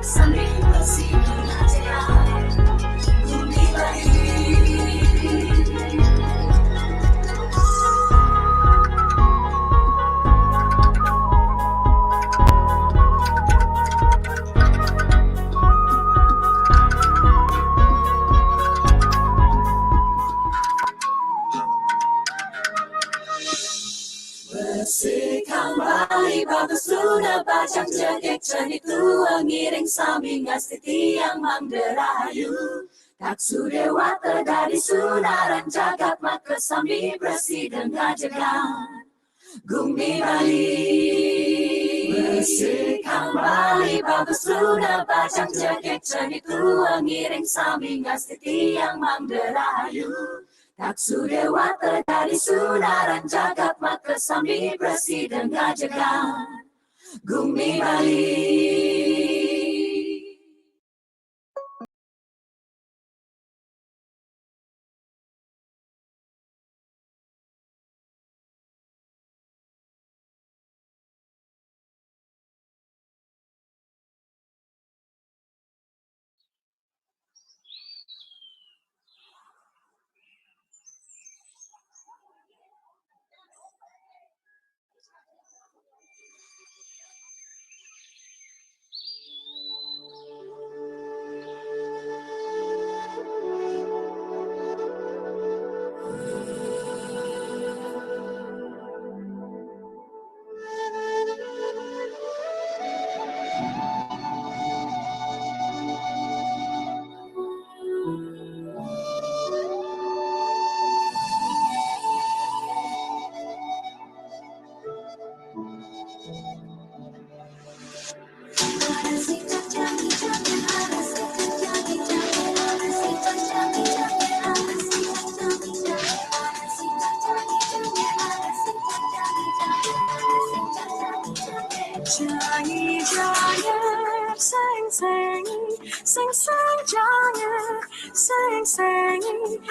sambil bersinar bumi baik. Bersihkan bayi bagus sudah bajang jegek cani tua ngiring sami ngastiti yang mangderayu tak sudewa dari sunaran jagat maka sambil bersih dengan jagat gumi bali. Bersihkan bayi bagus sudah bajang jegek cani tua ngiring sami ngastiti yang mangderayu tak sudewa dari sunaran jagat maka sambil bersih dengan jagat gumi bali.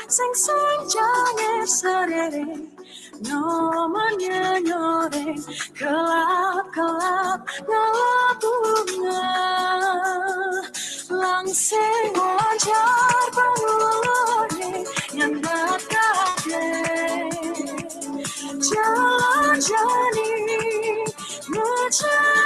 Seng jangan serere nomornya nyoreng kelap-kelap ngalap bunga langsing wajar bangun yang berkade jalan jani mencari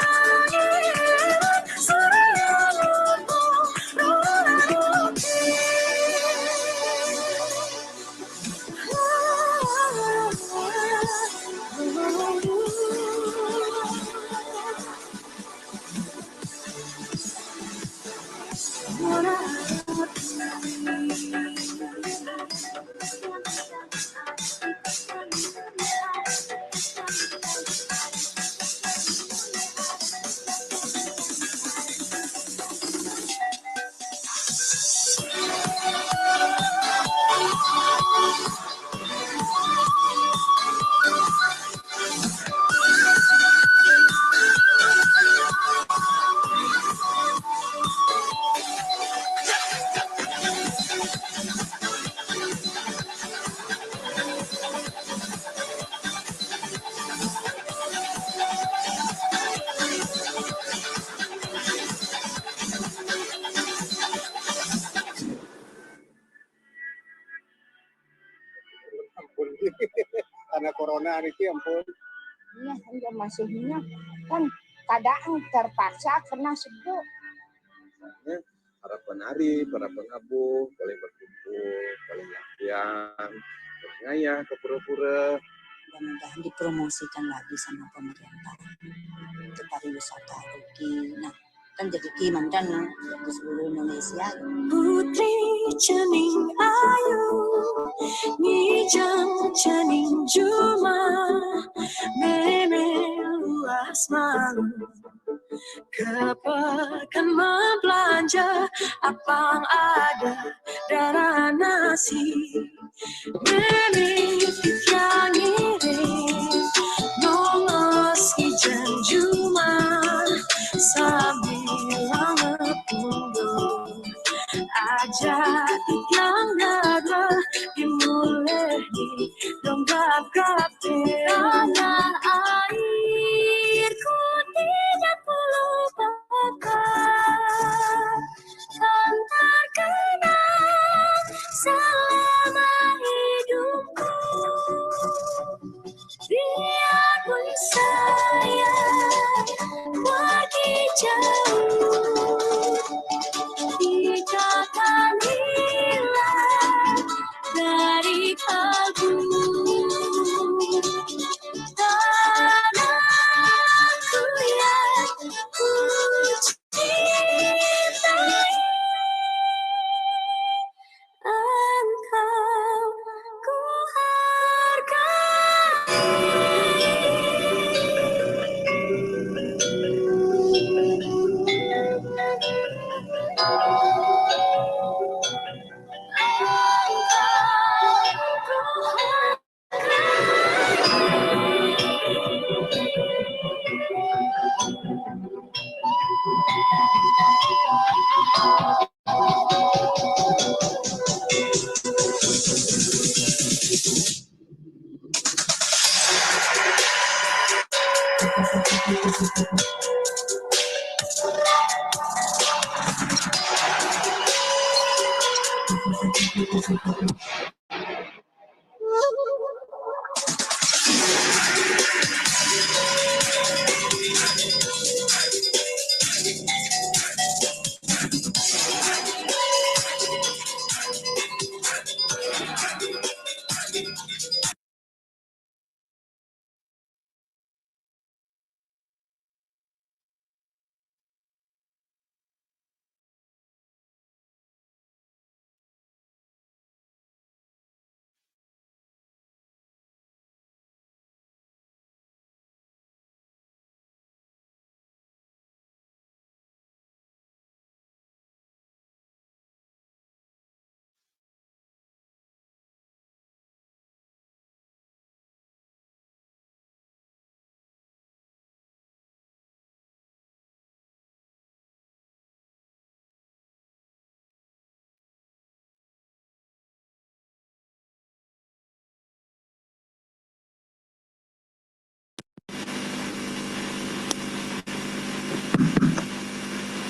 karena corona ini ampun. Iya, enggak masuknya kan kadang terpaksa kena sebut. Para penari, para penabuh boleh berkumpul, boleh latihan, berngayah ke pura-pura. Mudah-mudahan dipromosikan lagi sama pemerintah. Untuk pariwisata Uki. Nah, kan jadi Kimandan di seluruh Indonesia. Putri cening ayu, ngijang cening juma, meme luas malu. Kepekan membelanja, apang ada darah nasi. Meme yang ngirim, nongos ngijang juma, sambil ngepunggung. Aja yang nada dimulai dongkap tangan airku 30 pekan.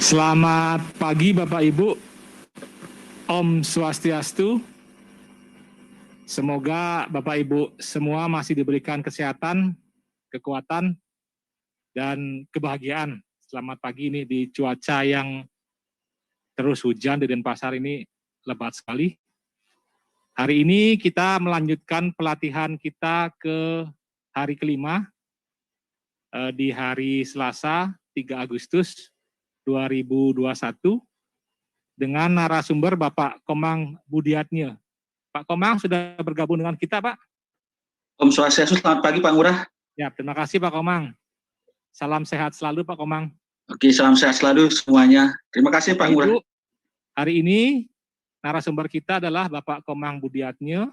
Selamat pagi Bapak Ibu, Om Swastiastu. Semoga Bapak Ibu semua masih diberikan kesehatan, kekuatan, dan kebahagiaan. Selamat pagi ini di cuaca yang terus hujan di Denpasar ini lebat sekali. Hari ini kita melanjutkan pelatihan kita ke hari kelima di hari Selasa 3 Agustus 2021 dengan narasumber Bapak Komang Budiatnya. Pak Komang sudah bergabung dengan kita, Pak. Om Swastiastu, selamat pagi Pak Ngurah. Ya, terima kasih Pak Komang. Salam sehat selalu Pak Komang. Oke, salam sehat selalu semuanya. Terima kasih Pak Ngurah. Hari ini narasumber kita adalah Bapak Komang Budiatnya.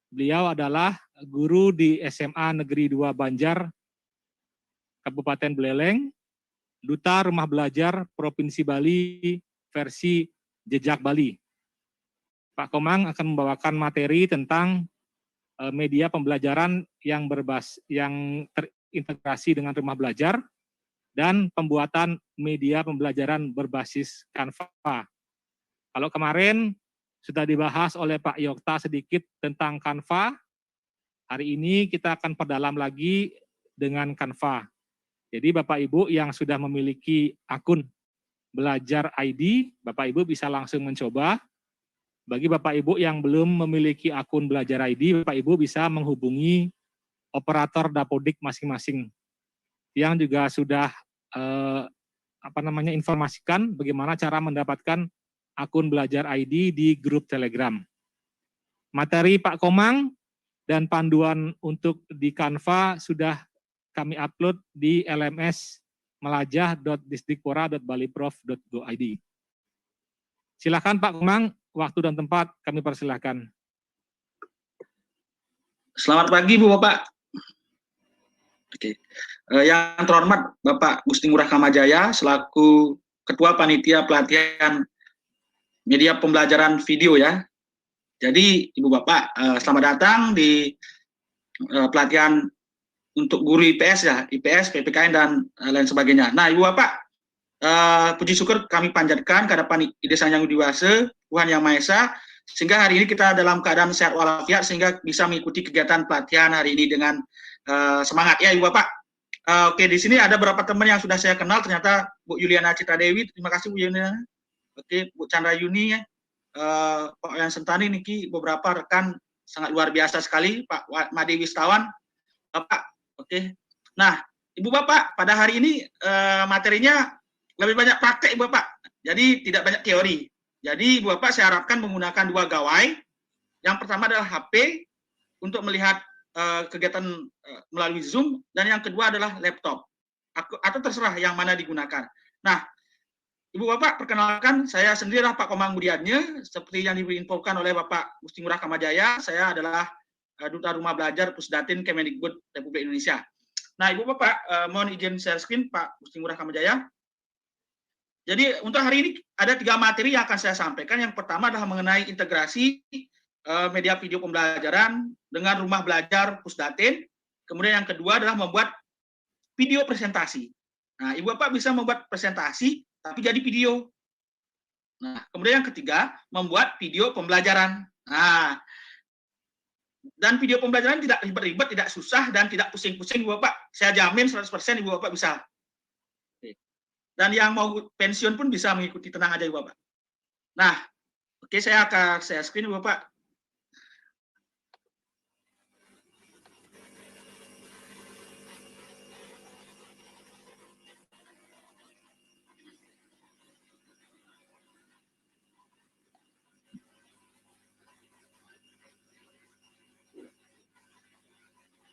Beliau adalah guru di SMA Negeri 2 Banjar, Kabupaten Buleleng, Duta Rumah Belajar Provinsi Bali versi Jejak Bali. Pak Komang akan membawakan materi tentang media pembelajaran yang terintegrasi dengan rumah belajar dan pembuatan media pembelajaran berbasis Canva. Kalau kemarin sudah dibahas oleh Pak Yokta sedikit tentang Canva, hari ini kita akan perdalam lagi dengan Canva. Jadi Bapak Ibu yang sudah memiliki akun Belajar ID, Bapak Ibu bisa langsung mencoba. Bagi Bapak Ibu yang belum memiliki akun Belajar ID, Bapak Ibu bisa menghubungi operator Dapodik masing-masing yang juga sudah informasikan bagaimana cara mendapatkan akun Belajar ID di grup Telegram. Materi Pak Komang dan panduan untuk di Canva sudah kami upload di LMS melajah.disdikpora.baliprof.go.id. Silakan Pak Komang, waktu dan tempat kami persilahkan. Selamat pagi Bu Bapak. Oke. Yang terhormat Bapak Gusti Ngurah Kamajaya selaku Ketua Panitia Pelatihan Media Pembelajaran Video ya. Jadi Ibu Bapak, selamat datang di pelatihan untuk guru IPS ya, IPS, PPKN dan lain sebagainya. Nah, Ibu Bapak, puji syukur kami panjatkan kehadapan Ide Sang Yang Widiwasa, Tuhan Yang Maha Esa, sehingga hari ini kita dalam keadaan sehat walafiat sehingga bisa mengikuti kegiatan pelatihan hari ini dengan semangat ya, Ibu Bapak. Oke, di sini ada beberapa teman yang sudah saya kenal, ternyata Bu Yuliana Citra Dewi, terima kasih Bu Yuliana. Oke, Bu Chandra Yuni ya, Pak Yang Sentani niki beberapa rekan sangat luar biasa sekali, Pak Made Wistawan, Bapak. Oke, nah Ibu Bapak pada hari ini materinya lebih banyak praktek Ibu Bapak, jadi tidak banyak teori. Jadi Ibu Bapak saya harapkan menggunakan 2 gawai. Yang pertama adalah HP untuk melihat kegiatan melalui Zoom, dan yang kedua adalah laptop atau terserah yang mana digunakan. Nah, Ibu Bapak, perkenalkan saya sendirilah Pak Komang Budiannya. Seperti yang diinfokan oleh Bapak Gusti Ngurah Kamajaya, saya adalah Duta Rumah Belajar Pusdatin Kemendikbud Republik Indonesia. Nah, Ibu Bapak, mohon izin share screen Pak Gusti Ngurah Kamajaya. Jadi untuk hari ini ada 3 materi yang akan saya sampaikan. Yang pertama adalah mengenai integrasi media video pembelajaran dengan rumah belajar Pusdatin. Kemudian yang kedua adalah membuat video presentasi. Nah, Ibu Bapak bisa membuat presentasi tapi jadi video. Nah, kemudian yang ketiga, membuat video pembelajaran. Nah, dan video pembelajaran tidak ribet-ribet, tidak susah, dan tidak pusing-pusing, Ibu Bapak. Saya jamin 100% Ibu Bapak bisa. Dan yang mau pensiun pun bisa mengikuti, tenang aja Ibu Bapak. Nah, oke, saya akan share screen Ibu Bapak.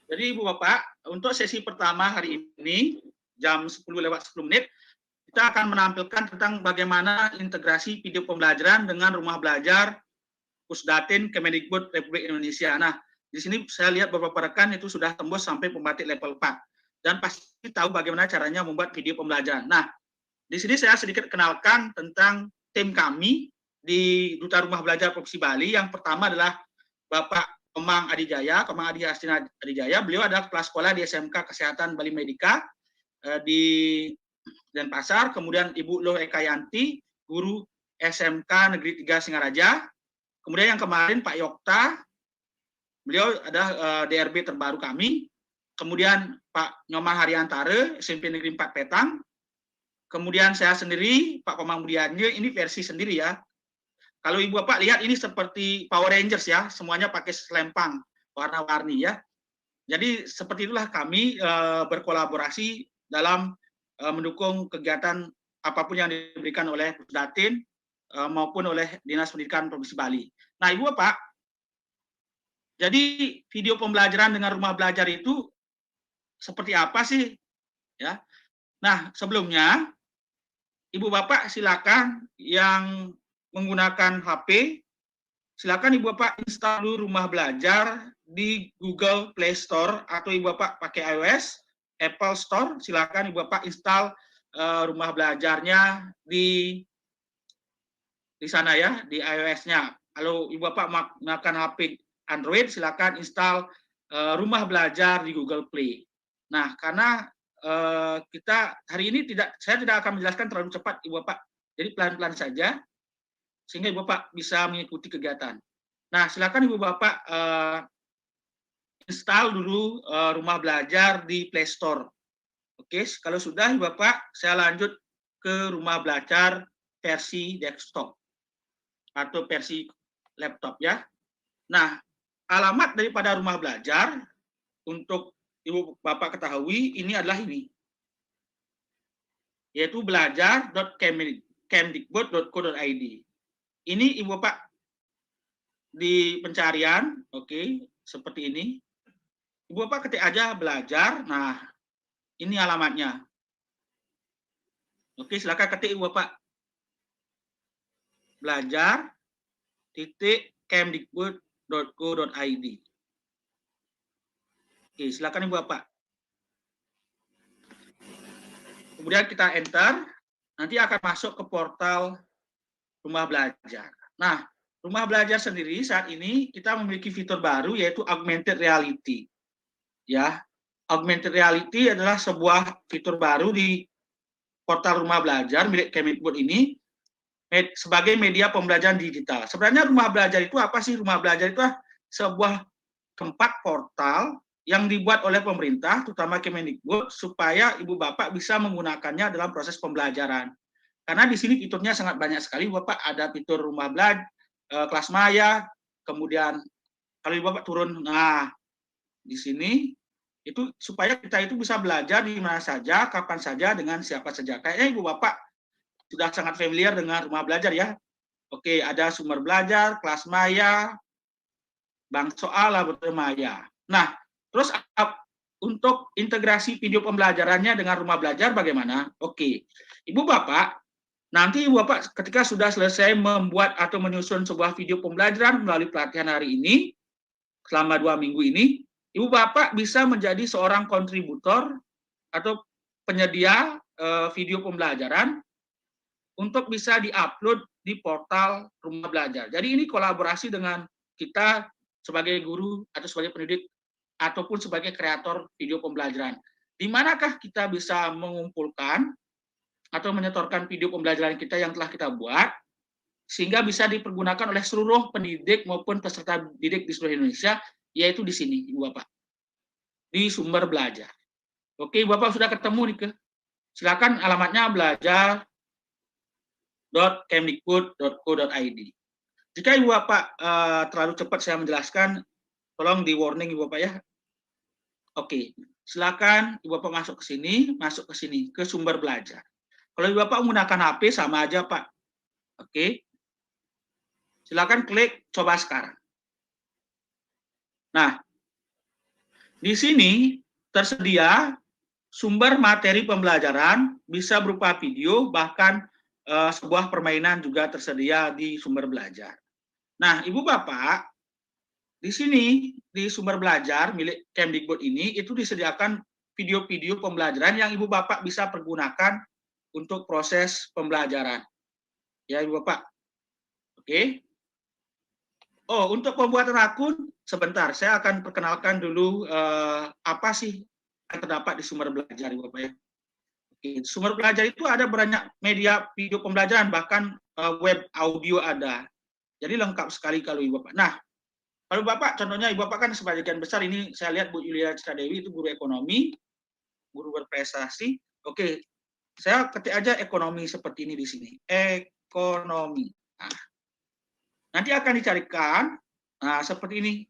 Jadi Ibu Bapak, untuk sesi pertama hari ini, jam 10:10, kita akan menampilkan tentang bagaimana integrasi video pembelajaran dengan rumah belajar Pusdatin Kemendikbud Republik Indonesia. Nah, di sini saya lihat beberapa rekan itu sudah tembus sampai pembatik level 4. Dan pasti tahu bagaimana caranya membuat video pembelajaran. Nah, di sini saya sedikit kenalkan tentang tim kami di Duta Rumah Belajar Provinsi Bali. Yang pertama adalah Bapak Komang Adijaya, Komang Adi Hastina Adijaya. Beliau adalah kepala sekolah di SMK Kesehatan Bali Medika di Denpasar. Kemudian Ibu Loh Ekayanti, guru SMK Negeri 3 Singaraja. Kemudian yang kemarin Pak Yokta, beliau adalah DRB terbaru kami. Kemudian Pak Nyoman Haryantare, SMP Negeri 4 Petang. Kemudian saya sendiri, Pak Komang Budiannya, ini versi sendiri ya. Kalau Ibu Bapak lihat ini seperti Power Rangers ya, semuanya pakai selempang warna-warni ya. Jadi seperti itulah kami berkolaborasi dalam mendukung kegiatan apapun yang diberikan oleh Pusdatin maupun oleh Dinas Pendidikan Provinsi Bali. Nah, Ibu Bapak, jadi video pembelajaran dengan rumah belajar itu seperti apa sih? Ya. Nah, sebelumnya Ibu Bapak silakan yang menggunakan HP, silakan Ibu Bapak install dulu rumah belajar di Google Play Store, atau Ibu Bapak pakai iOS, Apple Store, silakan Ibu Bapak install rumah belajarnya di sana ya, di iOS-nya. Kalau Ibu Bapak menggunakan HP Android, silakan install rumah belajar di Google Play. Nah, karena kita hari ini saya tidak akan menjelaskan terlalu cepat Ibu Bapak, jadi pelan-pelan saja, sehingga Ibu Bapak bisa mengikuti kegiatan. Nah, silakan Ibu Bapak install dulu rumah belajar di Play Store. Oke, kalau sudah Ibu Bapak, saya lanjut ke rumah belajar versi desktop atau versi laptop ya. Nah, alamat daripada rumah belajar untuk Ibu Bapak ketahui ini adalah ini, yaitu belajar.kemdikbud.co.id. Ini Ibu Bapak di pencarian, oke, seperti ini. Ibu Bapak ketik aja belajar. Nah, ini alamatnya. Oke, silakan ketik Ibu Bapak. belajar.kemdikbud.co.id. Oke, silakan Ibu Bapak. Kemudian kita enter, nanti akan masuk ke portal rumah belajar. Nah, rumah belajar sendiri saat ini kita memiliki fitur baru, yaitu augmented reality. Ya, augmented reality adalah sebuah fitur baru di portal rumah belajar milik Kemdikbud ini sebagai media pembelajaran digital. Sebenarnya rumah belajar itu apa sih? Rumah belajar itu sebuah tempat portal yang dibuat oleh pemerintah, terutama Kemendikbud, supaya Ibu Bapak bisa menggunakannya dalam proses pembelajaran. Karena di sini fiturnya sangat banyak sekali, Bapak. Ada fitur rumah belajar, kelas maya, kemudian kalau Ibu Bapak turun, nah di sini itu supaya kita itu bisa belajar di mana saja, kapan saja, dengan siapa saja. Kayaknya Ibu Bapak sudah sangat familiar dengan rumah belajar ya. Oke, ada sumber belajar, kelas maya, bank soal, laboratorium maya. Nah, terus untuk integrasi video pembelajarannya dengan rumah belajar bagaimana? Oke, Ibu Bapak, Nanti Bapak ketika sudah selesai membuat atau menyusun sebuah video pembelajaran melalui pelatihan hari ini, selama 2 minggu ini, Ibu Bapak bisa menjadi seorang kontributor atau penyedia video pembelajaran untuk bisa diupload di portal Rumah Belajar. Jadi ini kolaborasi dengan kita sebagai guru atau sebagai pendidik ataupun sebagai kreator video pembelajaran. Di manakah kita bisa mengumpulkan atau menyetorkan video pembelajaran kita yang telah kita buat, sehingga bisa dipergunakan oleh seluruh pendidik maupun peserta didik di seluruh Indonesia, yaitu di sini, Ibu Bapak, di Sumber Belajar. Oke, Ibu Bapak sudah ketemu nih, silakan alamatnya belajar.kemdikbud.co.id. Jika Ibu Bapak terlalu cepat saya menjelaskan, tolong di warning Ibu Bapak ya. Oke, silakan Ibu Bapak masuk ke sini, ke Sumber Belajar. Kalau Ibu Bapak menggunakan HP sama aja, Pak. Oke. Silakan klik coba sekarang. Nah, di sini tersedia sumber materi pembelajaran, bisa berupa video, bahkan sebuah permainan juga tersedia di Sumber Belajar. Nah, Ibu Bapak, di sini di Sumber Belajar milik Kemdikbud ini itu disediakan video-video pembelajaran yang Ibu Bapak bisa pergunakan untuk proses pembelajaran. Ya, Ibu Bapak. Oke. Oh, untuk pembuatan akun, sebentar, saya akan perkenalkan dulu apa sih yang terdapat di Sumber Belajar, Ibu Bapak ya. Oke, Sumber Belajar itu ada banyak media video pembelajaran, bahkan web audio ada. Jadi lengkap sekali kalau Ibu Bapak. Nah, kalau Bapak, contohnya Ibu Bapak kan sebagian besar ini saya lihat Bu Yulia Citadewi itu guru ekonomi, guru berprestasi. Oke, saya ketik aja ekonomi seperti ini di sini. Ekonomi. Nah, nanti akan dicarikan, nah seperti ini,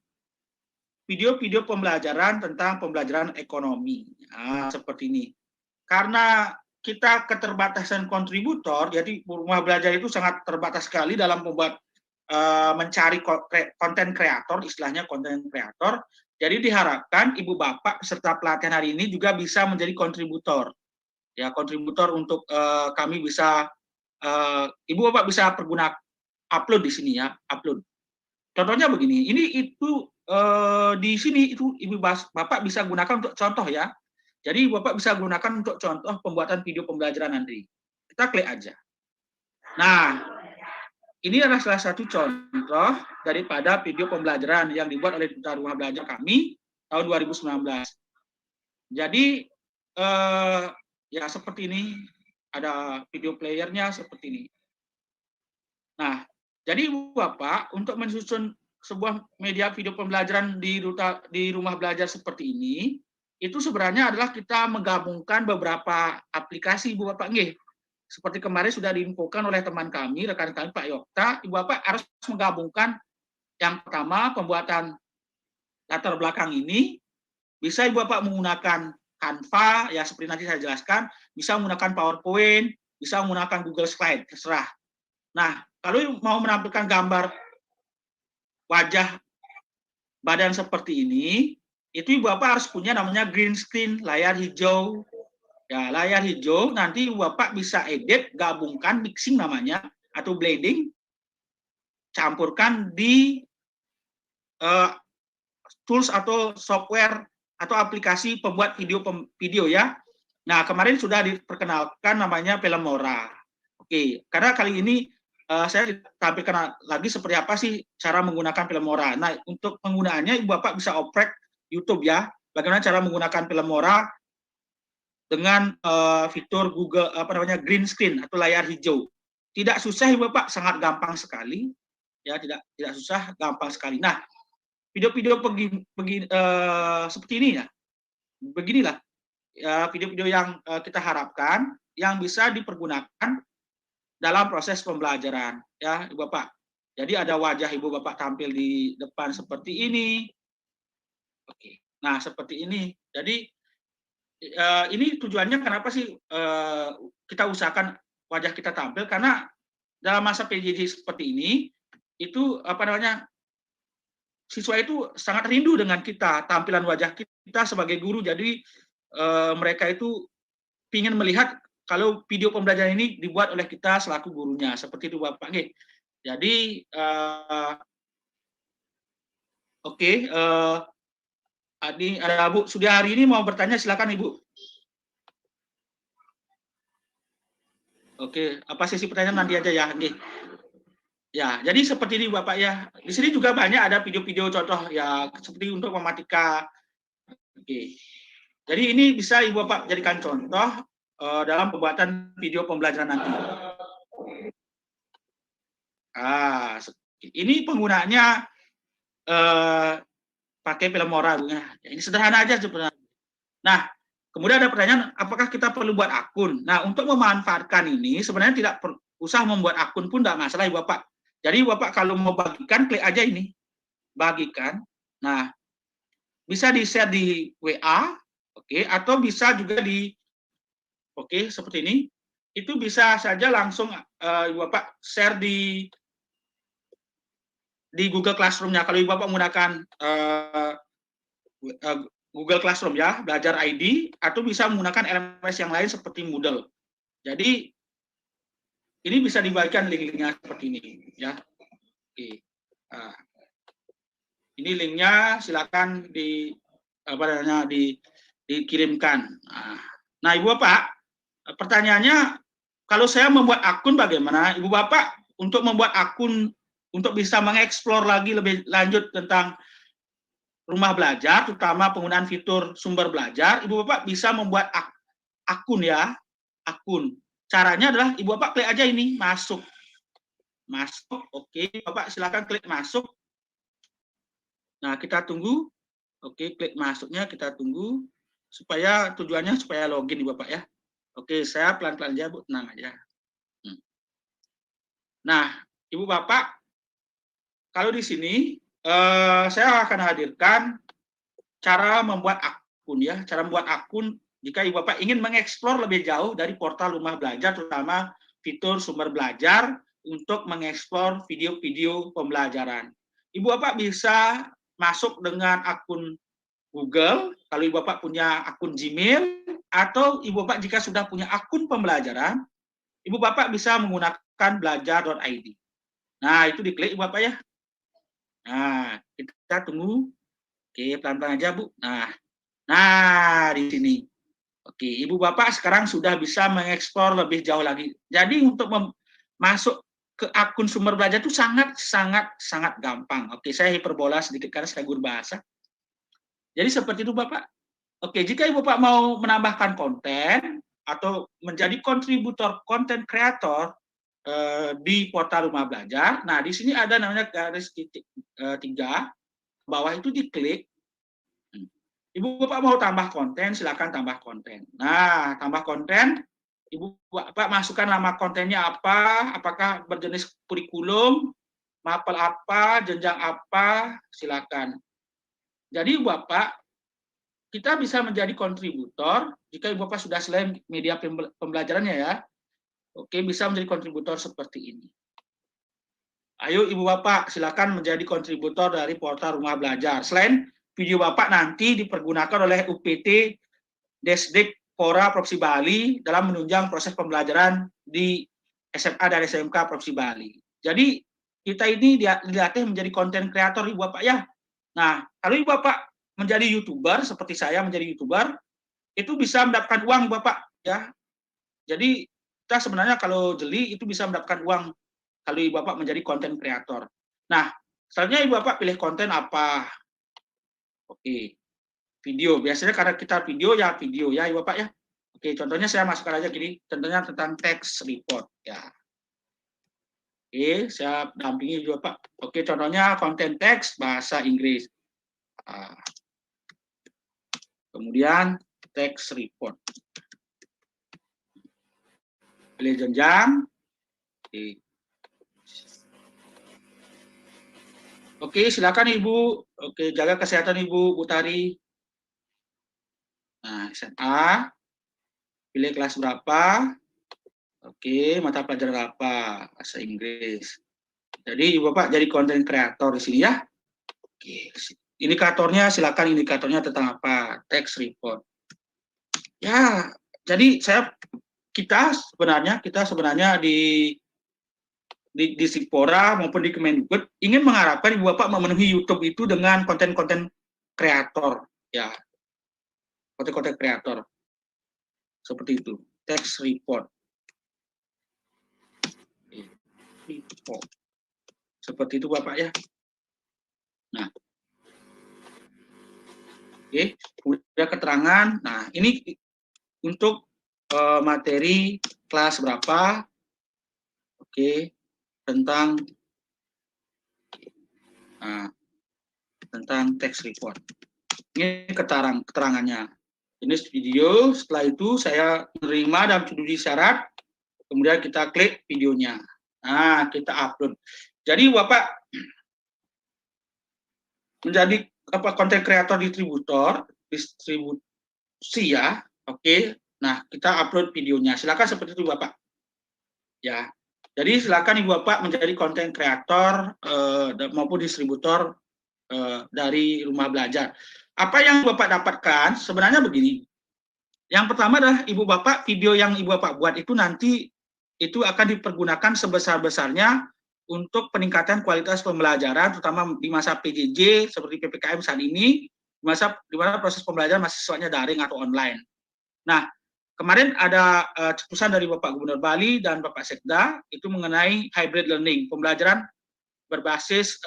video-video pembelajaran tentang pembelajaran ekonomi. Nah, seperti ini. Karena kita keterbatasan kontributor, jadi Rumah Belajar itu sangat terbatas sekali dalam membuat mencari konten kreator, istilahnya konten kreator. Jadi diharapkan Ibu Bapak peserta pelatihan hari ini juga bisa menjadi kontributor. Ya, kontributor untuk kami bisa, Ibu Bapak bisa pergunakan upload di sini ya, upload. Contohnya begini, ini itu di sini itu Ibu Bapak bisa gunakan untuk contoh ya. Jadi Ibu Bapak bisa gunakan untuk contoh pembuatan video pembelajaran nanti. Kita klik aja. Nah, ini adalah salah satu contoh daripada video pembelajaran yang dibuat oleh Duta Rumah Belajar kami tahun 2019. Jadi ya seperti ini, ada video playernya seperti ini. Nah, jadi Ibu Bapak untuk menyusun sebuah media video pembelajaran di Rumah Belajar seperti ini, itu sebenarnya adalah kita menggabungkan beberapa aplikasi Ibu Bapak. Seperti kemarin sudah diinfokan oleh teman kami, rekan kami Pak Yokta, Ibu Bapak harus menggabungkan yang pertama pembuatan latar belakang ini, bisa Ibu Bapak menggunakan Canva, ya seperti nanti saya jelaskan, bisa menggunakan PowerPoint, bisa menggunakan Google Slide, terserah. Nah, kalau mau menampilkan gambar wajah badan seperti ini, itu Ibu Bapak harus punya namanya green screen, layar hijau. Ya, layar hijau, nanti Ibu Bapak bisa edit, gabungkan, mixing namanya, atau blending, campurkan di tools atau software atau aplikasi pembuat video ya. Nah, kemarin sudah diperkenalkan namanya Filmora. Oke, karena kali ini saya tampilkan lagi seperti apa sih cara menggunakan Filmora. Nah, untuk penggunaannya Ibu Bapak bisa oprek YouTube ya. Bagaimana cara menggunakan Filmora dengan fitur Google green screen atau layar hijau. Tidak susah Ibu Bapak, sangat gampang sekali. Ya, tidak susah, gampang sekali. Nah, video-video seperti ini ya. Beginilah ya, video-video yang kita harapkan yang bisa dipergunakan dalam proses pembelajaran ya Ibu Bapak. Jadi ada wajah Ibu Bapak tampil di depan seperti ini. Oke. Nah, seperti ini. Jadi ini tujuannya kenapa sih kita usahakan wajah kita tampil, karena dalam masa PJJ seperti ini itu siswa itu sangat rindu dengan kita, tampilan wajah kita sebagai guru. Jadi mereka itu ingin melihat kalau video pembelajaran ini dibuat oleh kita selaku gurunya, seperti itu Bapak. Jadi oke, ada Bu Sudiari ini mau bertanya, silakan Ibu. Oke, apa sesi pertanyaan nanti aja ya. Ya, jadi seperti ini Bapak ya. Di sini juga banyak ada video-video contoh ya, seperti untuk matematika. Oke. Jadi ini bisa Ibu Bapak jadikan contoh dalam pembuatan video pembelajaran nanti. Ini penggunaannya pakai Filmora, Bu. Ini sederhana aja sebenarnya. Nah, kemudian ada pertanyaan, apakah kita perlu buat akun? Nah, untuk memanfaatkan ini sebenarnya tidak usah membuat akun pun tidak masalah, Ibu Bapak. Jadi Bapak kalau mau bagikan, klik aja ini, bagikan. Nah, bisa di-share di WA, oke, atau bisa juga di, oke, seperti ini. Itu bisa saja langsung Ibu Bapak share di Google Classroom-nya. Kalau Ibu Bapak menggunakan Google Classroom ya, Belajar ID, atau bisa menggunakan LMS yang lain seperti Moodle. Jadi ini bisa dibagikan link-linknya seperti ini ya. Oke. Nah, ini linknya silakan dikirimkan. Nah, Ibu Bapak, pertanyaannya kalau saya membuat akun bagaimana? Ibu Bapak untuk membuat akun untuk bisa mengeksplor lagi lebih lanjut tentang rumah belajar, terutama penggunaan fitur sumber belajar, Ibu Bapak bisa membuat akun ya, akun. Caranya adalah Ibu Bapak klik aja ini, masuk. Masuk, oke, Bapak silakan klik masuk. Nah, kita tunggu. Oke, klik masuknya, kita tunggu. Supaya tujuannya supaya login Ibu Bapak ya. Oke, saya pelan-pelan aja Bu, tenang aja. Nah, Ibu Bapak, kalau di sini saya akan hadirkan cara membuat akun ya, cara membuat akun jika Ibu Bapak ingin mengeksplor lebih jauh dari portal rumah belajar, terutama fitur sumber belajar untuk mengeksplor video-video pembelajaran. Ibu Bapak bisa masuk dengan akun Google, kalau Ibu Bapak punya akun Gmail, atau Ibu Bapak jika sudah punya akun pembelajaran, Ibu Bapak bisa menggunakan belajar.id. Nah, itu diklik Ibu Bapak ya. Nah, kita tunggu. Oke, pelan-pelan aja, Bu. Nah, di sini. Oke, Ibu Bapak sekarang sudah bisa mengeksplor lebih jauh lagi. Jadi untuk masuk ke akun sumber belajar itu sangat gampang. Oke, saya hiperbola sedikit karena saya guru bahasa. Jadi seperti itu, Bapak. Oke, jika Ibu Bapak mau menambahkan konten atau menjadi kontributor konten kreator di portal rumah belajar. Nah, di sini ada namanya garis titik 3, bawah itu diklik. Ibu Bapak mau tambah konten, silakan tambah konten. Nah, tambah konten, Ibu Bapak masukkan nama kontennya apa, apakah berjenis kurikulum, mapel apa, jenjang apa, silakan. Jadi Ibu Bapak, kita bisa menjadi kontributor jika Ibu Bapak sudah selesai media pembelajarannya ya. Oke, bisa menjadi kontributor seperti ini. Ayo Ibu Bapak, silakan menjadi kontributor dari portal rumah belajar. Selain video Bapak nanti dipergunakan oleh UPT Desdik Pora Provinsi Bali dalam menunjang proses pembelajaran di SMA dan SMK Provinsi Bali. Jadi kita ini dilatih menjadi konten kreator Ibu Bapak ya. Nah, kalau Ibu Bapak menjadi YouTuber seperti saya menjadi YouTuber, itu bisa mendapatkan uang Bapak ya. Jadi kita sebenarnya kalau jeli itu bisa mendapatkan uang kalau Ibu Bapak menjadi konten kreator. Nah, selanjutnya Ibu Bapak pilih konten apa? Oke, video. Biasanya karena kita video ya Ibu Bapak ya. Oke, contohnya saya masukkan aja gini, contohnya tentang text report ya. Oke, saya dampingi Ibu Bapak. Oke, contohnya konten teks bahasa Inggris. Kemudian text report. Pilih jenjang. Oke, silakan Ibu. Oke, jaga kesehatan Ibu Utari. Nah, SMA. Pilih kelas berapa. Oke, mata pelajaran apa? Bahasa Inggris. Jadi Ibu Bapak jadi konten kreator di sini ya. Oke, indikatornya silakan indikatornya tentang apa? Text report. Ya, jadi saya kita sebenarnya di Sipora maupun di Kemendikbud ingin mengharapkan Ibu Bapak memenuhi YouTube itu dengan konten-konten kreator, ya, konten-konten kreator seperti itu, text report, seperti itu Bapak ya. Nah, oke, kemudian keterangan. Nah, ini untuk materi kelas berapa? Oke, tentang text report. Ini keterangannya. Jenis video. Setelah itu saya menerima dan menyetujui syarat. Kemudian kita klik videonya. Nah, kita upload. Jadi Bapak menjadi konten kreator distribusi ya. Oke. Nah, kita upload videonya. Silakan seperti itu Bapak. Ya. Jadi silakan Ibu Bapak menjadi konten kreator maupun distributor dari rumah belajar. Apa yang Bapak dapatkan sebenarnya begini. Yang pertama adalah Ibu Bapak, video yang Ibu Bapak buat itu nanti itu akan dipergunakan sebesar-besarnya untuk peningkatan kualitas pembelajaran, terutama di masa PJJ seperti PPKM saat ini, di mana proses pembelajaran mahasiswanya daring atau online. Nah, kemarin ada cetusan dari Bapak Gubernur Bali dan Bapak Sekda itu mengenai hybrid learning, pembelajaran berbasis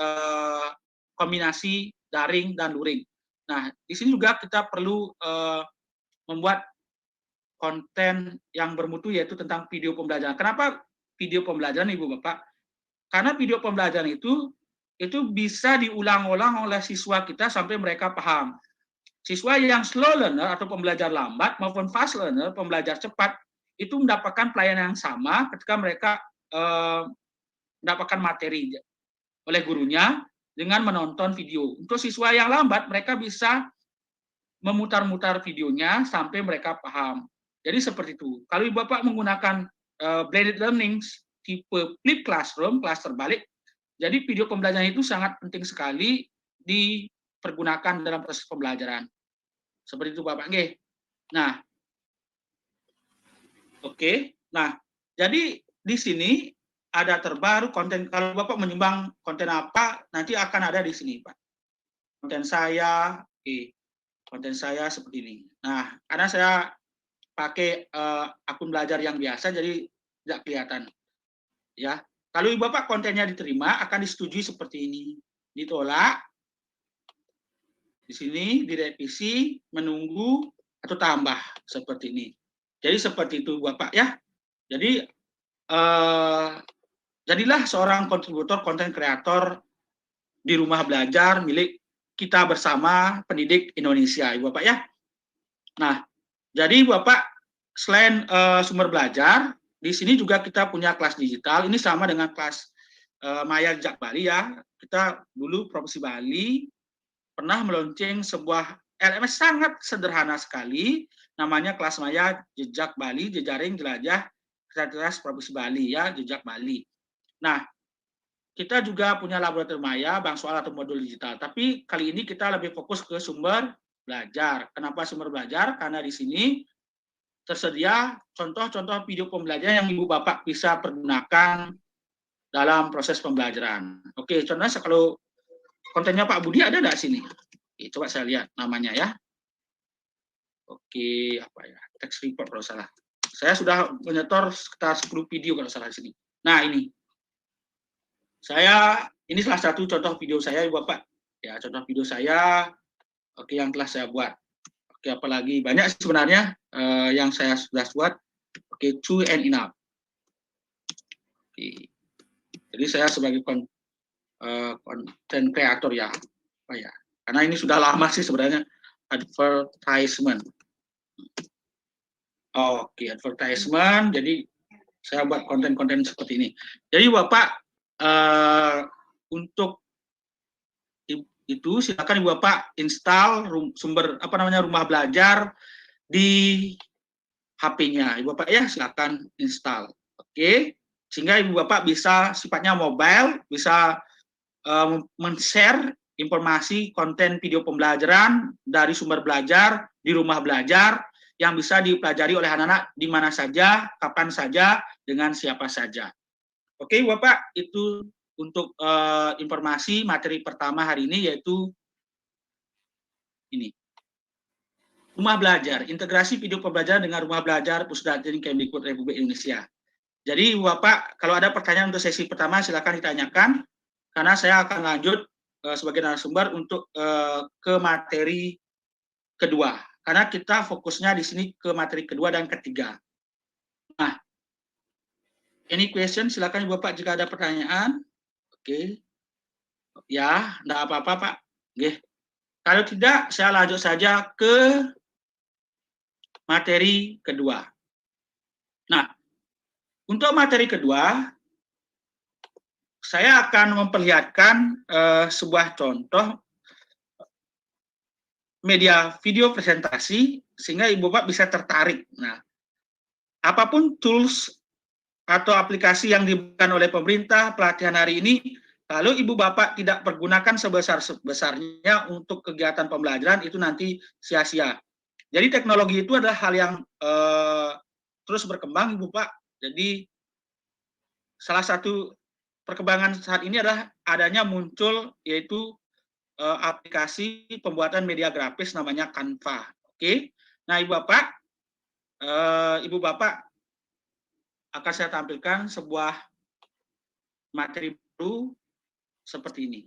kombinasi daring dan luring. Nah, di sini juga kita perlu membuat konten yang bermutu yaitu tentang video pembelajaran. Kenapa video pembelajaran Ibu Bapak? Karena video pembelajaran itu bisa diulang-ulang oleh siswa kita sampai mereka paham. Siswa yang slow learner atau pembelajar lambat maupun fast learner, pembelajar cepat, itu mendapatkan pelayanan yang sama ketika mereka mendapatkan materi oleh gurunya dengan menonton video. Untuk siswa yang lambat, mereka bisa memutar-mutar videonya sampai mereka paham. Jadi seperti itu. Kalau Ibu Bapak menggunakan blended learning tipe flip classroom, kelas terbalik, jadi video pembelajaran itu sangat penting sekali dipergunakan dalam proses pembelajaran. Seperti itu Bapak. Nggih. Nah, oke. Nah, jadi di sini ada terbaru konten. Kalau Bapak menyumbang konten apa, nanti akan ada di sini, Pak. Konten saya, konten saya seperti ini. Nah, karena saya pakai akun belajar yang biasa, jadi tidak kelihatan. Ya, kalau Ibu Bapak kontennya diterima, akan disetujui seperti ini. Ditolak, di sini direvisi, menunggu atau tambah seperti ini. Jadi seperti itu Bapak ya. Jadi jadilah seorang kontributor konten kreator di rumah belajar milik kita bersama pendidik Indonesia, Ibu Bapak ya. Nah, jadi Bapak selain sumber belajar, di sini juga kita punya kelas digital. Ini sama dengan kelas Maya Jejak Bali ya. Kita dulu Provinsi Bali pernah meluncing sebuah LMS sangat sederhana sekali, namanya kelas Maya Jejak Bali, Jejaring Jelajah Kreativitas Provinsi Bali ya, Jejak Bali. Nah, kita juga punya laboratorium Maya, bank soal atau modul digital. Tapi kali ini kita lebih fokus ke sumber belajar. Kenapa sumber belajar? Karena di sini tersedia contoh-contoh video pembelajaran yang Ibu Bapak bisa pergunakan dalam proses pembelajaran. Oke, contohnya kalau kontennya Pak Budi ada nggak sini? Oke, coba saya lihat namanya ya. Oke, apa ya? Text report kalau salah. Saya sudah menyetor sekitar 10 video kalau salah di sini. Nah, ini. Ini salah satu contoh video saya, Ibu Bapak. Ya, contoh video saya, oke, yang telah saya buat. Oke, apalagi banyak sebenarnya yang saya sudah buat. Oke, true and enough. Oke. Jadi saya sebagai konten kreator ya, apa ya? Karena ini sudah lama sih sebenarnya advertisement. Oke, advertisement. Jadi saya buat konten-konten seperti ini. Jadi Bapak untuk itu silakan Ibu Bapak install sumber rumah belajar di HP-nya. Ibu Bapak ya silakan install. Oke. Sehingga Ibu Bapak bisa sifatnya mobile, bisa men-share informasi konten video pembelajaran dari sumber belajar di rumah belajar yang bisa dipelajari oleh anak-anak di mana saja, kapan saja, dengan siapa saja. Oke, Bapak, itu untuk informasi materi pertama hari ini, yaitu ini. Rumah belajar, integrasi video pembelajaran dengan rumah belajar Pusdatin Kemdikbud Republik Indonesia. Jadi, Bapak, kalau ada pertanyaan untuk sesi pertama, silakan ditanyakan, karena saya akan lanjut sebagai narasumber untuk ke materi kedua. Karena kita fokusnya di sini ke materi kedua dan ketiga. Nah, any question, silakan Bapak jika ada pertanyaan. Oke. Ya, enggak apa-apa, Pak. Oke. Kalau tidak, saya lanjut saja ke materi kedua. Nah, untuk materi kedua, saya akan memperlihatkan sebuah contoh media video presentasi sehingga Ibu Bapak bisa tertarik. Nah, apapun tools atau aplikasi yang diberikan oleh pemerintah pelatihan hari ini, kalau Ibu Bapak tidak pergunakan sebesar-besarnya untuk kegiatan pembelajaran, itu nanti sia-sia. Jadi teknologi itu adalah hal yang terus berkembang, Ibu Pak. Jadi salah satu perkembangan saat ini adalah adanya muncul yaitu aplikasi pembuatan media grafis namanya Canva. Oke. Nah, Ibu Bapak akan saya tampilkan sebuah materi baru seperti ini.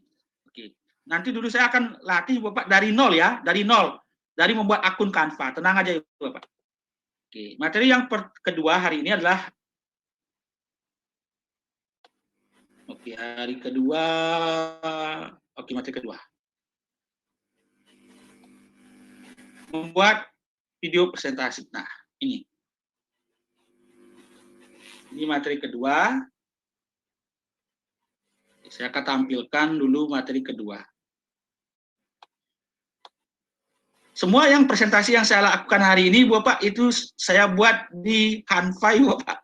Oke. Nanti dulu saya akan latih Ibu Bapak dari nol ya, dari nol, dari membuat akun Canva. Tenang aja Ibu Bapak. Oke. Materi yang kedua hari ini adalah materi kedua. Membuat video presentasi. Nah, ini materi kedua. Saya akan tampilkan dulu materi kedua. Semua yang presentasi yang saya lakukan hari ini, Bapak, itu saya buat di Canva, Bapak.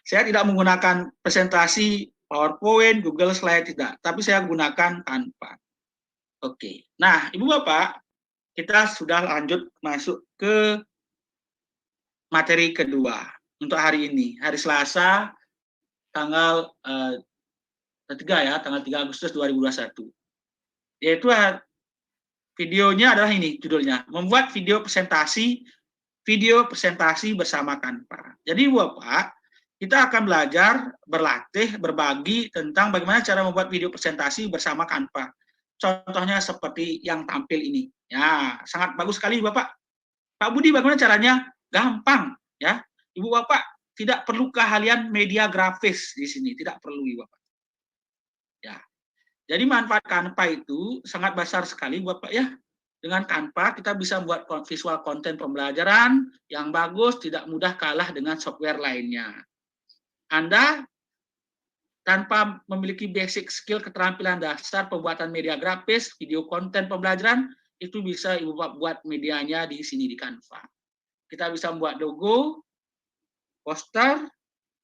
Saya tidak menggunakan presentasi PowerPoint, Google Slide, tidak. Tapi saya gunakan Canva. Oke. Nah, Ibu Bapak, kita sudah lanjut masuk ke materi kedua untuk hari ini, hari Selasa, tanggal 3 ya, tanggal 3 Agustus 2021. Yaitu videonya adalah ini judulnya, membuat video presentasi bersama Canva. Jadi Bapak, kita akan belajar, berlatih, berbagi tentang bagaimana cara membuat video presentasi bersama Canva. Contohnya seperti yang tampil ini. Ya, sangat bagus sekali Bapak. Pak Budi, bagaimana caranya? Gampang ya. Ibu Bapak tidak perlu keahlian media grafis di sini, tidak perlu Ibu Bapak. Ya. Jadi manfaat Canva itu sangat besar sekali Bapak ya. Dengan Canva kita bisa membuat visual konten pembelajaran yang bagus, tidak mudah kalah dengan software lainnya. Anda tanpa memiliki basic skill keterampilan dasar pembuatan media grafis, video konten pembelajaran, itu bisa Ibu Bapak buat medianya di sini di Canva. Kita bisa membuat logo, poster,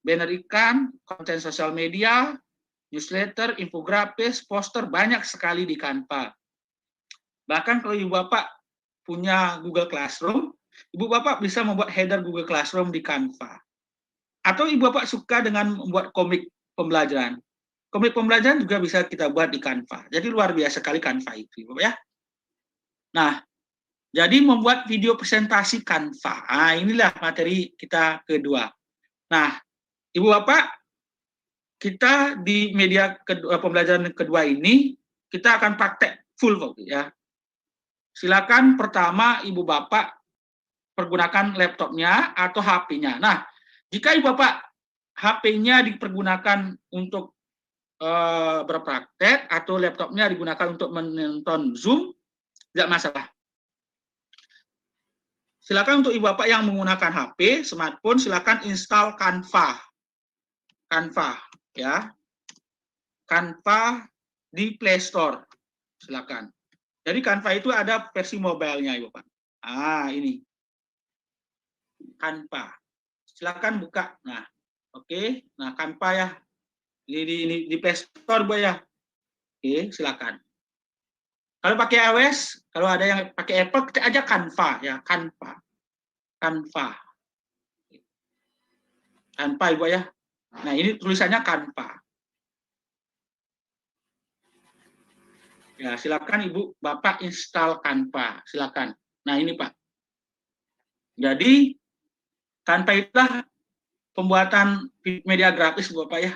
banner iklan, konten sosial media, newsletter, infografis, poster, banyak sekali di Canva. Bahkan kalau Ibu Bapak punya Google Classroom, Ibu Bapak bisa membuat header Google Classroom di Canva. Atau Ibu Bapak suka dengan membuat komik pembelajaran. Komik pembelajaran juga bisa kita buat di Canva. Jadi luar biasa sekali Canva itu, Ibu Bapak ya. Nah, jadi membuat video presentasi Canva. Nah, inilah materi kita kedua. Nah, Ibu Bapak, kita di media kedua, pembelajaran kedua ini, kita akan praktek full ya. Silakan pertama Ibu Bapak pergunakan laptopnya atau HP-nya. Nah, jika Ibu Bapak HP-nya dipergunakan untuk berpraktek atau laptopnya digunakan untuk menonton Zoom, tidak masalah. Silakan untuk Ibu Bapak yang menggunakan HP, smartphone, silakan install Canva. Canva ya. Canva di Play Store. Silakan. Jadi Canva itu ada versi mobile-nya, Ibu Bapak. Ah, ini. Canva. Silakan buka. Nah, oke. Nah, Canva ya. Di Play Store, Bu ya. Oke, silakan. Kalau pakai iOS, kalau ada yang pakai Apple, ketik aja Canva ya, Canva. Canva. Canva Ibu ya. Nah, ini tulisannya Canva. Ya, silakan Ibu Bapak install Canva, silakan. Nah, ini Pak. Jadi Canva itulah pembuatan media grafis Bapak ya.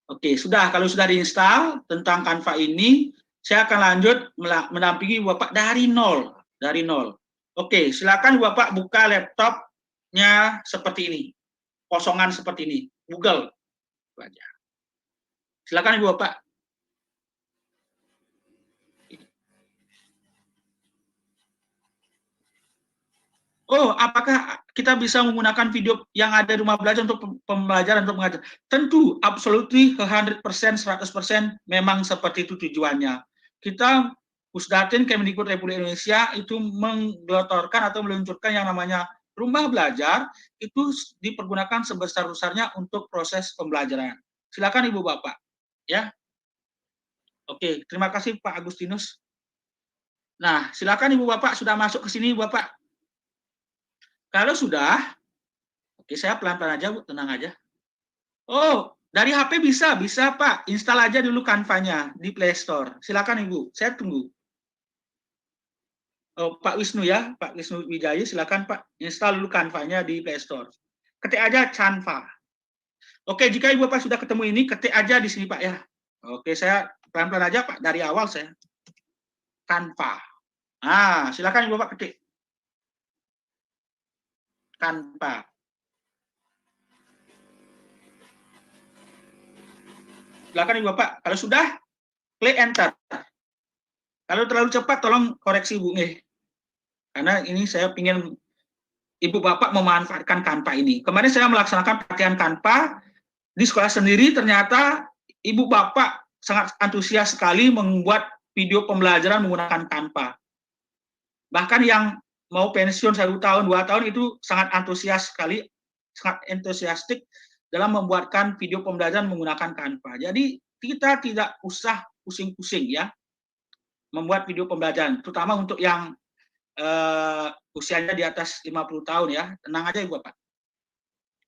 Oke, sudah, kalau sudah diinstal tentang Canva ini, saya akan lanjut mendampingi Bapak dari nol, Oke, silakan Bapak buka laptopnya seperti ini, kosongan seperti ini, Google. Silakan Ibu Bapak. Oh, apakah kita bisa menggunakan video yang ada di rumah belajar untuk pembelajaran, untuk mengajar? Tentu, absolutely 100%, 100% memang seperti itu tujuannya. Kita, Pusdatin Kemendikbud Republik Indonesia itu menggelontorkan atau meluncurkan yang namanya rumah belajar, itu dipergunakan sebesar-besarnya untuk proses pembelajaran. Silakan Ibu Bapak. Ya. Oke, terima kasih Pak Agustinus. Nah, silakan Ibu Bapak sudah masuk ke sini Bapak. Kalau sudah, oke saya pelan-pelan aja Bu, tenang aja. Oh, dari HP bisa Pak. Install aja dulu Canva-nya di Play Store. Silakan Ibu, saya tunggu. Oh, Pak Wisnu ya, Pak Wisnu Wijaya, silakan Pak. Install dulu Canva-nya di Play Store. Ketik aja Canva. Oke, jika Ibu Bapak sudah ketemu ini, ketik aja di sini Pak ya. Oke, saya pelan-pelan aja Pak, dari awal saya. Canva. Nah, silakan Ibu Bapak ketik. Canva. Silakan Ibu Bapak. Kalau sudah, klik enter. Kalau terlalu cepat, tolong koreksi Bu nih. Karena ini saya ingin Ibu Bapak memanfaatkan Canva ini. Kemarin saya melaksanakan pelatihan Canva di sekolah sendiri, ternyata Ibu Bapak sangat antusias sekali membuat video pembelajaran menggunakan Canva. Bahkan yang mau pensiun 1 tahun, 2 tahun itu sangat antusias sekali, sangat entusiastik dalam membuatkan video pembelajaran menggunakan Canva. Jadi kita tidak usah pusing-pusing ya membuat video pembelajaran, terutama untuk yang usianya di atas 50 tahun ya. Tenang aja Ibu Bapak.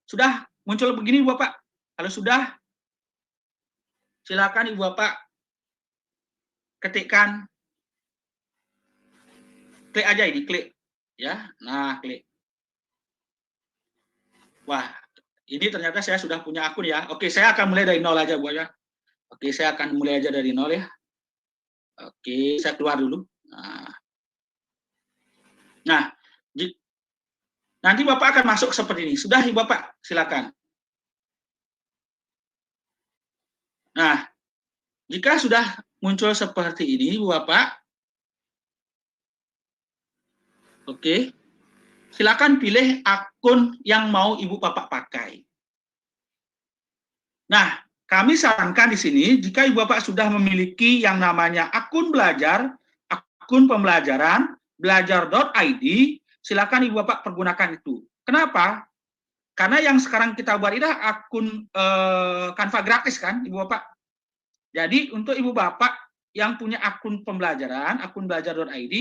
Sudah muncul begini Ibu Bapak. Kalau sudah, silakan Ibu Bapak ketikkan, klik aja ini, klik. Ya, nah klik. Wah, ini ternyata saya sudah punya akun ya. Oke, saya akan mulai dari nol aja Bu ya. Oke, saya akan mulai aja dari nol ya. Oke, saya keluar dulu. Nah, nanti Bapak akan masuk seperti ini. Sudah Ibu Bapak, silakan. Nah, jika sudah muncul seperti ini Ibu Bapak, oke, silakan pilih akun yang mau Ibu Bapak pakai. Nah, kami sarankan di sini, jika Ibu Bapak sudah memiliki yang namanya akun belajar, akun pembelajaran, belajar.id, silakan Ibu Bapak pergunakan itu. Kenapa? Karena yang sekarang kita buat ini akun Canva gratis kan, Ibu Bapak. Jadi untuk Ibu Bapak yang punya akun pembelajaran, akun belajar.id,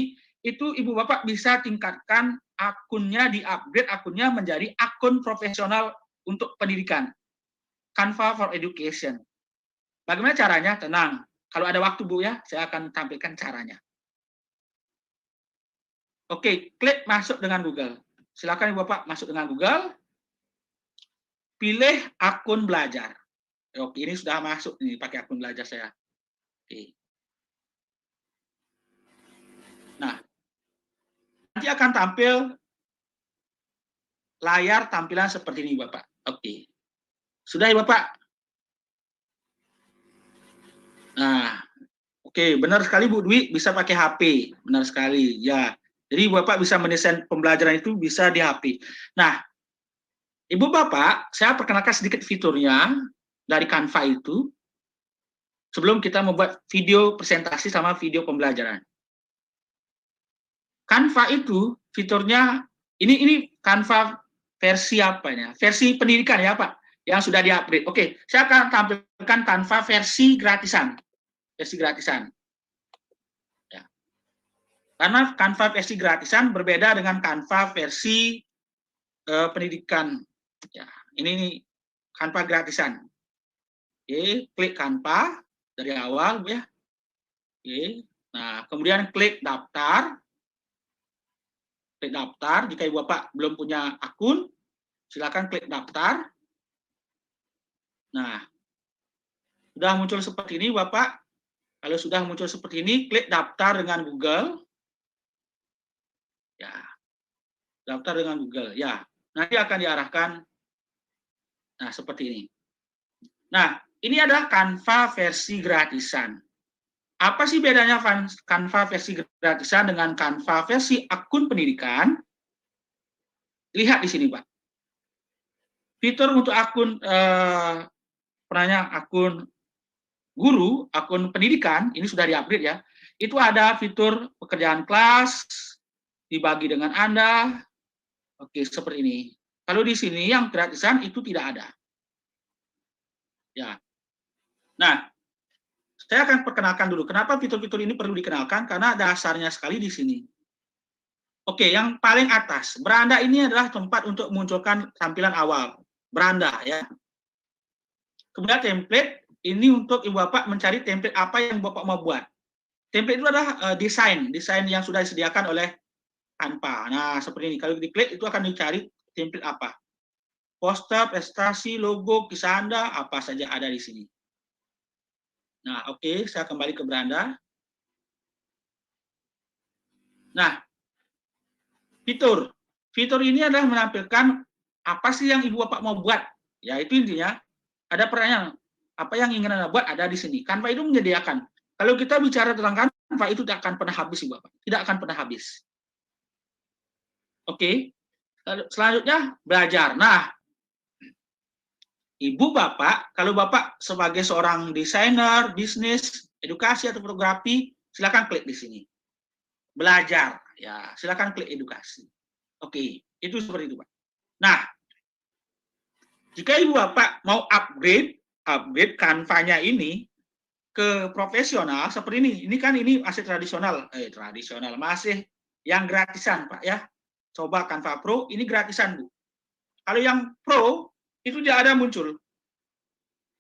itu Ibu Bapak bisa tingkatkan akunnya, di-upgrade akunnya menjadi akun profesional untuk pendidikan. Canva for Education. Bagaimana caranya? Tenang. Kalau ada waktu Bu ya, saya akan tampilkan caranya. Oke, klik masuk dengan Google. Silakan Ibu Bapak masuk dengan Google. Pilih akun belajar. Oke, ini sudah masuk nih pakai akun belajar saya. Oke. Nah, nanti akan tampil layar tampilan seperti ini Bapak. Oke. Sudah ya Bapak? Nah, oke, benar sekali Bu Dwi, bisa pakai HP. Benar sekali, ya. Jadi Bapak bisa mendesain pembelajaran itu bisa di HP. Nah, Ibu Bapak, saya perkenalkan sedikit fiturnya dari Canva itu sebelum kita membuat video presentasi sama video pembelajaran. Canva itu fiturnya ini Canva versi apa ya? Versi pendidikan ya Pak, yang sudah di-upgrade. Oke, saya akan tampilkan Canva versi gratisan. Versi gratisan. Ya. Karena Canva versi gratisan berbeda dengan Canva versi pendidikan. Ya, ini nih Canva gratisan. Oke, klik Canva dari awal ya. Oke. Nah, kemudian klik daftar. Klik daftar. Jika Ibu Bapak belum punya akun, silakan klik daftar. Nah, sudah muncul seperti ini, Bapak. Kalau sudah muncul seperti ini, klik daftar dengan Google. Ya, daftar dengan Google. Ya, nanti akan diarahkan. Nah, seperti ini. Nah, ini adalah Canva versi gratisan. Apa sih bedanya Canva versi gratisan dengan Canva versi akun pendidikan? Lihat di sini, Pak. Fitur untuk akun akun guru, akun pendidikan, ini sudah di-upgrade ya. Itu ada fitur pekerjaan kelas, dibagi dengan Anda. Oke, seperti ini. Kalau di sini yang gratisan itu tidak ada. Ya. Nah, saya akan perkenalkan dulu. Kenapa fitur-fitur ini perlu dikenalkan? Karena dasarnya sekali di sini. Oke, yang paling atas. Beranda ini adalah tempat untuk memunculkan tampilan awal. Beranda, ya. Kemudian template, ini untuk Ibu Bapak mencari template apa yang Bapak mau buat. Template itu adalah desain yang sudah disediakan oleh Canva. Nah, seperti ini. Kalau diklik, itu akan dicari template apa. Poster, prestasi, logo, kisah Anda, apa saja ada di sini. Nah, oke, saya kembali ke beranda. Nah, fitur ini adalah menampilkan apa sih yang Ibu Bapak mau buat. Ya, itu intinya. Ada pertanyaan, apa yang ingin Anda buat ada di sini. Canva itu menyediakan. Kalau kita bicara tentang Canva, itu tidak akan pernah habis, Ibu Bapak. Tidak akan pernah habis. Oke, selanjutnya belajar. Nah, Ibu Bapak, kalau Bapak sebagai seorang desainer, bisnis, edukasi atau fotografi, silakan klik di sini. Belajar, ya, silakan klik edukasi. Oke, itu seperti itu, Pak. Nah, jika Ibu Bapak mau upgrade Canva-nya ini ke profesional seperti ini kan ini masih tradisional, masih yang gratisan, Pak ya. Coba Canva Pro, ini gratisan, Bu. Kalau yang Pro itu tidak ada muncul.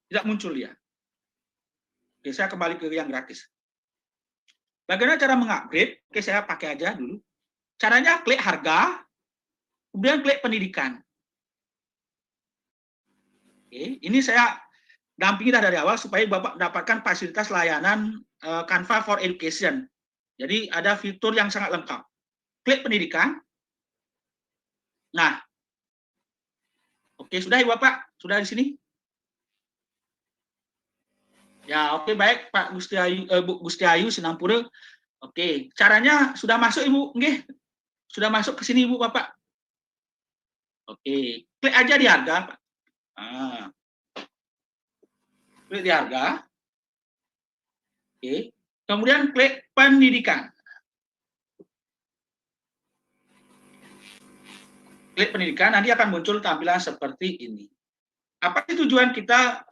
Tidak muncul ya. Oke, saya kembali ke yang gratis. Bagaimana cara mengupgrade? Oke, saya pakai aja dulu. Caranya klik harga, kemudian klik pendidikan. Oke, ini saya dampingi dari awal supaya Bapak mendapatkan fasilitas layanan Canva for Education. Jadi ada fitur yang sangat lengkap. Klik pendidikan. Nah, oke, sudah Ibu Bapak? Sudah di sini? Ya, oke, baik Pak Bu Gustiayu Sinampura. Oke, caranya sudah masuk Ibu? Nggih. Sudah masuk ke sini Ibu Bapak? Oke, klik aja di harga, Pak. Nah. Klik di harga. Oke. Kemudian klik pendidikan. Klik pendidikan, nanti akan muncul tampilan seperti ini. Apa sih tujuan kita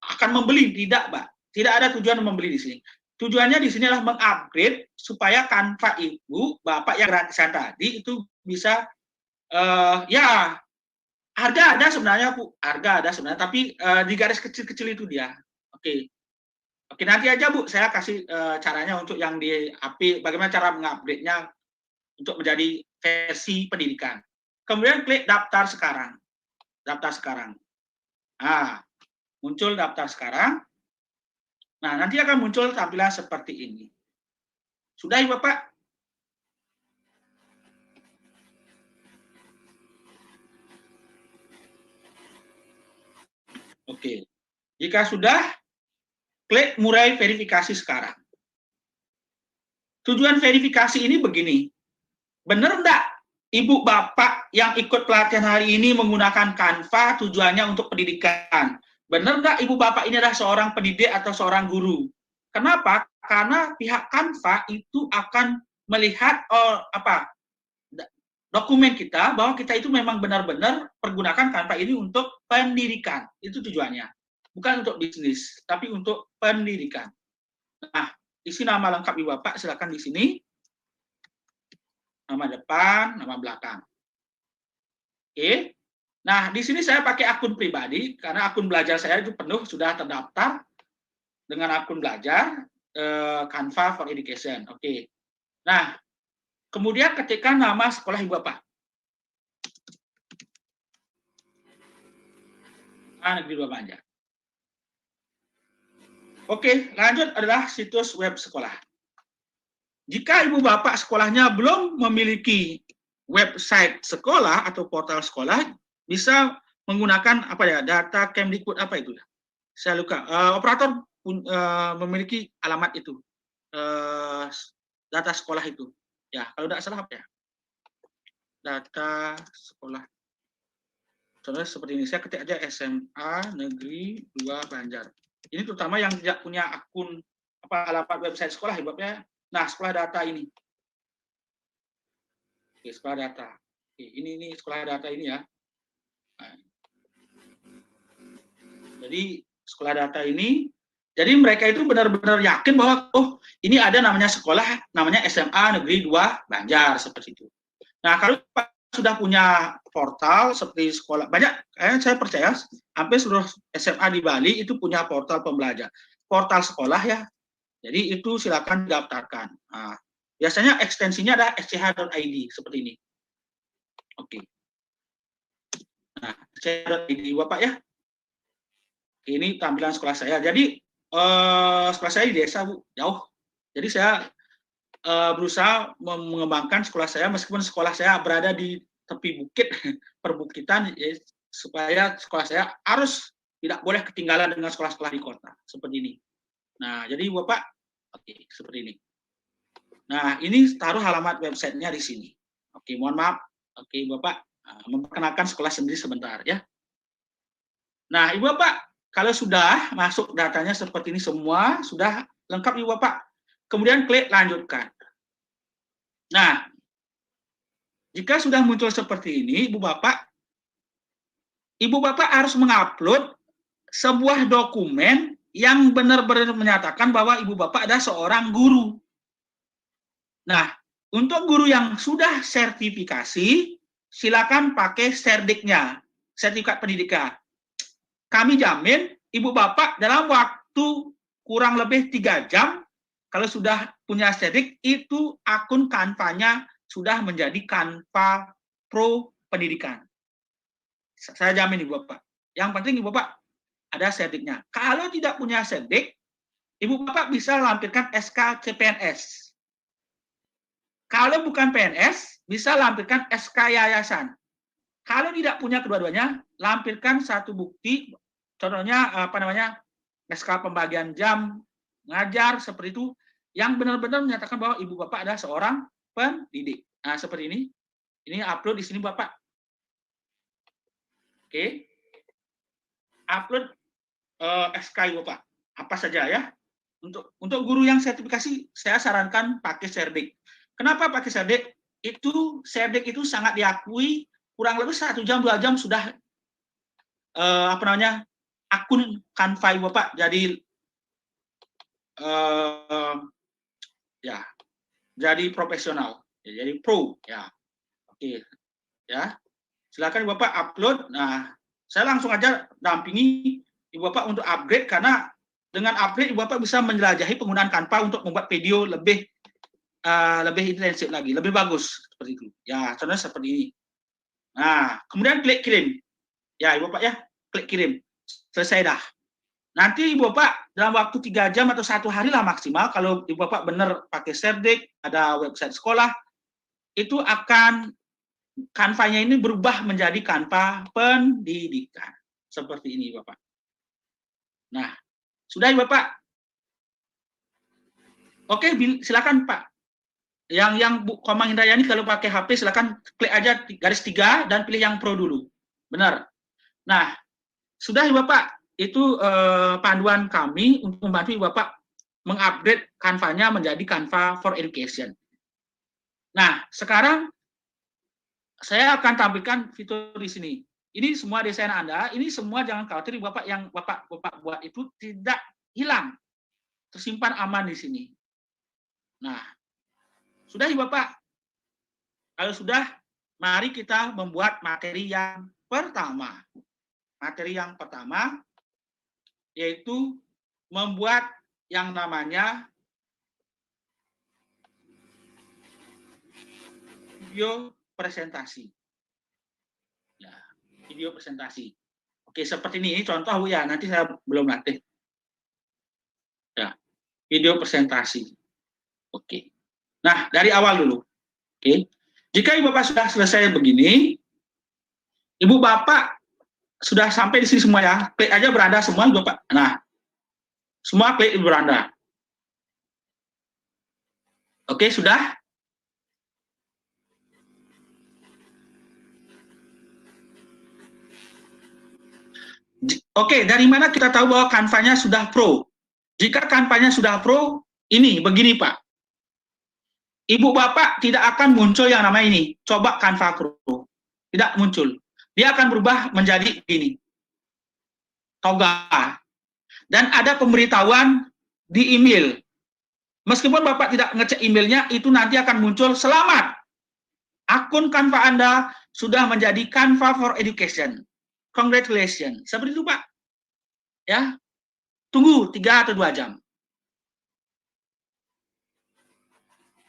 akan membeli? Tidak, Pak. Tidak ada tujuan membeli di sini. Tujuannya di sini adalah mengupgrade supaya Canva Ibu, Bapak yang gratisan tadi itu bisa ya harga ada sebenarnya, Bu. Harga ada sebenarnya, tapi di garis kecil-kecil itu dia. Oke. Oke, nanti aja, Bu, saya kasih caranya untuk yang di HP, bagaimana cara mengupgrade-nya untuk menjadi versi pendidikan. Kemudian klik daftar sekarang. Daftar sekarang. Nah, muncul daftar sekarang. Nah, nanti akan muncul tampilan seperti ini. Sudah, Ibu Bapak? Oke. Jika sudah, klik mulai verifikasi sekarang. Tujuan verifikasi ini begini. Benar enggak Ibu Bapak yang ikut pelatihan hari ini menggunakan Canva tujuannya untuk pendidikan? Benar nggak Ibu Bapak ini adalah seorang pendidik atau seorang guru? Kenapa? Karena pihak Canva itu akan melihat dokumen kita bahwa kita itu memang benar-benar pergunakan Canva ini untuk pendidikan. Itu tujuannya. Bukan untuk bisnis, tapi untuk pendidikan. Nah, isi nama lengkap Ibu Bapak silakan di sini. Nama depan, nama belakang. Oke. Nah, di sini saya pakai akun pribadi karena akun belajar saya itu penuh, sudah terdaftar dengan akun belajar Canva for Education. Oke. Nah, kemudian ketikkan nama sekolah Ibu Bapak. Negeri 2 Banjar. Oke, lanjut adalah situs web sekolah. Jika Ibu Bapak sekolahnya belum memiliki website sekolah atau portal sekolah, bisa menggunakan apa ya, data Kemdikbud apa itu? Saya lupa. Operator memiliki alamat itu, data sekolah itu. Ya, kalau tidak salah apa ya? Data sekolah. Contohnya seperti ini, saya ketik aja SMA Negeri 2 Banjar. Ini terutama yang tidak punya akun alamat website sekolah, ibaratnya. Nah, sekolah data ini. Oke, sekolah data. Oke, ini sekolah data ini ya. Nah, jadi sekolah data ini, jadi mereka itu benar-benar yakin bahwa ini ada namanya sekolah, namanya SMA Negeri 2 Banjar, seperti itu. Nah, kalau sudah punya portal seperti sekolah, banyak, saya percaya hampir seluruh SMA di Bali itu punya portal pembelajar, portal sekolah ya. Jadi itu silakan daftarkan. Nah, biasanya ekstensinya ada sch.id seperti ini. Oke. Nah, sch.id Bapak ya. Ini tampilan sekolah saya. Jadi sekolah saya di desa, Bu, jauh. Jadi saya berusaha mengembangkan sekolah saya meskipun sekolah saya berada di tepi bukit, perbukitan, ya, supaya sekolah saya harus tidak boleh ketinggalan dengan sekolah-sekolah di kota seperti ini. Nah, jadi Bapak, oke, seperti ini. Nah, ini taruh alamat websitenya di sini. Oke, mohon maaf. Oke, Bapak, memperkenalkan sekolah sendiri sebentar ya. Nah, Ibu Bapak, kalau sudah masuk datanya seperti ini semua, sudah lengkap Ibu Bapak. Kemudian klik lanjutkan. Nah, jika sudah muncul seperti ini, Ibu Bapak harus mengupload sebuah dokumen yang benar-benar menyatakan bahwa Ibu Bapak adalah seorang guru. Nah, untuk guru yang sudah sertifikasi, silakan pakai SERDIK-nya, sertifikat pendidikan. Kami jamin Ibu Bapak dalam waktu kurang lebih 3 jam, kalau sudah punya SERDIK, itu akun Canva-nya sudah menjadi Canva Pro Pendidikan. Saya jamin Ibu Bapak. Yang penting Ibu Bapak ada SERDIK-nya. Kalau tidak punya SERDIK, Ibu Bapak bisa lampirkan SK CPNS. Kalau bukan PNS, bisa lampirkan SK Yayasan. Kalau tidak punya kedua-duanya, lampirkan satu bukti, contohnya SK pembagian jam ngajar seperti itu, yang benar-benar menyatakan bahwa Ibu Bapak adalah seorang pendidik. Nah, seperti ini. Ini upload di sini Bapak. Oke. Upload SK Ibu Bapak. Apa saja ya. Untuk guru yang sertifikasi, saya sarankan pakai SERDIK. Kenapa pakai SERDIK? SERDIK itu sangat diakui, kurang lebih 1 jam 2 jam sudah akun Canva Ibu Bapak jadi jadi profesional, ya, jadi pro ya. Oke ya, silakan Ibu Bapak upload. Nah, saya langsung aja dampingi Ibu Bapak untuk upgrade, karena dengan upgrade Ibu Bapak bisa menjelajahi penggunaan Canva untuk membuat video lebih intensif lagi, lebih bagus seperti itu ya. Contohnya seperti ini. Nah, kemudian klik kirim ya Ibu Bapak ya, klik kirim, selesai dah. Nanti Ibu Bapak dalam waktu 3 jam atau 1 hari lah maksimal, kalau Ibu Bapak benar pakai SERDIK, ada website sekolah, itu akan Canva-nya ini berubah menjadi Canva pendidikan. Seperti ini Bapak. Nah, sudah Ibu Bapak? Oke, silakan Pak. Yang Bu Komang Indrayani kalau pakai HP silakan klik aja garis 3 dan pilih yang pro dulu. Benar. Nah, sudah Ibu Bapak, itu panduan kami untuk membantu Ibu Bapak mengupgrade Canva-nya menjadi Canva for Education. Nah, sekarang saya akan tampilkan fitur di sini. Ini semua desain Anda, ini semua jangan khawatir Ibu Bapak, yang Bapak buat itu tidak hilang. Tersimpan aman di sini. Nah, sudah Ibu Bapak. Kalau sudah, mari kita membuat materi yang pertama. Materi yang pertama yaitu membuat yang namanya video presentasi. Ya, video presentasi. Oke, seperti ini contoh Bu ya, nanti saya belum latih. Ya, video presentasi. Oke. Nah, dari awal dulu. Oke. Jika Ibu Bapak sudah selesai begini, Ibu Bapak sudah sampai di sini semua ya. Klik aja beranda semua Ibu Bapak. Nah, semua klik beranda. Oke, sudah? Oke, dari mana kita tahu bahwa Canva-nya sudah pro? Jika Canva-nya sudah pro, ini begini Pak. Ibu Bapak tidak akan muncul yang namanya ini. Coba Canva Pro. Tidak muncul. Dia akan berubah menjadi ini. Toga. Dan ada pemberitahuan di email. Meskipun Bapak tidak ngecek emailnya, itu nanti akan muncul selamat. Akun Canva Anda sudah menjadi Canva for Education. Congratulations. Seperti itu Pak. Ya. Tunggu 3 atau 2 jam.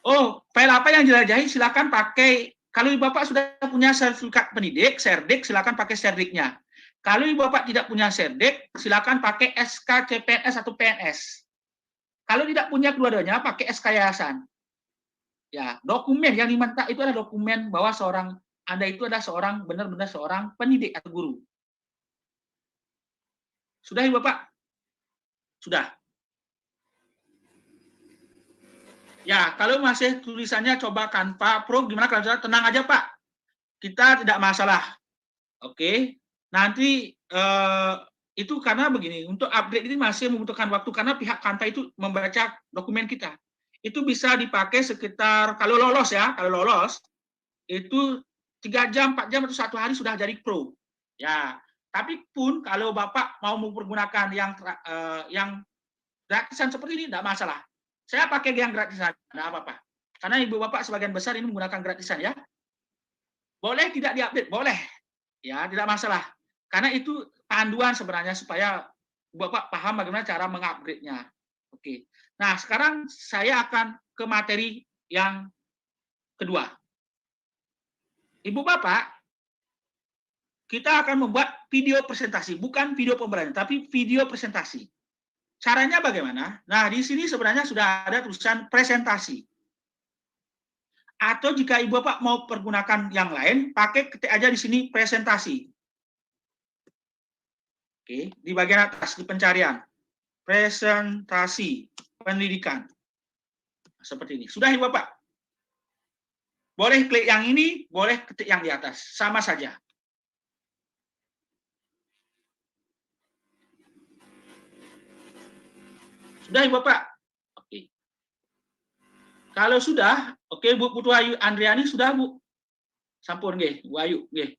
Oh, file apa yang jelajahi silakan pakai. Kalau Ibu Bapak sudah punya sertifikat pendidik, Serdik, silakan pakai Serdiknya. Kalau Ibu Bapak tidak punya Serdik, silakan pakai SK CPNS atau PNS. Kalau tidak punya kedua-duanya, pakai SK Yayasan. Ya, dokumen yang diminta itu adalah dokumen bahwa Anda itu adalah seorang benar-benar seorang pendidik atau guru. Sudah Ibu Bapak? Sudah. Ya, kalau masih tulisannya coba Canva Pro, gimana kalau sudah? Tenang aja Pak. Kita tidak masalah. Oke. Nanti itu karena begini, untuk upgrade ini masih membutuhkan waktu karena pihak Canva itu membaca dokumen kita. Itu bisa dipakai sekitar, kalau lolos ya, kalau lolos, itu 3 jam, 4 jam, atau 1 hari sudah jadi pro. Ya, tapi pun kalau Bapak mau mempergunakan yang gratisan seperti ini, tidak masalah. Saya pakai yang gratisan, tidak apa-apa. Karena Ibu Bapak sebagian besar ini menggunakan gratisan ya. Boleh tidak diupdate? Boleh. Ya, tidak masalah. Karena itu panduan sebenarnya supaya Ibu Bapak paham bagaimana cara mengupgrade-nya. Oke. Nah, sekarang saya akan ke materi yang kedua. Ibu Bapak, kita akan membuat video presentasi, bukan video pembelajaran, tapi video presentasi. Caranya bagaimana? Nah, di sini sebenarnya sudah ada tulisan presentasi. Atau jika Ibu Bapak mau pergunakan yang lain, pakai ketik aja di sini presentasi. Oke, di bagian atas di pencarian. Presentasi pendidikan. Seperti ini. Sudah Ibu Bapak? Boleh klik yang ini, boleh ketik yang di atas. Sama saja. Sudah Ibu Bapak? Oke. Kalau sudah, oke Bu Putu Ayu Andriani sudah Bu. Sampun nggih, Bu Ayu nggih.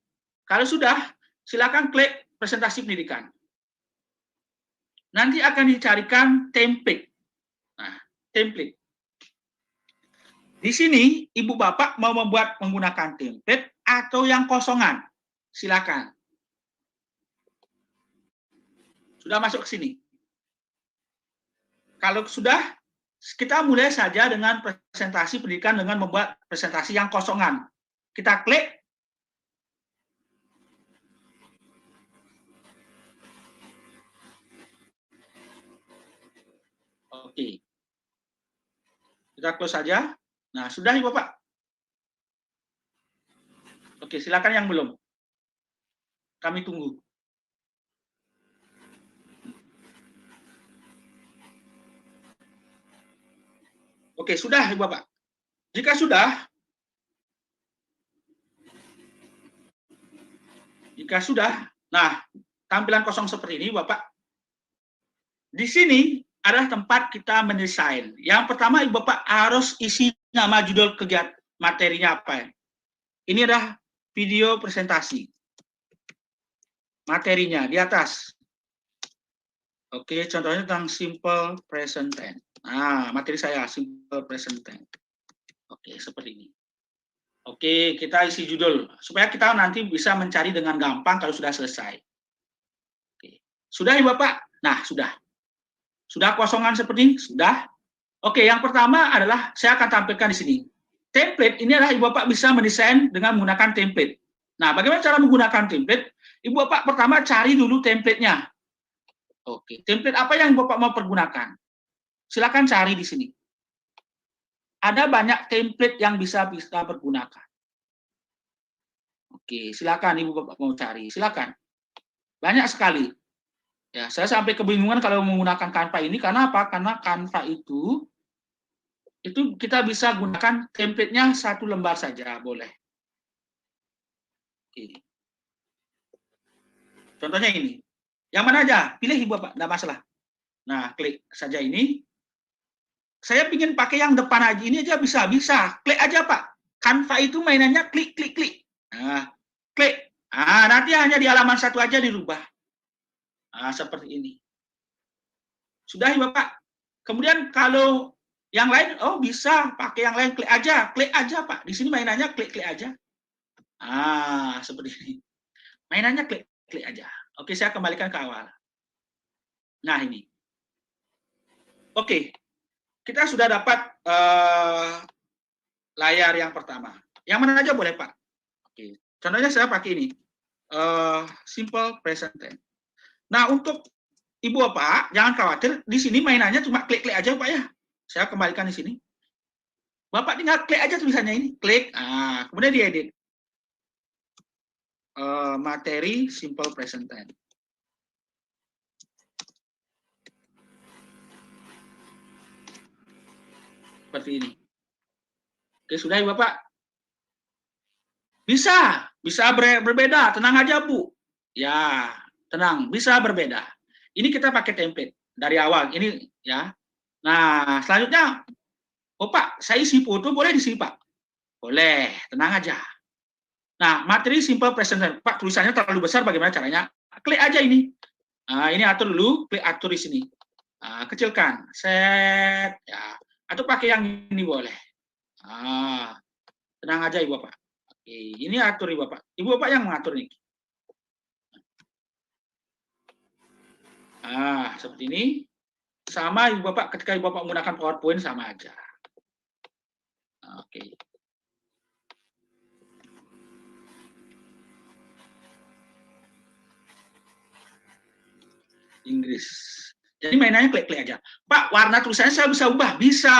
Kalau sudah, silakan klik presentasi pendidikan. Nanti akan dicarikan template. Nah, template. Di sini Ibu Bapak mau membuat menggunakan template atau yang kosongan. Silakan. Sudah masuk ke sini. Kalau sudah, kita mulai saja dengan presentasi pendidikan dengan membuat presentasi yang kosongan. Kita klik. Oke. Kita close saja. Nah, sudah Ibu Bapak? Oke, silakan yang belum. Kami tunggu. Oke, sudah Ibu Bapak. Jika sudah, nah, tampilan kosong seperti ini Bapak. Di sini adalah tempat kita mendesain. Yang pertama Ibu Bapak harus isi nama judul kegiatan materinya apa. Ini adalah video presentasi. Materinya di atas. Oke, contohnya tentang simple present tense. Nah, materi saya simple present tense. Oke, seperti ini. Oke, kita isi judul supaya kita nanti bisa mencari dengan gampang kalau sudah selesai. Oke. Sudah ya Bapak? Nah, sudah. Sudah kosongan seperti ini? Sudah. Oke, yang pertama adalah saya akan tampilkan di sini. Template ini adalah Ibu Bapak bisa mendesain dengan menggunakan template. Nah, bagaimana cara menggunakan template? Ibu Bapak pertama cari dulu template-nya. Oke, template apa yang Ibu Bapak mau pergunakan? Silakan cari di sini. Ada banyak template yang bisa pergunakan. Oke, silakan Ibu Bapak mau cari, silakan. Banyak sekali. Ya, saya sampai kebingungan kalau menggunakan Canva ini karena apa? Karena Canva itu kita bisa gunakan template-nya satu lembar saja, boleh. Oke. Contohnya ini. Yang mana aja? Pilih Ibu Bapak, enggak masalah. Nah, klik saja ini. Saya ingin pakai yang depan aja, ini aja bisa. Klik aja Pak. Canva itu mainannya klik. Nah, klik. Nah, nanti hanya di halaman satu aja dirubah. Nah, seperti ini. Sudah ya Bapak. Kemudian kalau yang lain, oh bisa pakai yang lain, klik aja Pak. Di sini mainannya klik aja. Ah, seperti ini. Mainannya klik aja. Oke, saya kembalikan ke awal. Nah, ini. Oke. Kita sudah dapat layar yang pertama. Yang mana aja boleh, Pak. Oke. Contohnya saya pakai ini. Simple present tense. Nah, untuk Ibu Bapak, jangan khawatir. Di sini mainannya cuma klik aja, Pak ya. Saya kembalikan di sini. Bapak tinggal klik aja tulisannya ini. Klik. Nah, kemudian diedit. Materi simple present tense. Seperti ini. Oke, sudah ya Bapak? Bisa berbeda. Tenang aja, Bu. Ya, tenang. Bisa berbeda. Ini kita pakai template dari awal. Ini ya. Nah, selanjutnya, oh Pak, saya isi foto boleh di sini Pak? Boleh, tenang aja. Nah, materi simple present tense. Pak, tulisannya terlalu besar, bagaimana caranya? Klik aja ini. Nah, ini atur dulu, klik atur di sini. Nah, kecilkan, set, ya. Atau pakai yang ini boleh. Nah, tenang aja Ibu Bapak. Oke, ini atur Ibu Bapak. Ibu Bapak yang mengatur nih. Nah, seperti ini. Sama Ibu Bapak, ketika Ibu Bapak menggunakan PowerPoint sama aja. Oke. Inggris. Jadi mainannya klik aja. Pak, warna tulisannya saya bisa ubah? Bisa.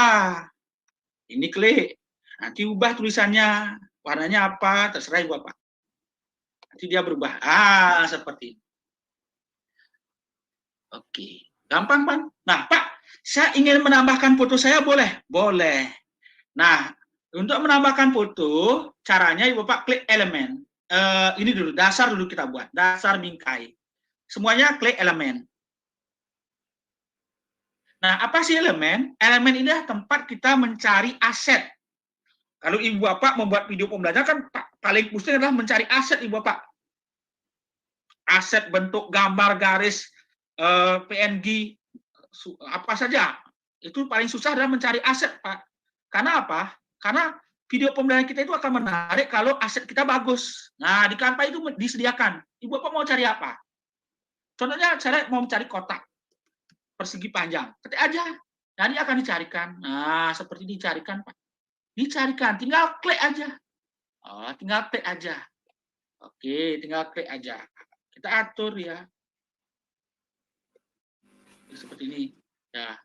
Ini klik. Nanti ubah tulisannya. Warnanya apa? Terserah Ibu Bapak. Nanti dia berubah. Ah, seperti ini. Oke. Gampang, Pak. Nah, Pak, saya ingin menambahkan foto saya boleh? Boleh. Nah, untuk menambahkan foto, caranya Ibu Bapak klik elemen. Ini dulu, dasar dulu kita buat. Dasar bingkai. Semuanya klik elemen. Nah, apa sih elemen? Elemen ini adalah tempat kita mencari aset. Kalau Ibu Bapak membuat video pembelajaran, kan paling pusing adalah mencari aset Ibu Bapak. Aset bentuk gambar, garis, PNG, apa saja. Itu paling susah adalah mencari aset, Pak. Karena apa? Karena video pembelajaran kita itu akan menarik kalau aset kita bagus. Nah, di Canva itu disediakan. Ibu Bapak mau cari apa? Contohnya, saya mau mencari kotak persegi panjang, ketik aja, nanti akan dicarikan. Nah, seperti dicarikan, Pak. Dicarikan, tinggal klik aja. Oh, tinggal klik aja. Oke, tinggal klik aja. Kita atur ya. Seperti ini. Ya.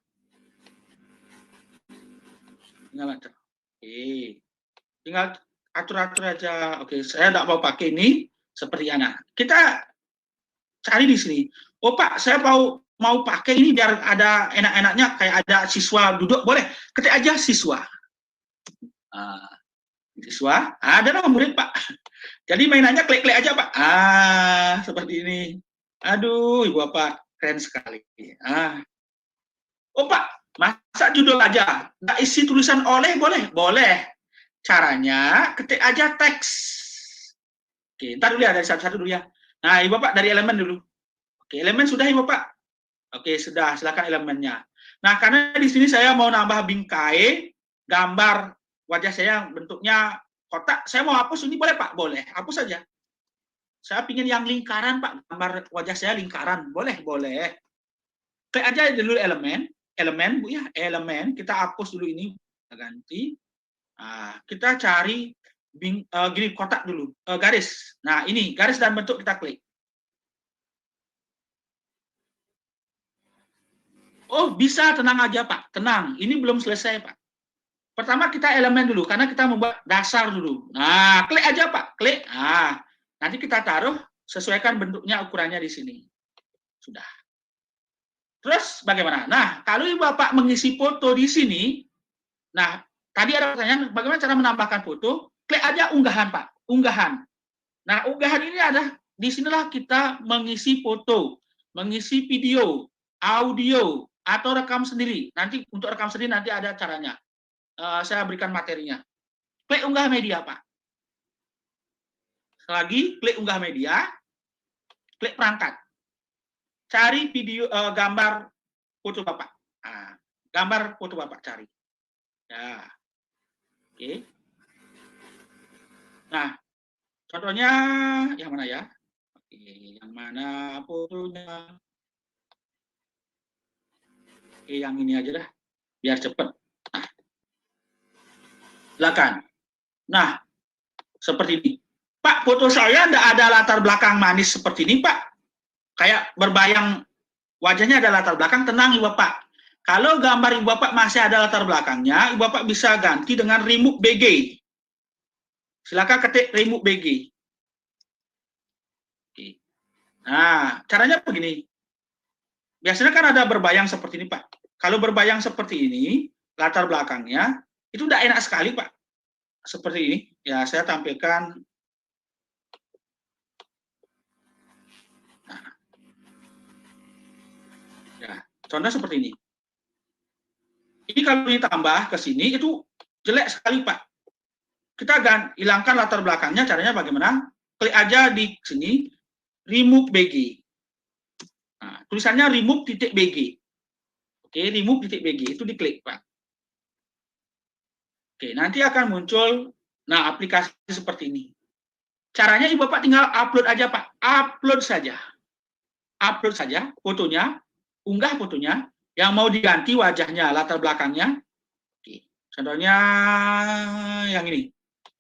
Tinggal atur. Oke. Tinggal atur-atur aja. Oke, saya tidak mau pakai ini seperti Ana. Kita cari di sini. Oh, Pak, saya mau pakai ini biar ada enak-enaknya kayak ada siswa duduk, boleh ketik aja siswa. Siswa, ada nama murid Pak. Jadi mainannya klik aja Pak. Seperti ini. Aduh, Ibu Bapak keren sekali. Oh Pak, masa judul aja, nggak isi tulisan oleh boleh? Boleh. Caranya ketik aja teks. Oke, ntar dulu ya dari satu-satu dulu ya. Nah, Ibu Bapak dari elemen dulu. Oke, elemen sudah Ibu Bapak. Oke, sudah, silakan elemennya. Nah, karena di sini saya mau nambah bingkai, gambar wajah saya bentuknya kotak, saya mau hapus ini boleh Pak? Boleh, hapus saja. Saya pingin yang lingkaran Pak, gambar wajah saya lingkaran, boleh, boleh. Klik aja dulu elemen Bu ya, elemen, kita hapus dulu ini, kita ganti. Nah, kita cari gini kotak dulu, garis. Nah, ini garis dan bentuk kita klik. Oh, bisa, tenang aja Pak, tenang. Ini belum selesai Pak. Pertama kita elemen dulu, karena kita membuat dasar dulu. Nah, klik aja Pak, klik. Nah, nanti kita taruh, sesuaikan bentuknya, ukurannya di sini. Sudah. Terus bagaimana? Nah, kalau Ibu Bapak mengisi foto di sini, nah, tadi ada pertanyaan, bagaimana cara menambahkan foto? Klik aja unggahan Pak, unggahan. Nah, unggahan ini ada, disinilah kita mengisi foto, mengisi video, audio, atau rekam sendiri. Nanti untuk rekam sendiri nanti ada caranya. Saya berikan materinya. Klik unggah media, Pak. Lagi, klik unggah media, klik perangkat. Cari video, gambar foto Bapak. Nah, gambar foto Bapak cari. Ya. Oke. Nah, contohnya yang mana ya? Oke, yang mana fotonya? Oke, yang ini aja dah, biar cepet. Nah, silakan. Nah, seperti ini. Pak, foto saya tidak ada latar belakang manis seperti ini, Pak. Kayak berbayang wajahnya ada latar belakang, tenang Ibu Bapak. Kalau gambar Ibu Bapak masih ada latar belakangnya, Ibu Bapak bisa ganti dengan remove BG. Silakan ketik remove BG. Oke. Nah, caranya begini. Biasanya kan ada berbayang seperti ini, Pak. Kalau berbayang seperti ini, latar belakangnya, itu tidak enak sekali, Pak. Seperti ini. Ya, saya tampilkan. Nah. Ya, contoh seperti ini. Ini kalau ditambah ke sini, itu jelek sekali, Pak. Kita hilangkan latar belakangnya, caranya bagaimana? Klik aja di sini, remove BG. Nah, tulisannya remove titik BG. Oke, remove titik BG, itu diklik, Pak. Oke, nanti akan muncul, nah, aplikasi seperti ini. Caranya Ibu Bapak tinggal upload aja, Pak. Upload saja. Upload saja fotonya, unggah fotonya, yang mau diganti wajahnya, latar belakangnya. Oke, contohnya yang ini.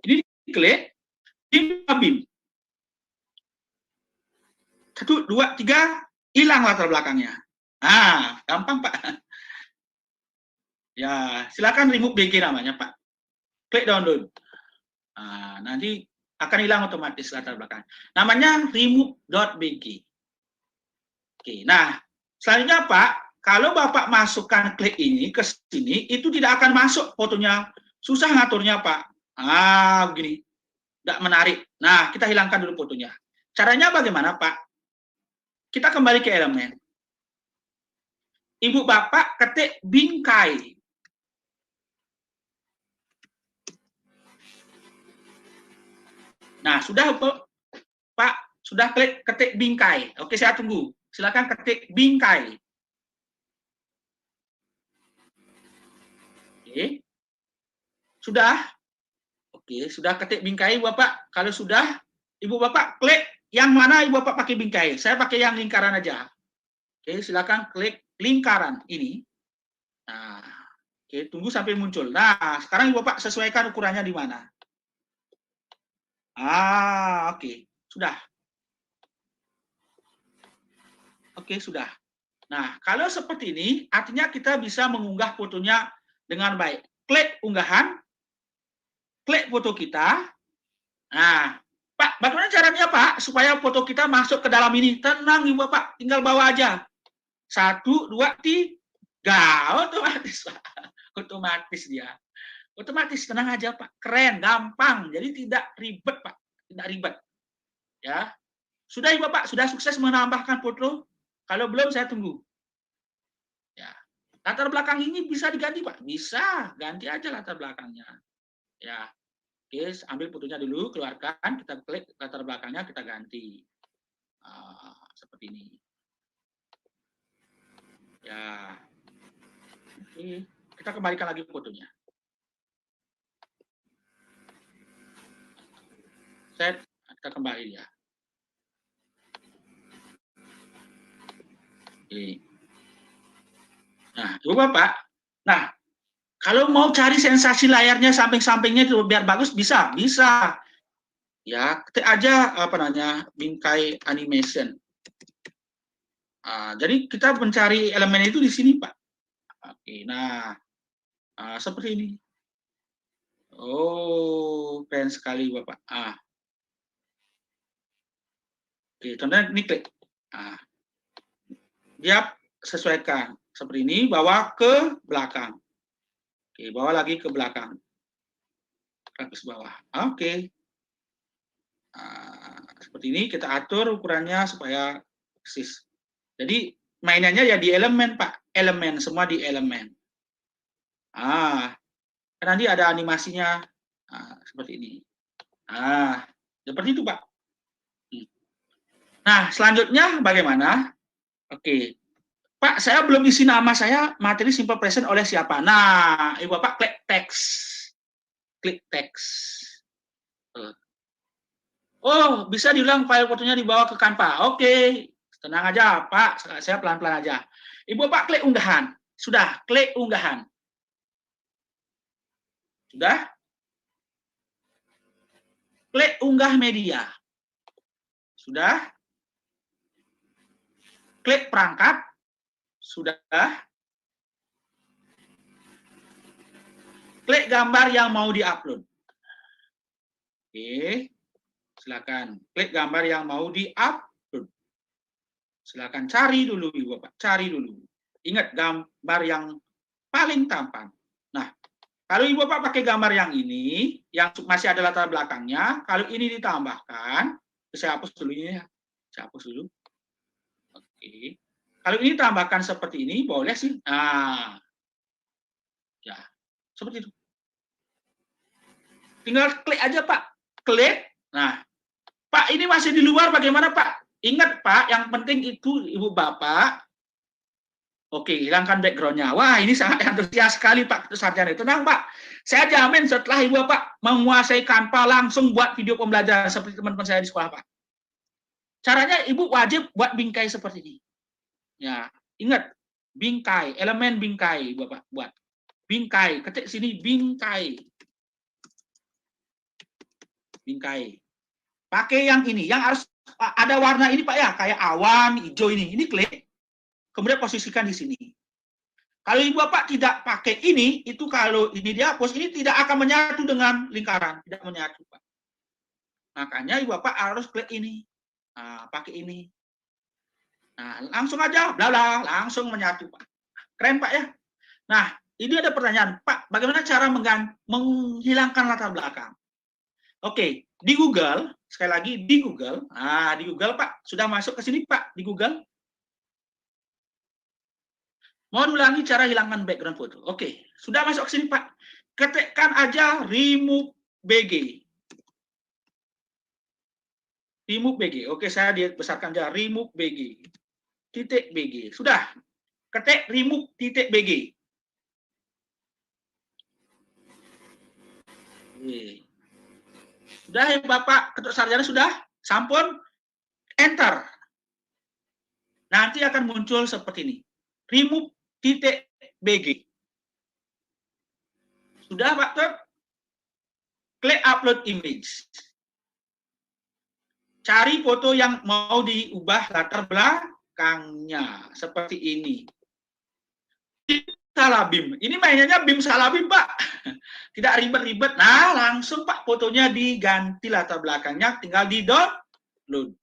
Ini diklik, BIM. 1, 2, 3, hilang latar belakangnya. Nah, gampang Pak. Ya, silakan remove BG namanya Pak. Klik download. Nah, nanti akan hilang otomatis latar belakang. Namanya remove.bg. Oke, nah selanjutnya Pak, kalau Bapak masukkan klik ini ke sini, itu tidak akan masuk fotonya. Susah ngaturnya Pak. Ah, begini. Tidak menarik. Nah, kita hilangkan dulu fotonya. Caranya bagaimana Pak? Kita kembali ke elemen. Ibu Bapak ketik bingkai. Nah, sudah Pak, sudah klik ketik bingkai. Oke, saya tunggu. Silakan ketik bingkai. Oke. Sudah? Oke, sudah ketik bingkai Bapak. Kalau sudah, Ibu Bapak klik yang mana Ibu Bapak pakai bingkai. Saya pakai yang lingkaran aja. Oke, silakan klik lingkaran ini. Nah, oke, tunggu sampai muncul. Nah, sekarang Ibu Bapak sesuaikan ukurannya di mana. Ah, oke, sudah. Oke, sudah. Nah, kalau seperti ini, artinya kita bisa mengunggah fotonya dengan baik. Klik unggahan, klik foto kita. Nah, Pak, bagaimana caranya Pak supaya foto kita masuk ke dalam ini? Tenang Ibu Bapak, tinggal bawa aja. 1, 2, 3, otomatis Pak. Otomatis dia. Otomatis, tenang aja Pak. Keren, gampang. Jadi tidak ribet Pak. Tidak ribet. Ya. Sudah Ibu Bapak, sudah sukses menambahkan foto? Kalau belum saya tunggu. Ya. Latar belakang ini bisa diganti Pak? Bisa, ganti aja latar belakangnya. Ya. Oke, ambil fotonya dulu, keluarkan, kita klik latar belakangnya, kita ganti. Seperti ini. Ya. Oke, kita kembalikan lagi fotonya. Set, kita kembali ya. Oke. Nah, Ibu Bapak, nah kalau mau cari sensasi layarnya samping-sampingnya itu biar bagus bisa. Ya, ketik aja apa namanya bingkai animation. Jadi kita mencari elemen itu di sini, Pak. Oke, nah seperti ini. Oh, keren sekali Bapak. Oke, contohnya ini klik. Dia sesuaikan seperti ini, bawa ke belakang. Oke, bawa lagi ke belakang. Ke bawah. Oke. Seperti ini kita atur ukurannya supaya persis. Jadi mainannya ya di elemen, Pak. Elemen, semua di elemen. Nanti ada animasinya seperti ini. Seperti itu, Pak. Nah, selanjutnya bagaimana? Oke. Pak, saya belum isi nama saya, materi simple present oleh siapa? Nah, Ibu Bapak klik teks. Klik teks. Oh, bisa diulang file fotonya dibawa ke Canva. Oke, tenang aja, Pak. Saya pelan-pelan aja. Ibu Bapak klik unggahan. Sudah, klik unggahan. Sudah? Klik unggah media. Sudah? Klik perangkat. Sudah? Klik gambar yang mau diupload. Oke. Silakan klik gambar yang mau di-upload. Silakan cari dulu Ibu Bapak, cari dulu. Ingat gambar yang paling tampan. Nah, kalau Ibu Bapak pakai gambar yang ini, yang masih ada latar belakangnya, kalau ini ditambahkan, saya hapus dulu ini ya. Saya hapus dulu. Oke. Kalau ini tambahkan seperti ini, boleh sih. Nah, ya, seperti itu. Tinggal klik aja Pak, klik. Nah, Pak, ini masih di luar bagaimana, Pak? Ingat, Pak, yang penting itu Ibu Bapak. Oke, hilangkan background-nya. Wah, ini sangat antusias sekali, Pak. Sarjana. Tenang, Pak. Saya jamin setelah Ibu Bapak menguasai Canva, langsung buat video pembelajaran seperti teman-teman saya di sekolah, Pak. Caranya, Ibu wajib buat bingkai seperti ini. Ya, ingat, bingkai, elemen bingkai, Bapak buat. Bingkai, ketik sini, bingkai. Bingkai. Pakai yang ini, yang harus ada warna ini Pak ya, kayak awan, hijau ini. Ini klik, kemudian posisikan di sini. Kalau Ibu Bapak tidak pakai ini, itu kalau ini dihapus, ini tidak akan menyatu dengan lingkaran, tidak menyatu Pak. Makanya Ibu Bapak harus klik ini, pakai ini. Nah, langsung aja, bla bla, langsung menyatu Pak. Keren Pak ya. Nah, ini ada pertanyaan, Pak, bagaimana cara menghilangkan latar belakang? Oke, di Google, sekali lagi di Google. Di Google Pak, sudah masuk ke sini Pak, di Google. Mau ulangi cara hilangkan background foto. Oke, sudah masuk ke sini Pak. Ketikkan aja remove BG. Remove BG. Oke, saya dibesarkan aja remove BG. Titik BG. Sudah. Ketik remove titik BG. Sudah ya Bapak, ketuk sarjana sudah? Sampun? Enter. Nanti akan muncul seperti ini. Remove titik BG. Sudah Pak Tut? Klik upload image. Cari foto yang mau diubah latar belakangnya. Seperti ini. Salah BIM. Ini mainannya BIM salah BIM Pak. Tidak ribet-ribet. Nah, langsung Pak fotonya diganti latar belakangnya, tinggal di-download.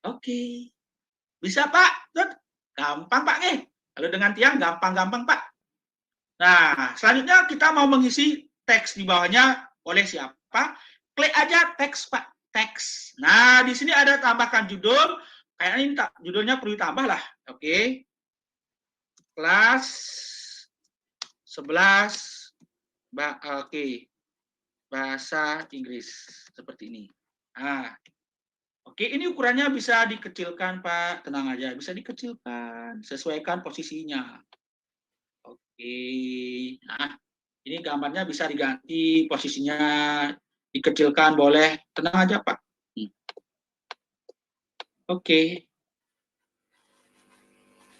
Oke. Bisa Pak? Gampang Pak nih. Kalau dengan tiang gampang-gampang Pak. Nah, selanjutnya kita mau mengisi teks di bawahnya oleh siapa? Klik aja teks Pak, teks. Nah, di sini ada tambahkan judul. Kayaknya ini judulnya perlu ditambah lah. Oke. Kelas 11 bahasa Inggris seperti ini. Oke, ini ukurannya bisa dikecilkan Pak, tenang aja, bisa dikecilkan, sesuaikan posisinya. Oke, nah ini gambarnya bisa diganti posisinya dikecilkan boleh, tenang aja Pak. Oke.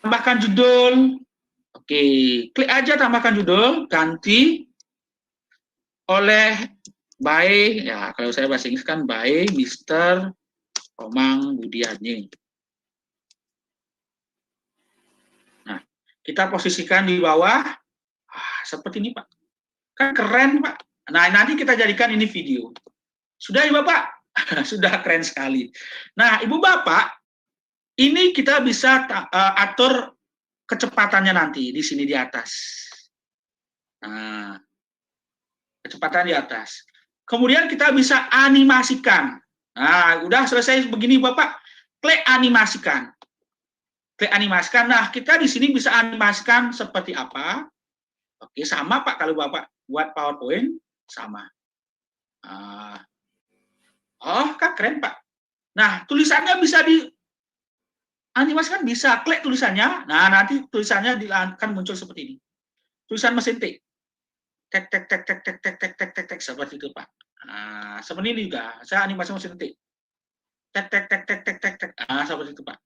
Tambahkan judul. Oke, klik aja tambahkan judul, ganti oleh by, ya kalau saya bahasa Inggris kan by Mr. Komang Budiani. Nah, kita posisikan di bawah, seperti ini Pak. Kan keren Pak. Nah, nanti kita jadikan ini video. Sudah ya Bapak? Sudah keren sekali. Nah, Ibu Bapak, ini kita bisa atur kecepatannya nanti di sini di atas. Nah, kecepatan di atas. Kemudian kita bisa animasikan. Nah, udah selesai begini Bapak, klik animasikan. Klik animasikan. Nah, kita di sini bisa animasikan seperti apa? Oke, sama Pak kalau Bapak buat PowerPoint sama. Oh, kan keren Pak. Nah, tulisannya bisa di animasikan, bisa klik tulisannya. Nah, nanti tulisannya akan muncul seperti ini. Tulisan mesin T. Tek tek tek tek tek tek tek tek tek tek seperti itu Pak. Nah, seperti ini juga. Saya animasi mesin T. Tek tek tek tek tek tek tek. Nah, seperti itu Pak.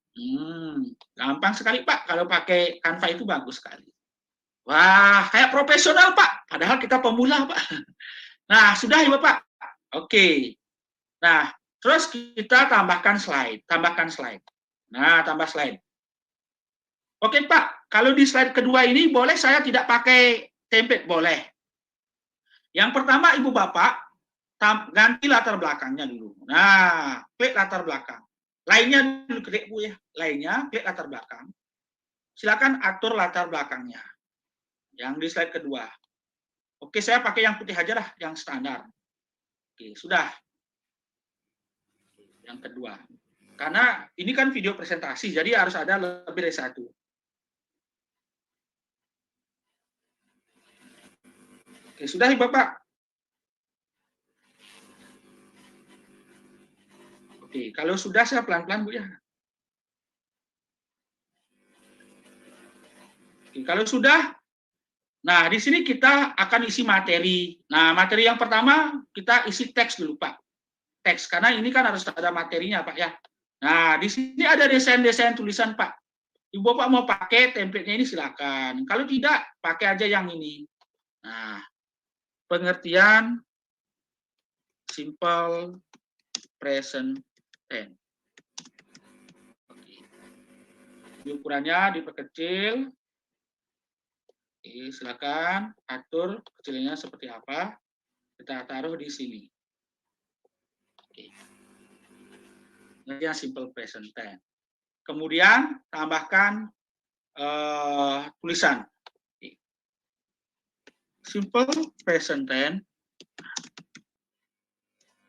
Gampang sekali Pak. Kalau pakai Canva itu bagus sekali. Wah, kayak profesional Pak. Padahal kita pemula Pak. Nah, sudah ya Bapak. Oke. Nah, terus kita tambahkan slide. Tambahkan slide. Nah, tambah slide. Oke Pak, kalau di slide kedua ini boleh saya tidak pakai template? Boleh. Yang pertama Ibu Bapak, ganti latar belakangnya dulu. Nah, klik latar belakang. Lainnya dulu klik Bu ya. Lainnya klik latar belakang. Silakan atur latar belakangnya. Yang di slide kedua. Oke, saya pakai yang putih aja lah, yang standar. Oke, sudah. Yang kedua. Karena ini kan video presentasi, jadi harus ada lebih dari satu. Oke, sudah ya Bapak? Oke, kalau sudah saya pelan-pelan Bu ya. Oke, kalau sudah, nah di sini kita akan isi materi. Nah, materi yang pertama kita isi teks dulu Pak. Teks, karena ini kan harus ada materinya Pak ya. Nah, di sini ada desain-desain tulisan Pak. Ibu Bapak mau pakai template-nya ini silakan. Kalau tidak, pakai aja yang ini. Nah, pengertian simple present tense. Ukurannya diperkecil. Oke, silakan atur kecilnya seperti apa. Kita taruh di sini. Oke. Ini yang simple present tense. Kemudian tambahkan tulisan. Oke. Simple present tense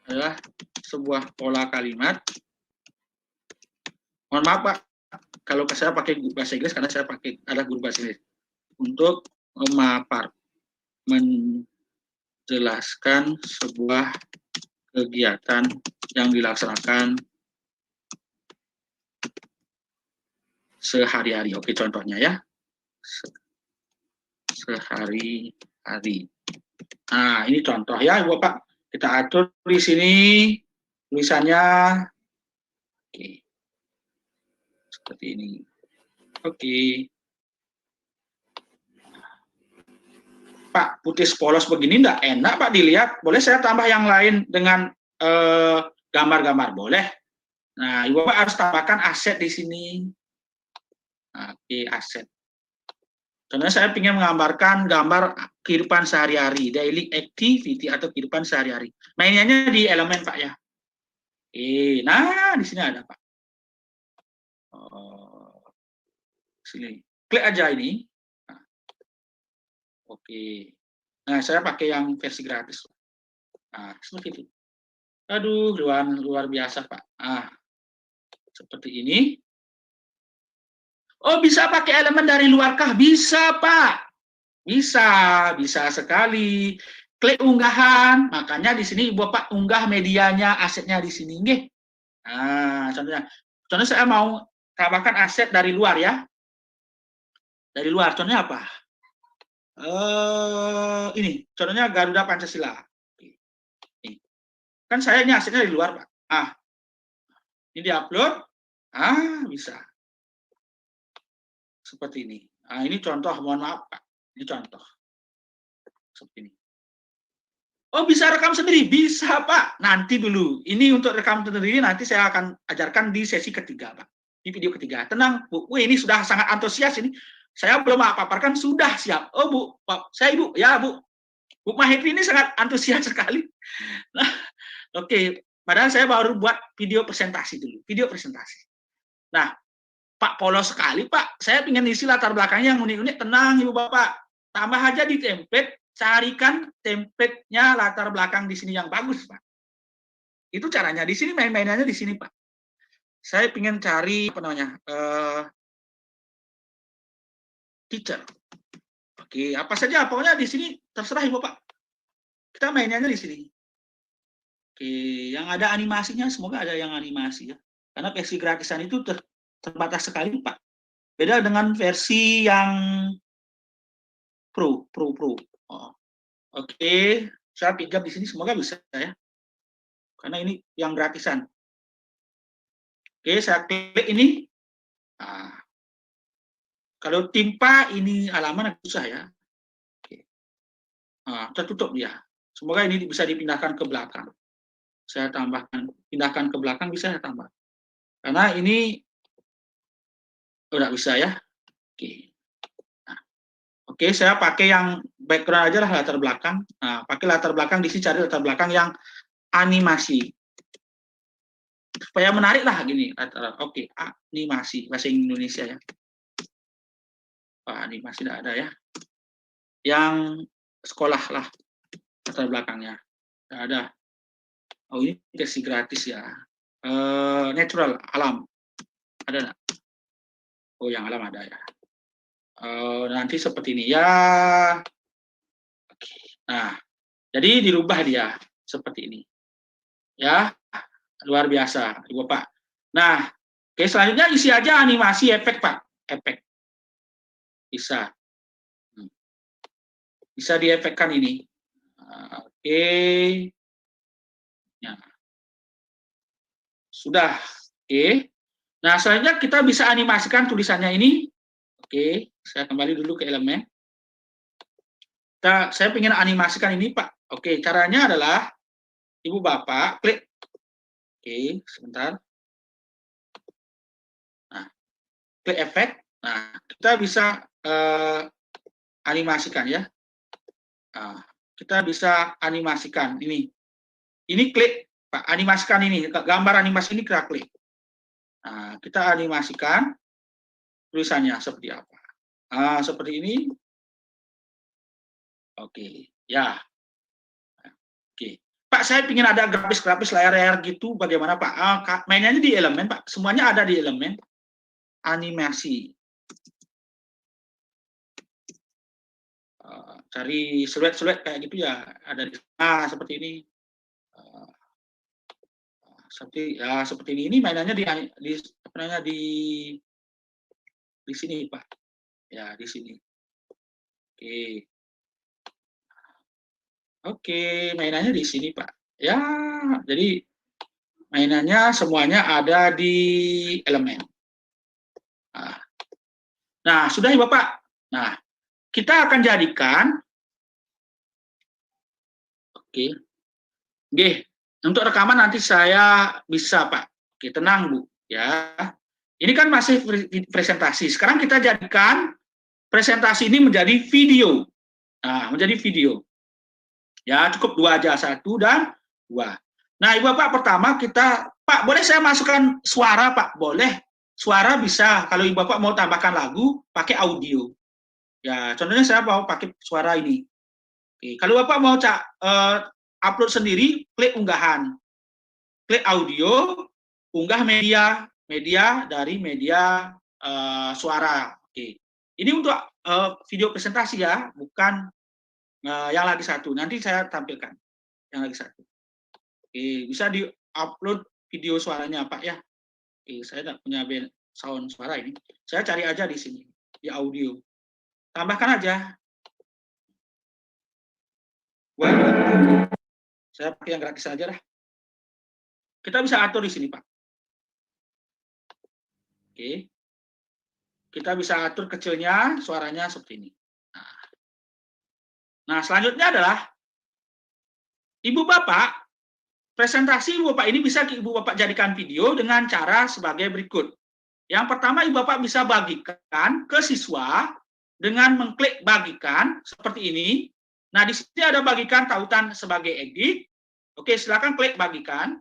adalah sebuah pola kalimat. Mohon maaf Pak, kalau saya pakai bahasa Inggris karena saya ada guru bahasa Inggris. Untuk menjelaskan sebuah kegiatan yang dilaksanakan sehari-hari. Oke, contohnya ya. Sehari-hari. Nah, ini contoh ya, Ibu Bapak. Kita atur di sini tulisannya. Oke. Seperti ini. Oke. Pak, putih polos begini enggak enak Pak dilihat. Boleh saya tambah yang lain dengan gambar-gambar? Boleh. Nah, Ibu Bapak harus tambahkan aset di sini. Oke, aset. Contohnya saya ingin menggambarkan gambar kehidupan sehari-hari, daily activity atau kehidupan sehari-hari. Mainnya di elemen Pak ya. Nah di sini ada Pak. Sini, klik aja ini. Oke. Nah, saya pakai yang versi gratis. Nah, seperti itu. Aduh, luar biasa, Pak. Nah, seperti ini. Oh, bisa pakai elemen dari luar kah? Bisa, Pak. Bisa sekali. Klik unggahan. Makanya di sini Bapak unggah medianya, asetnya di sini, nggih. Nah, contohnya saya mau tambahkan aset dari luar ya. Dari luar, contohnya apa? Ini contohnya Garuda Pancasila. Kan saya ini hasilnya di luar, Pak. Ini diupload, bisa. Seperti ini. Ini contoh, mohon maaf, Pak. Ini contoh. Seperti ini. Oh, bisa rekam sendiri? Bisa, Pak. Nanti dulu. Ini untuk rekam sendiri, nanti saya akan ajarkan di sesi ketiga, Pak. Di video ketiga. Tenang, Bu. Ini sudah sangat antusias ini. Saya belum paparkan, sudah siap. Oh, Bu. Pak, saya Ibu. Ya, Bu. Bu Mahitri ini sangat antusias sekali. Nah, oke. Padahal saya baru buat video presentasi dulu. Video presentasi. Nah, Pak polos sekali, Pak. Saya ingin isi latar belakangnya yang unik-unik. Tenang, Ibu Bapak. Tambah aja di template. Carikan template-nya latar belakang di sini yang bagus, Pak. Itu caranya. Di sini main-mainannya di sini, Pak. Saya ingin cari, apa namanya, teacher. Oke, apa saja. Pokoknya di sini terserah, Ibu Bapak. Kita mainnya di sini. Oke, yang ada animasinya, semoga ada yang animasi ya. Karena versi gratisan itu terbatas sekali, Pak. Beda dengan versi yang Pro. Oke, saya pinjam di sini, semoga bisa ya. Karena ini yang gratisan. Oke, saya klik ini. Kalau timpa ini halaman susah ya. Oke. Tertutup dia. Semoga ini bisa dipindahkan ke belakang. Saya tambahkan, pindahkan ke belakang bisa saya tambah. Karena ini udah bisa ya. Oke. Oke, saya pakai yang background aja lah, latar belakang. Nah, pakai latar belakang, di sini cari latar belakang yang animasi. Supaya menarik lah gini. Oke, animasi, bahasa Indonesia ya. Animasi tidak ada ya. Yang sekolah lah, latar belakangnya. Tidak ada. Oh, ini versi gratis ya. Natural, alam. Ada nggak? Oh, yang alam ada ya. Nanti seperti ini ya. Nah, jadi dirubah dia seperti ini. Ya, luar biasa, Ibu Bapak. Nah, oke, selanjutnya isi aja animasi efek, Pak. Efek. Bisa. Bisa diefekkan ini. Oke. Ya. Sudah. Oke. Nah, selanjutnya kita bisa animasikan tulisannya ini. Oke, saya kembali dulu ke elemen. Saya ingin animasikan ini, Pak. Oke, caranya adalah Ibu Bapak klik. Oke, sebentar. Nah, klik efek. Nah, kita bisa animasikan ya. Nah, kita bisa animasikan ini. Ini klik, Pak. Animasikan ini. Gambar animasi ini kita klik. Nah, kita animasikan tulisannya seperti apa. Seperti ini. Oke, ya. Oke. Pak, saya ingin ada grafis-grafis layar-layar gitu, bagaimana Pak? Mainnya di elemen, Pak. Semuanya ada di elemen. Animasi. Cari siluet-siluet kayak gitu ya. Ada di seperti ini. Seperti ini. Ini mainannya di sini, Pak. Ya, di sini. Oke. Oke, mainannya di sini, Pak. Ya, jadi mainannya semuanya ada di elemen. Nah, sudah ya, Bapak. Nah, kita akan jadikan untuk rekaman nanti saya bisa, Pak. Oke, tenang, Bu, ya. Ini kan masih presentasi. Sekarang kita jadikan presentasi ini menjadi video. Nah, menjadi video. Ya, cukup 2 aja, 1 dan 2. Nah, Ibu Bapak, pertama kita, Pak, boleh saya masukkan suara, Pak? Boleh. Suara bisa. Kalau Ibu Bapak mau tambahkan lagu, pakai audio. Ya, contohnya saya mau pakai suara ini. Oke, kalau Bapak mau upload sendiri, klik unggahan. Klik audio, unggah media dari media suara. Oke. Ini untuk video presentasi ya, bukan yang lagi satu. Nanti saya tampilkan yang lagi satu. Oke, bisa di-upload video suaranya, Pak ya. Oke, saya tidak punya sound suara ini. Saya cari aja di sini, di audio. Tambahkan aja. Saya pakai yang gratis aja lah. Kita bisa atur di sini, Pak. Oke. Kita bisa atur kecilnya, suaranya seperti ini. Nah, selanjutnya adalah Ibu Bapak, presentasi Ibu Bapak ini bisa Ibu Bapak jadikan video dengan cara sebagai berikut. Yang pertama, Ibu Bapak bisa bagikan ke siswa dengan mengklik bagikan seperti ini. Nah, di sini ada bagikan tautan sebagai edit. Oke, silakan klik bagikan.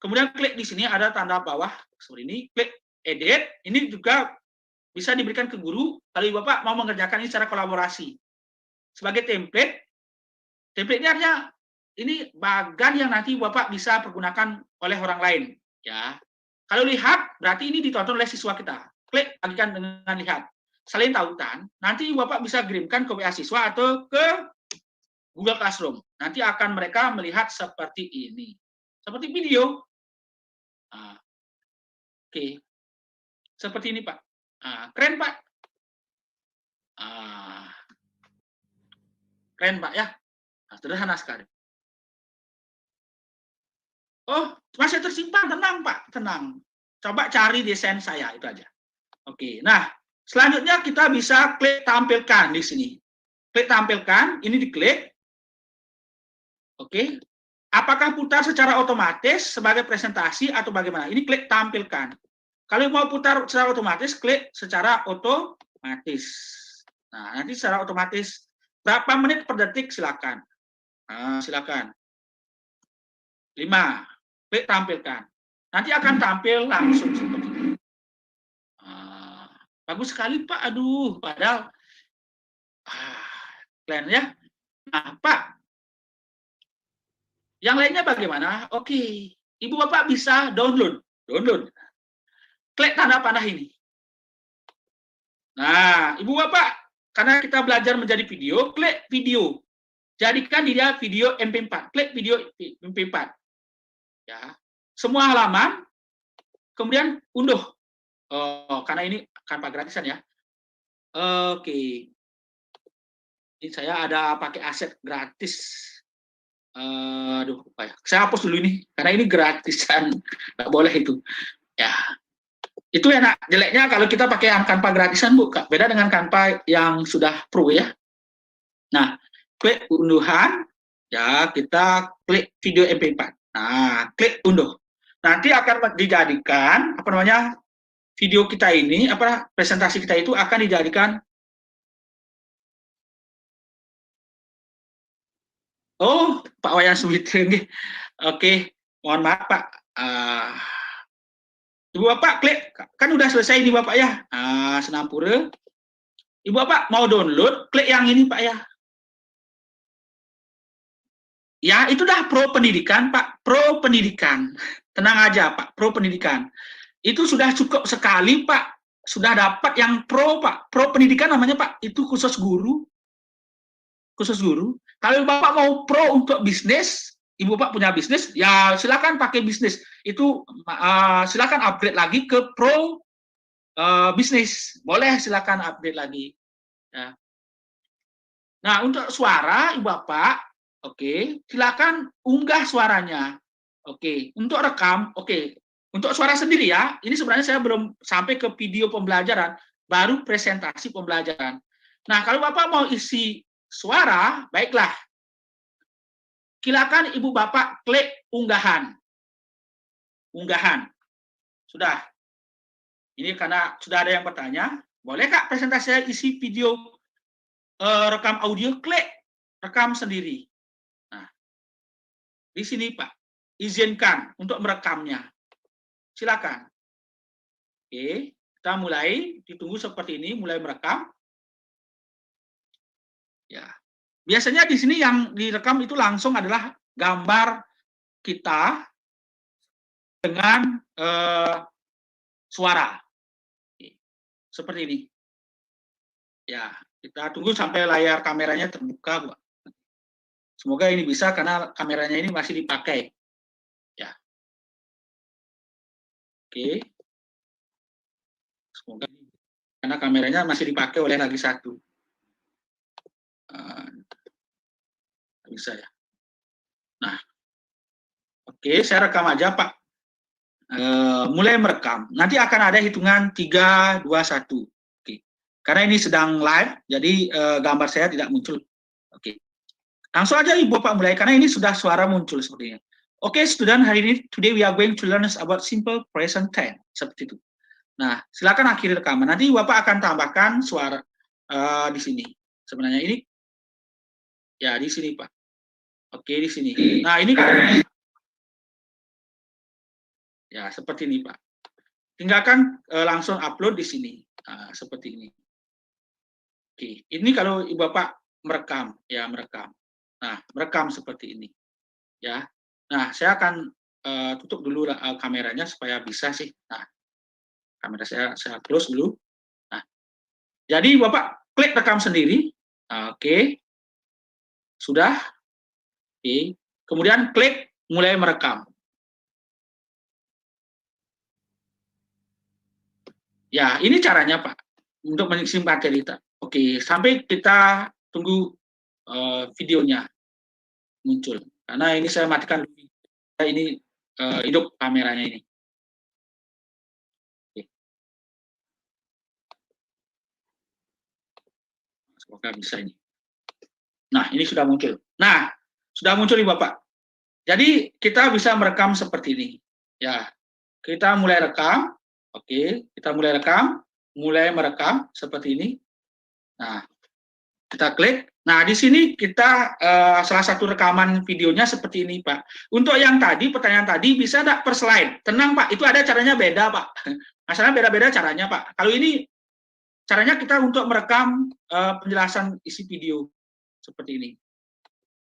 Kemudian klik di sini ada tanda bawah seperti ini, klik edit. Ini juga bisa diberikan ke guru kalau Ibu Bapak mau mengerjakan ini secara kolaborasi. Sebagai template, template-nya artinya ini bagan yang nanti Bapak bisa pergunakan oleh orang lain, ya. Kalau lihat, berarti ini ditonton oleh siswa kita. Klik bagikan dengan lihat. Salin tautan, nanti Bapak bisa kirimkan ke WA siswa atau ke Google Classroom. Nanti akan mereka melihat seperti ini. Seperti video. Nah, oke. Seperti ini, Pak. Nah, keren, Pak. Keren, Pak, ya. Nah, sederhana sekali. Oh, masih tersimpan, tenang Pak, tenang. Coba cari desain saya, itu aja. Oke, nah selanjutnya kita bisa klik tampilkan di sini. Klik tampilkan, ini diklik. Oke, apakah putar secara otomatis sebagai presentasi atau bagaimana? Ini klik tampilkan. Kalau mau putar secara otomatis, klik secara otomatis. Nah, nanti secara otomatis berapa menit per detik silakan. Nah, silakan. 5. Klik tampilkan. Nanti akan tampil langsung seperti ini. Bagus sekali Pak. Aduh, padahal keren ya. Nah, Pak. Yang lainnya bagaimana? Oke. Ibu Bapak bisa download. Klik tanda panah ini. Nah, Ibu Bapak, karena kita belajar menjadi video, klik video. Jadikan dia video MP4. Klik video MP4. Ya, semua halaman, kemudian unduh. Oh, karena ini tanpa gratisan ya. Oke. Ini saya ada pakai aset gratis. Aduh, apa ya? Saya hapus dulu ini, karena ini gratisan, nggak boleh itu. Ya, itu enak. Jeleknya kalau kita pakai yang Canva gratisan, Bu, beda dengan Canva yang sudah pro ya. Nah, klik unduhan, ya kita klik video MP4. Nah, klik unduh. Nanti akan dijadikan apa namanya video kita ini, presentasi kita itu akan dijadikan. Oh, Pak Wayan Suwitri. Oke, mohon maaf Pak. Ibu Bapak klik, kan udah selesai ini Bapak ya. Senampura. Ibu Bapak mau download, klik yang ini Pak ya. Ya, itu dah pro pendidikan, Pak. Pro pendidikan. Tenang aja, Pak. Pro pendidikan. Itu sudah cukup sekali, Pak. Sudah dapat yang pro, Pak. Pro pendidikan namanya, Pak. Itu khusus guru. Khusus guru. Kalau Bapak mau pro untuk bisnis, Ibu Bapak punya bisnis, ya silakan pakai bisnis. Itu silakan upgrade lagi ke pro bisnis. Boleh silakan upgrade lagi. Ya. Nah, untuk suara, Ibu Bapak, oke, silakan unggah suaranya. Oke, untuk rekam, oke. Untuk suara sendiri ya, ini sebenarnya saya belum sampai ke video pembelajaran, baru presentasi pembelajaran. Nah, kalau Bapak mau isi suara, baiklah. Silakan Ibu Bapak klik unggahan. Unggahan. Sudah. Ini karena sudah ada yang bertanya, boleh Kak presentasi saya isi video rekam audio? Klik rekam sendiri. Di sini Pak, izinkan untuk merekamnya. Silakan. Oke, kita mulai, ditunggu seperti ini, mulai merekam. Ya, biasanya di sini yang direkam itu langsung adalah gambar kita dengan suara. Seperti ini. Ya, kita tunggu sampai layar kameranya terbuka, Bu. Semoga ini bisa karena kameranya ini masih dipakai. Ya. Oke. Semoga karena kameranya masih dipakai oleh lagi satu. Bisa ya. Nah. Oke. Oke, saya rekam aja Pak. Mulai merekam. Nanti akan ada hitungan 3, 2, 1. Oke. Karena ini sedang live, jadi gambar saya tidak muncul. Oke. Langsung aja Ibu Bapak mulai, karena ini sudah suara muncul sepertinya. Oke, student, hari ini, today we are going to learn about simple present tense. Seperti itu. Nah, silakan akhiri rekaman. Nanti Bapak akan tambahkan suara di sini. Sebenarnya ini, ya di sini Pak. Oke, di sini. Nah, ini kan, ya seperti ini Pak. Tinggalkan langsung upload di sini. Nah, seperti ini. Oke, ini kalau Ibu Bapak merekam, ya merekam. Nah, merekam seperti ini. Ya. Nah, saya akan tutup dulu kameranya supaya bisa sih. Nah, kamera saya close dulu. Nah, jadi Bapak klik rekam sendiri. Oke. Sudah. Oke. Kemudian klik mulai merekam. Ya, ini caranya Pak untuk mengisi materi. Oke, sampai kita tunggu videonya muncul. Karena ini saya matikan dulu. Ini hidup kameranya ini. Oke. Semoga bisa ini. Nah, ini sudah muncul. Nah, sudah muncul nih Bapak. Jadi kita bisa merekam seperti ini. Ya, kita mulai rekam. Oke, kita mulai rekam, mulai merekam seperti ini. Nah, kita klik. Nah, di sini kita salah satu rekaman videonya seperti ini, Pak. Untuk yang tadi, pertanyaan tadi, bisa enggak per slide? Tenang, Pak, itu ada caranya beda, Pak. Masalahnya beda-beda caranya, Pak. Kalau ini, caranya kita untuk merekam penjelasan isi video seperti ini.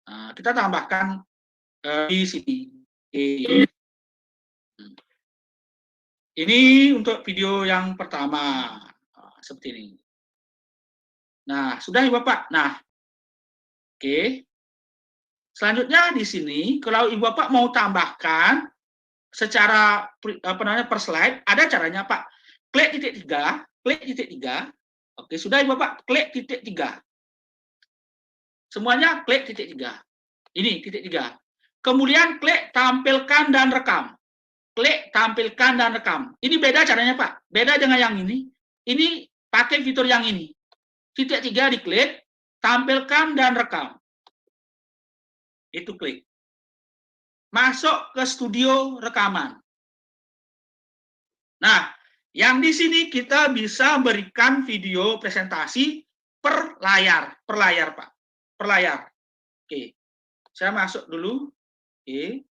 Nah, kita tambahkan di sini. Ini untuk video yang pertama, seperti ini. Nah, sudah Ibu Bapak. Nah, oke. Selanjutnya di sini, kalau Ibu Bapak mau tambahkan secara per slide, ada caranya Pak. Klik titik 3, klik titik 3. Oke, sudah Ibu Bapak, klik titik 3. Semuanya klik titik 3. Ini titik 3. Kemudian klik tampilkan dan rekam. Klik tampilkan dan rekam. Ini beda caranya Pak. Beda dengan yang ini. Ini pakai fitur yang ini. Titik 3 diklik, tampilkan dan rekam. Itu klik. Masuk ke studio rekaman. Nah, yang di sini kita bisa berikan video presentasi per layar Pak. Per layar. Oke. Saya masuk dulu. Oke.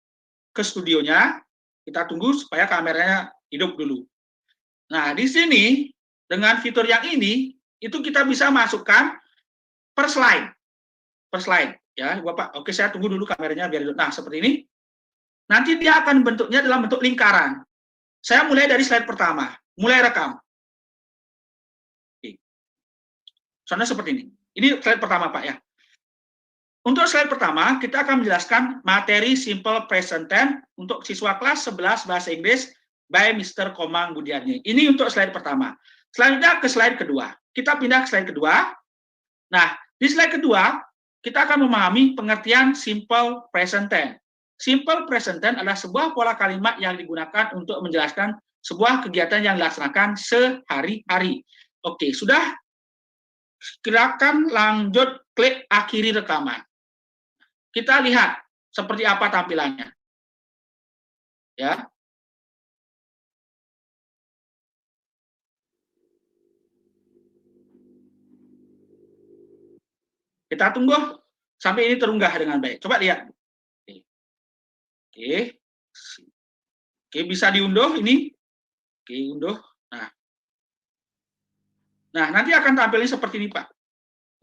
Ke studionya. Kita tunggu supaya kameranya hidup dulu. Nah, di sini dengan fitur yang ini itu kita bisa masukkan per slide. Per slide ya, Bapak. Oke, saya tunggu dulu kameranya biar hidup. Nah, seperti ini. Nanti dia akan bentuknya dalam bentuk lingkaran. Saya mulai dari slide pertama. Mulai rekam. Oke. Soalnya seperti ini. Ini slide pertama, Pak ya. Untuk slide pertama, kita akan menjelaskan materi simple present tense untuk siswa kelas 11 bahasa Inggris by Mr. Komang Budiarni. Ini untuk slide pertama. Selanjutnya ke slide kedua. Kita pindah ke slide kedua. Nah, di slide kedua, kita akan memahami pengertian simple present tense. Simple present tense adalah sebuah pola kalimat yang digunakan untuk menjelaskan sebuah kegiatan yang dilaksanakan sehari-hari. Oke, sudah? Silakan lanjut klik akhiri rekaman. Kita lihat seperti apa tampilannya. Ya. Kita tunggu sampai ini terunggah dengan baik. Coba lihat. Oke. Oke, bisa diunduh ini. Oke, unduh. Nah, nanti akan tampilnya seperti ini, Pak.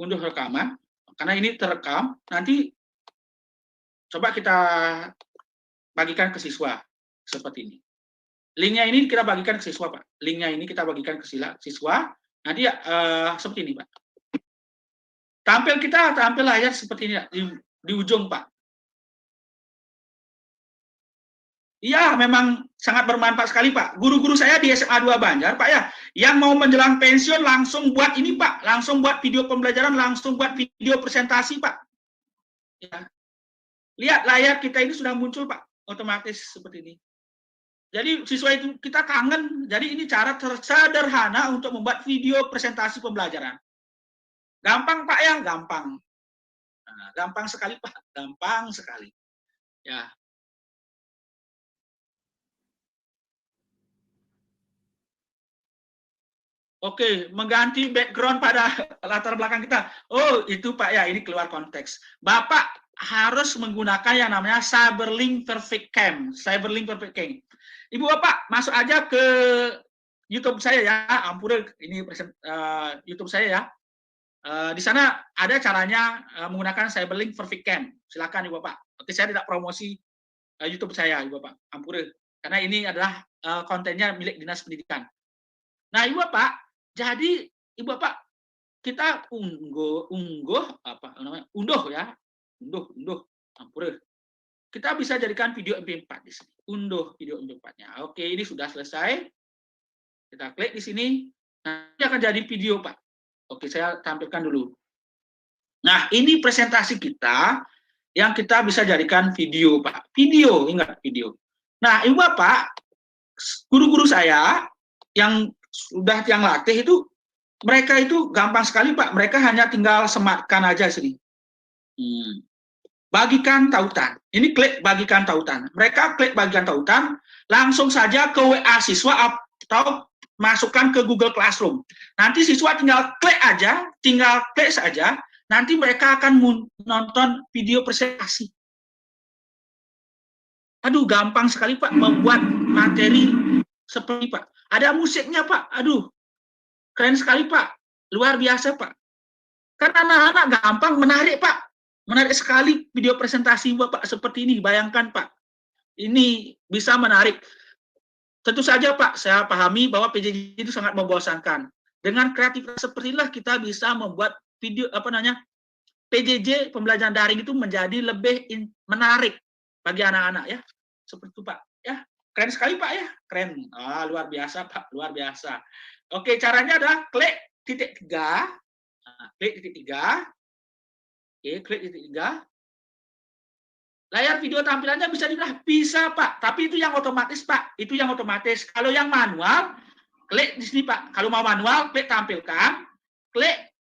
Unduh rekaman. Karena ini terekam, nanti coba kita bagikan ke siswa seperti ini. Linknya ini kita bagikan ke siswa, Pak. Linknya ini kita bagikan ke siswa. Nanti seperti ini, Pak. Tampil layar seperti ini di ujung, Pak. Iya, memang sangat bermanfaat sekali, Pak. Guru-guru saya di SMA 2 Banjar, Pak ya, yang mau menjelang pensiun langsung buat ini, Pak. Langsung buat video pembelajaran, langsung buat video presentasi, Pak. Ya. Lihat layar kita ini sudah muncul, Pak. otomatis seperti ini. Jadi siswa itu kita kangen, jadi ini cara sederhana untuk membuat video presentasi pembelajaran. Gampang Pak ya, gampang. Nah, gampang sekali Pak, gampang sekali. Ya. Oke, mengganti background pada latar belakang kita. Oh, itu Pak ya, ini keluar konteks. Bapak harus menggunakan yang namanya Cyberlink Perfect Cam. Cyberlink Perfect Cam. Ibu Bapak, masuk aja ke YouTube saya ya. Ampun, ini YouTube saya ya. Di sana ada caranya menggunakan Cyberlink Perfect Cam. Silakan Ibu Bapak. Oke, saya tidak promosi YouTube saya, Ibu Bapak. Ampun, karena ini adalah kontennya milik Dinas Pendidikan. Nah, Ibu Bapak, jadi Ibu Bapak kita unduh ya. Unduh. Ampun. Kita bisa jadikan video MP4 di sini. Unduh video MP4-nya. Oke, ini sudah selesai. Kita klik di sini. Nanti akan jadi video, Pak. Oke, saya tampilkan dulu. Nah, ini presentasi kita yang kita bisa jadikan video, Pak. Video, ingat video. Nah, Ibu Bapak, guru-guru saya yang sudah yang latih itu, mereka itu gampang sekali, Pak. Mereka hanya tinggal sematkan aja sini. Bagikan tautan. Ini klik bagikan tautan. Mereka klik bagikan tautan, langsung saja ke WA siswa atau masukkan ke Google Classroom. Nanti siswa tinggal klik saja, nanti mereka akan menonton video presentasi. Aduh, gampang sekali Pak membuat materi seperti Pak. Ada musiknya Pak. Aduh, keren sekali Pak. Luar biasa Pak. Kan anak-anak gampang, menarik Pak. Menarik sekali video presentasi Bapak seperti ini. Bayangkan Pak, ini bisa menarik. Tentu saja Pak, saya pahami bahwa PJJ itu sangat membosankan. Dengan kreativitas seperti inilah kita bisa membuat video PJJ pembelajaran daring itu menjadi lebih menarik bagi anak-anak ya. Seperti itu Pak. Ya, keren sekali Pak ya. Keren. Luar biasa Pak, luar biasa. Oke, caranya adalah klik titik 3. Klik titik 3. Oke, klik titik 3. Layar video tampilannya bisa dibilang bisa Pak, tapi itu yang otomatis Pak, itu yang otomatis. Kalau yang manual, klik di sini Pak. Kalau mau manual, klik tampilkan, klik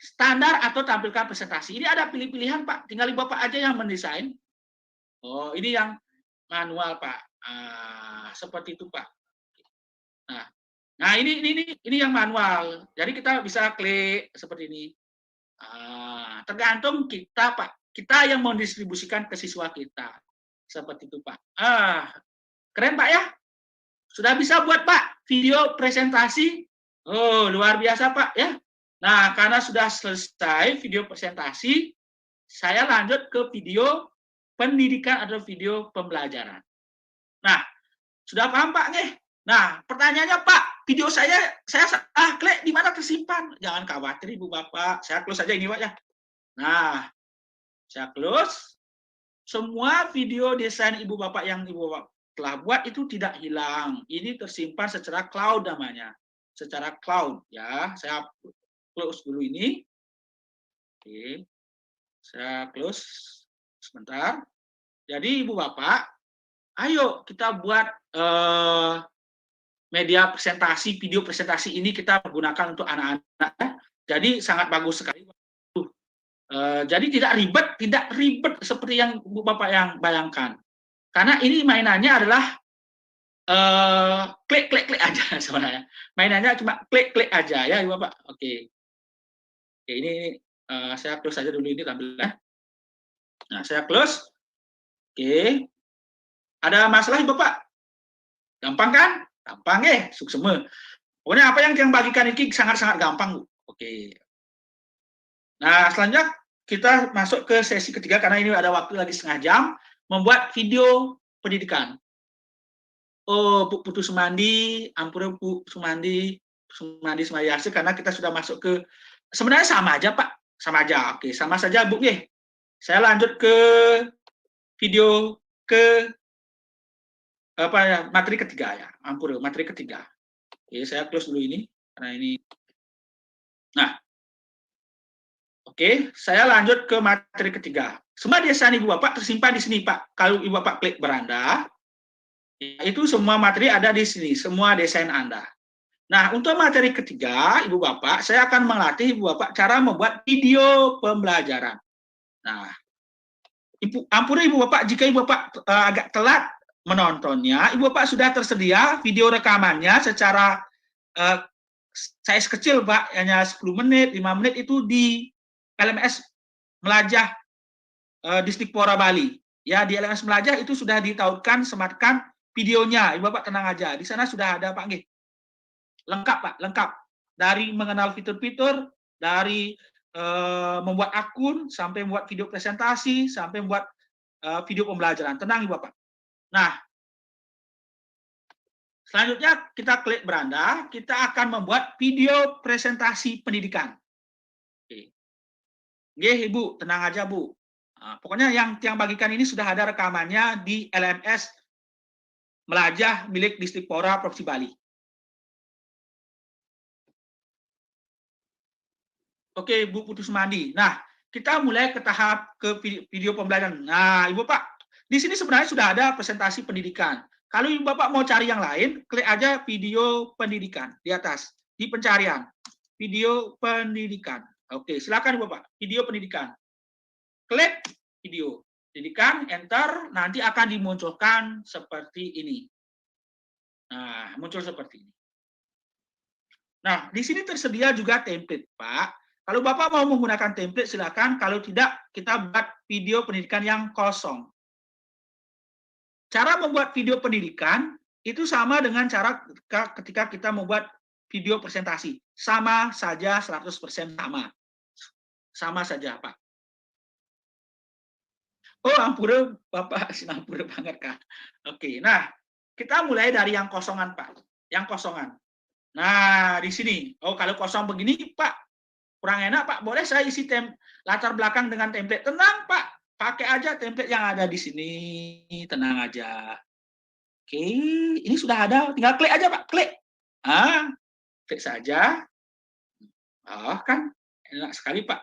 standar atau tampilkan presentasi. Ini ada pilih-pilihan Pak, tinggal Bapak aja yang mendesain. Oh, ini yang manual Pak. Seperti itu Pak. Nah ini yang manual. Jadi kita bisa klik seperti ini. Tergantung kita Pak, kita yang mendistribusikan ke siswa kita seperti itu Pak. Keren Pak ya, sudah bisa buat Pak video presentasi. Oh, luar biasa Pak ya. Nah, karena sudah selesai video presentasi, saya lanjut ke video pendidikan atau video pembelajaran. Nah, sudah paham Pak nih? Nah, pertanyaannya Pak, video saya klik di mana tersimpan? Jangan khawatir Ibu Bapak, saya close aja ini Pak ya. Nah, saya close. Semua video desain Ibu Bapak yang Ibu Bapak telah buat itu tidak hilang. Ini tersimpan secara cloud namanya. Secara cloud ya. Saya close dulu ini. Oke. Saya close sebentar. Jadi Ibu Bapak, ayo kita buat media presentasi, video presentasi ini kita gunakan untuk anak-anak. Jadi sangat bagus sekali. Jadi tidak ribet seperti yang Ibu Bapak yang bayangkan. Karena ini mainannya adalah klik aja sebenarnya. Mainannya cuma klik aja ya Ibu Bapak. Oke. Oke, ini saya close saja dulu ini tampilannya. Nah, saya close. Oke. Ada masalah Ibu Bapak? Gampang kan? Gampang ya, suksema. Pokoknya apa yang bagikan ini sangat-sangat gampang, Bu. Oke. Nah, selanjutnya kita masuk ke sesi ketiga karena ini ada waktu lagi setengah jam membuat video pendidikan. Oh, Bu Putu Sumandi, ampun Bu Sumandi Semayasi, karena kita sudah masuk ke sebenarnya sama aja Pak, sama aja. Oke, sama saja Bu nih. Saya lanjut ke video ke materi ketiga ya, ampun materi ketiga. Oke, saya close dulu ini karena ini. Nah, Oke, saya lanjut ke materi ketiga. Semua desain Ibu Bapak tersimpan di sini, Pak. Kalau Ibu Bapak klik beranda, itu semua materi ada di sini, semua desain Anda. Nah, untuk materi ketiga, Ibu Bapak, saya akan melatih Ibu Bapak cara membuat video pembelajaran. Nah, ampuni Ibu Bapak jika Ibu Bapak agak telat menontonnya. Ibu Bapak sudah tersedia video rekamannya secara size kecil, Pak, hanya 10 menit, 5 menit itu di LMS Melajah Distikpora Bali. Ya, di LMS Melajah itu sudah ditautkan, sematkan videonya. Ibu Bapak tenang aja, di sana sudah ada, Pak, nggih. Lengkap, Pak, lengkap. Dari mengenal fitur-fitur, dari membuat akun, sampai membuat video presentasi, sampai membuat video pembelajaran. Tenang, Ibu Bapak. Nah, selanjutnya kita klik beranda, kita akan membuat video presentasi pendidikan. Oke. Nggih, Ibu, tenang aja, Bu. Nah, pokoknya yang bagikan ini sudah ada rekamannya di LMS Melajah milik Distikpora Provinsi Bali. Oke, Bu Putu Sumandi. Nah, kita mulai ke tahap video pembelajaran. Nah, Ibu Pak, di sini sebenarnya sudah ada presentasi pendidikan. Kalau Ibu Bapak mau cari yang lain, klik aja video pendidikan di atas, di pencarian. Video pendidikan. Oke, silakan Ibu Bapak, video pendidikan. Klik video pendidikan, enter, nanti akan dimunculkan seperti ini. Nah, muncul seperti ini. Nah, di sini tersedia juga template, Pak. Kalau Bapak mau menggunakan template, silakan. Kalau tidak, kita buat video pendidikan yang kosong. Cara membuat video pendidikan itu sama dengan cara ketika kita membuat video presentasi. Sama saja, 100% sama. Sama saja, Pak. Oh, ampura, Bapak, sinampura banget, Kak. Oke, nah, kita mulai dari yang kosongan, Pak. Yang kosongan. Nah, di sini. Oh, kalau kosong begini, Pak, kurang enak, Pak. Boleh saya isi latar belakang dengan template? Tenang, Pak. Pakai aja template yang ada di sini. Tenang aja. Oke, ini sudah ada. Tinggal klik aja, Pak. Klik. Klik saja. Oh, kan enak sekali, Pak.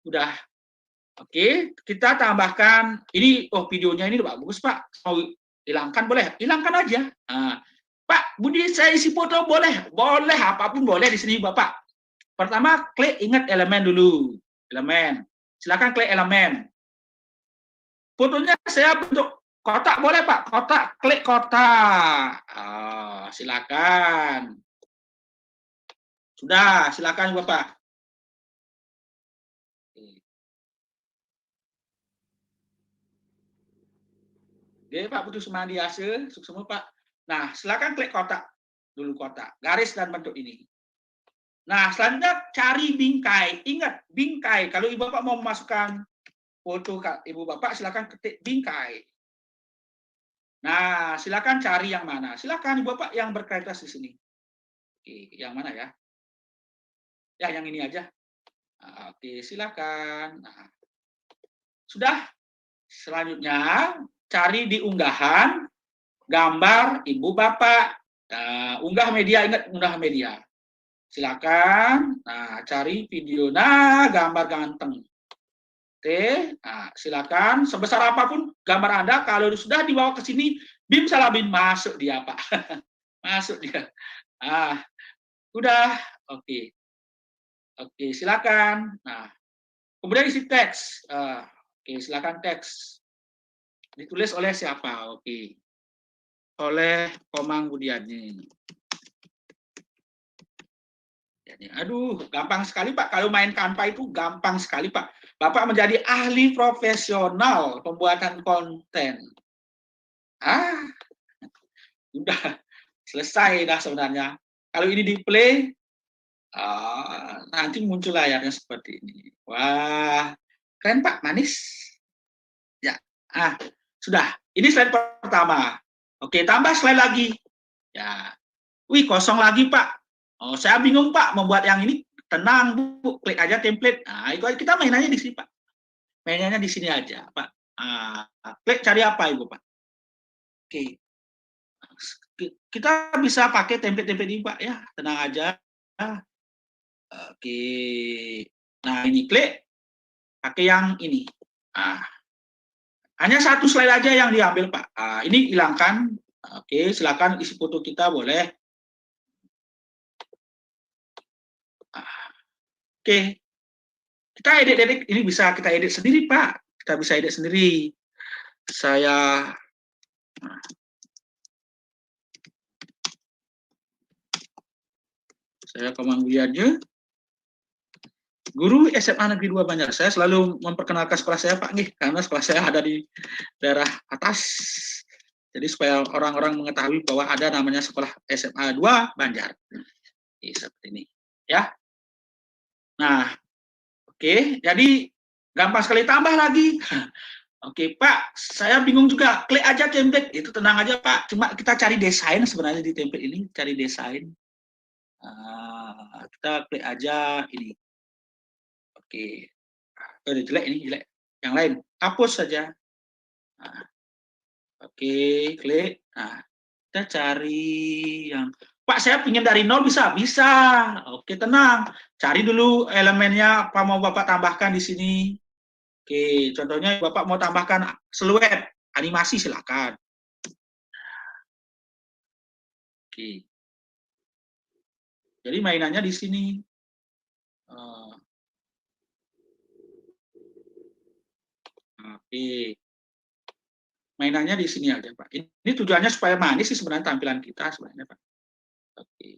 Udah. Oke, kita tambahkan. Ini, videonya ini bagus, Pak. Mau hilangkan, boleh? Hilangkan aja. Pak, Budi, saya isi foto boleh? Boleh, apapun boleh di sini, Bapak. Pertama, klik, ingat elemen dulu. Elemen. Silakan klik elemen. Fotonya saya bentuk kotak, boleh, Pak? Kotak, klik kotak. Silakan. Sudah, silakan, Bapak. Oke, Pak Putu Sumandiase, sukses, Pak. Nah, silakan klik kotak dulu, kotak, garis dan bentuk ini. Nah, selanjutnya cari bingkai. Ingat, bingkai. Kalau Ibu Bapak mau memasukkan foto Ibu Bapak, silakan ketik bingkai. Nah, silakan cari yang mana. Silakan Ibu Bapak yang berkualitas di sini. Oke, yang mana ya? Ya, yang ini aja. Oke, silakan. Nah, sudah. Selanjutnya, cari di unggahan gambar Ibu Bapak. Unggah media, ingat unggah media. Silakan. Nah, cari video. Nah, gambar ganteng. Oke, nah, silakan. Sebesar apapun gambar Anda, kalau sudah dibawa ke sini, bim salah bim, masuk dia, Pak. Masuk dia. Udah. Oke. Oke, silakan. Nah, kemudian isi teks. Oke, silakan teks. Ditulis oleh siapa? Oke. Oleh Komang Budiani. Aduh, gampang sekali, Pak. Kalau main Canva itu gampang sekali, Pak. Bapak menjadi ahli profesional pembuatan konten. Udah selesai dah sebenarnya. Kalau ini di play, nanti muncul layarnya seperti ini. Wah, keren, Pak, manis. Ya, sudah. Ini slide pertama. Oke, tambah slide lagi. Ya, wih, kosong lagi, Pak. Oh, saya bingung, Pak, membuat yang ini. Tenang, Bu, klik aja template. Nah, itu kita mainannya di sini, Pak. Mainannya di sini aja, Pak. Klik cari apa, Ibu, Pak? Oke. Kita bisa pakai template-template ini, Pak, ya. Tenang aja. Oke. Nah, ini klik, pakai yang ini. Nah, hanya satu slide aja yang diambil, Pak. Nah, ini hilangkan. Oke, silakan isi foto kita boleh. Oke, kita edit, ini bisa kita edit sendiri, Pak. Kita bisa edit sendiri. Saya Komang aja. Guru SMA Negeri 2 Banjar. Saya selalu memperkenalkan sekolah saya, Pak, nih, karena sekolah saya ada di daerah atas. Jadi supaya orang-orang mengetahui bahwa ada namanya sekolah SMA 2 Banjar. Seperti ini, ya. Nah, oke, jadi gampang sekali, tambah lagi. Oke, Pak, saya bingung juga. Klik aja template, itu tenang aja, Pak. Cuma kita cari desain sebenarnya di template ini, cari desain. Kita klik aja ini. Oke, jelek ini, jelek. Yang lain, hapus saja. Nah, oke, klik. Nah, kita cari yang, Pak, saya ingin dari nol, bisa? Bisa. Oke, tenang. Cari dulu elemennya, apa mau Bapak tambahkan di sini. Oke, contohnya Bapak mau tambahkan siluet, animasi, silakan. Oke. Jadi mainannya di sini. Oke. Mainannya di sini aja, Pak. Ini tujuannya supaya manis sih sebenarnya tampilan kita sebenarnya, Pak. Oke.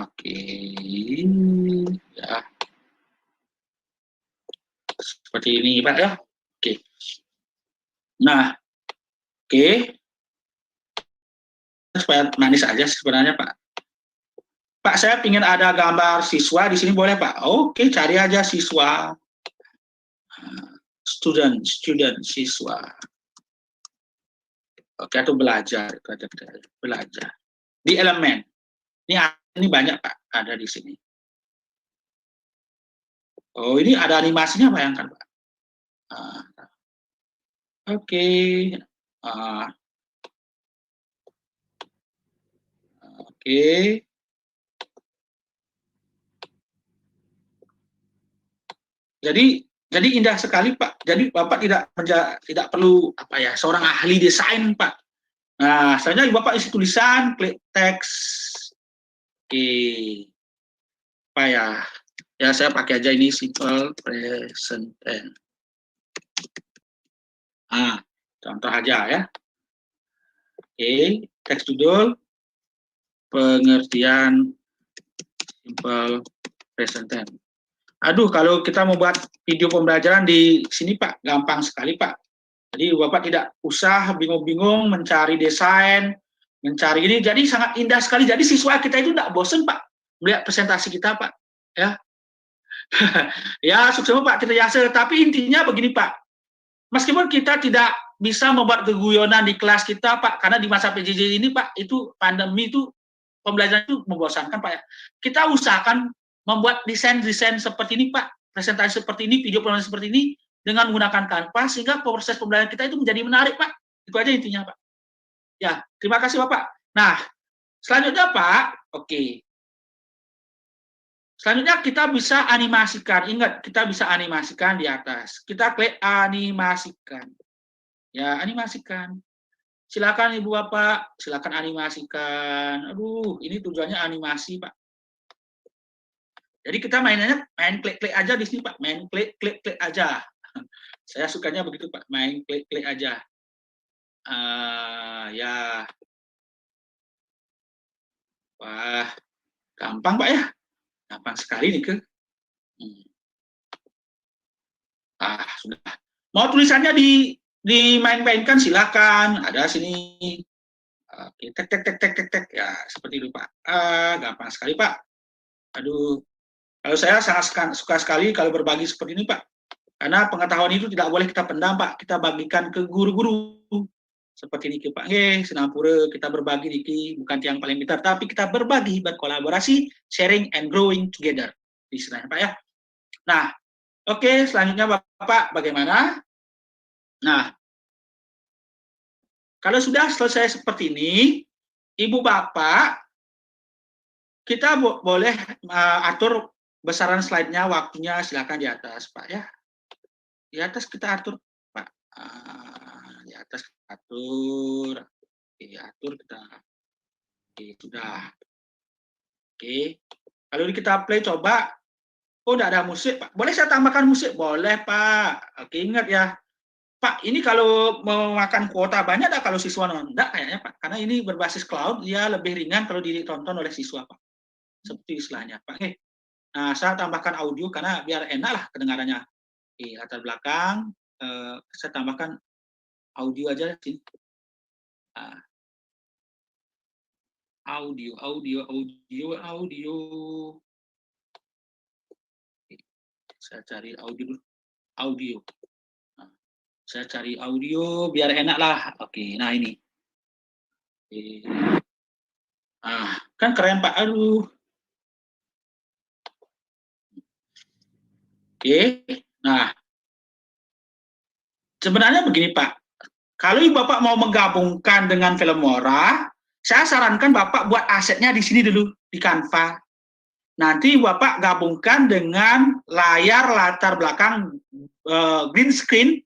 Oke. Ya. Seperti ini, Pak, ya. Oke. Nah, oke. Supaya manis aja sebenarnya, Pak. Pak, saya ingin ada gambar siswa di sini, boleh, Pak? Oke, cari aja siswa. Student, siswa. Oke, atau belajar. Belajar. Di elemen. Ini banyak, Pak, ada di sini. Oh, ini ada animasinya, bayangkan, Pak. Oke. Oke. Jadi indah sekali, Pak. Jadi Bapak tidak perlu apa ya, seorang ahli desain, Pak. Nah, selanjutnya Bapak isi tulisan, klik teks. Oke. Apa ya? Ya, saya pakai aja ini simple present tense. Contoh aja ya. Oke, teks judul pengertian simple present tense. Aduh, kalau kita membuat video pembelajaran di sini, Pak, gampang sekali, Pak. Jadi Bapak tidak usah bingung-bingung mencari desain, mencari ini. Jadi sangat indah sekali. Jadi siswa kita itu tidak bosan, Pak, melihat presentasi kita, Pak. Ya, ya sukses, Pak, kita jasa. Tapi intinya begini, Pak. Meskipun kita tidak bisa membuat keguyonan di kelas kita, Pak, karena di masa PJJ ini, Pak, itu pandemi itu pembelajaran itu membosankan, Pak, ya. Kita usahakan membuat desain-desain seperti ini, Pak, presentasi seperti ini, video pembelajaran seperti ini, dengan menggunakan Canva, sehingga proses pembelajaran kita itu menjadi menarik, Pak. Itu aja intinya, Pak. Ya, terima kasih, Bapak. Nah, selanjutnya, Pak, oke. Selanjutnya kita bisa animasikan. Ingat, kita bisa animasikan di atas. Kita klik animasikan. Ya, animasikan. Silakan Ibu Bapak, silakan animasikan. Aduh, ini tujuannya animasi, Pak. Jadi kita mainannya main klik-klik aja di sini, Pak. Main klik-klik aja. Saya sukanya begitu, Pak. Main klik-klik aja. Ya. Wah, gampang, Pak, ya. Gampang sekali nih, ke. Sudah. Mau tulisannya dimain-mainkan, silakan. Ada sini. Oke, tek. Ya, seperti itu, Pak. Gampang sekali, Pak. Aduh. Kalau saya sangat suka sekali kalau berbagi seperti ini, Pak. Karena pengetahuan itu tidak boleh kita pendam, Pak. Kita bagikan ke guru-guru. Seperti ini, Pak. Sinampura, kita berbagi, Niki. Bukan yang paling pintar, tapi kita berbagi, berkolaborasi, sharing and growing together. Istilahnya, Pak, ya. Nah, oke, selanjutnya Bapak bagaimana? Nah, kalau sudah selesai seperti ini, Ibu Bapak kita boleh atur besaran slide-nya, waktunya silakan di atas, Pak ya. Di atas kita atur, Pak. Di atas kita atur. Oke, atur kita. Oke, sudah. Oke. Kalau kita play coba, oh enggak ada musik, Pak. Boleh saya tambahkan musik? Boleh, Pak. Oke, ingat ya. Pak, ini kalau memakan kuota banyak enggak kalau siswa nonton? Enggak kayaknya, Pak. Karena ini berbasis cloud, dia lebih ringan kalau ditonton oleh siswa, Pak. Seperti istilahnya, Pak. Oke. Nah, saya tambahkan audio karena biar enak lah kedengarannya. Oke, latar belakang, saya tambahkan audio aja sini. Nah, audio. Saya cari audio dulu. Audio. Nah, saya cari audio biar enak lah. Oke, nah ini. Oke. Ah, kan keren Pak. Aduh. Oke. Nah, sebenarnya begini Pak. Kalau Bapak mau menggabungkan dengan Filmora, saya sarankan Bapak buat asetnya di sini dulu di Canva. Nanti Bapak gabungkan dengan layar latar belakang green screen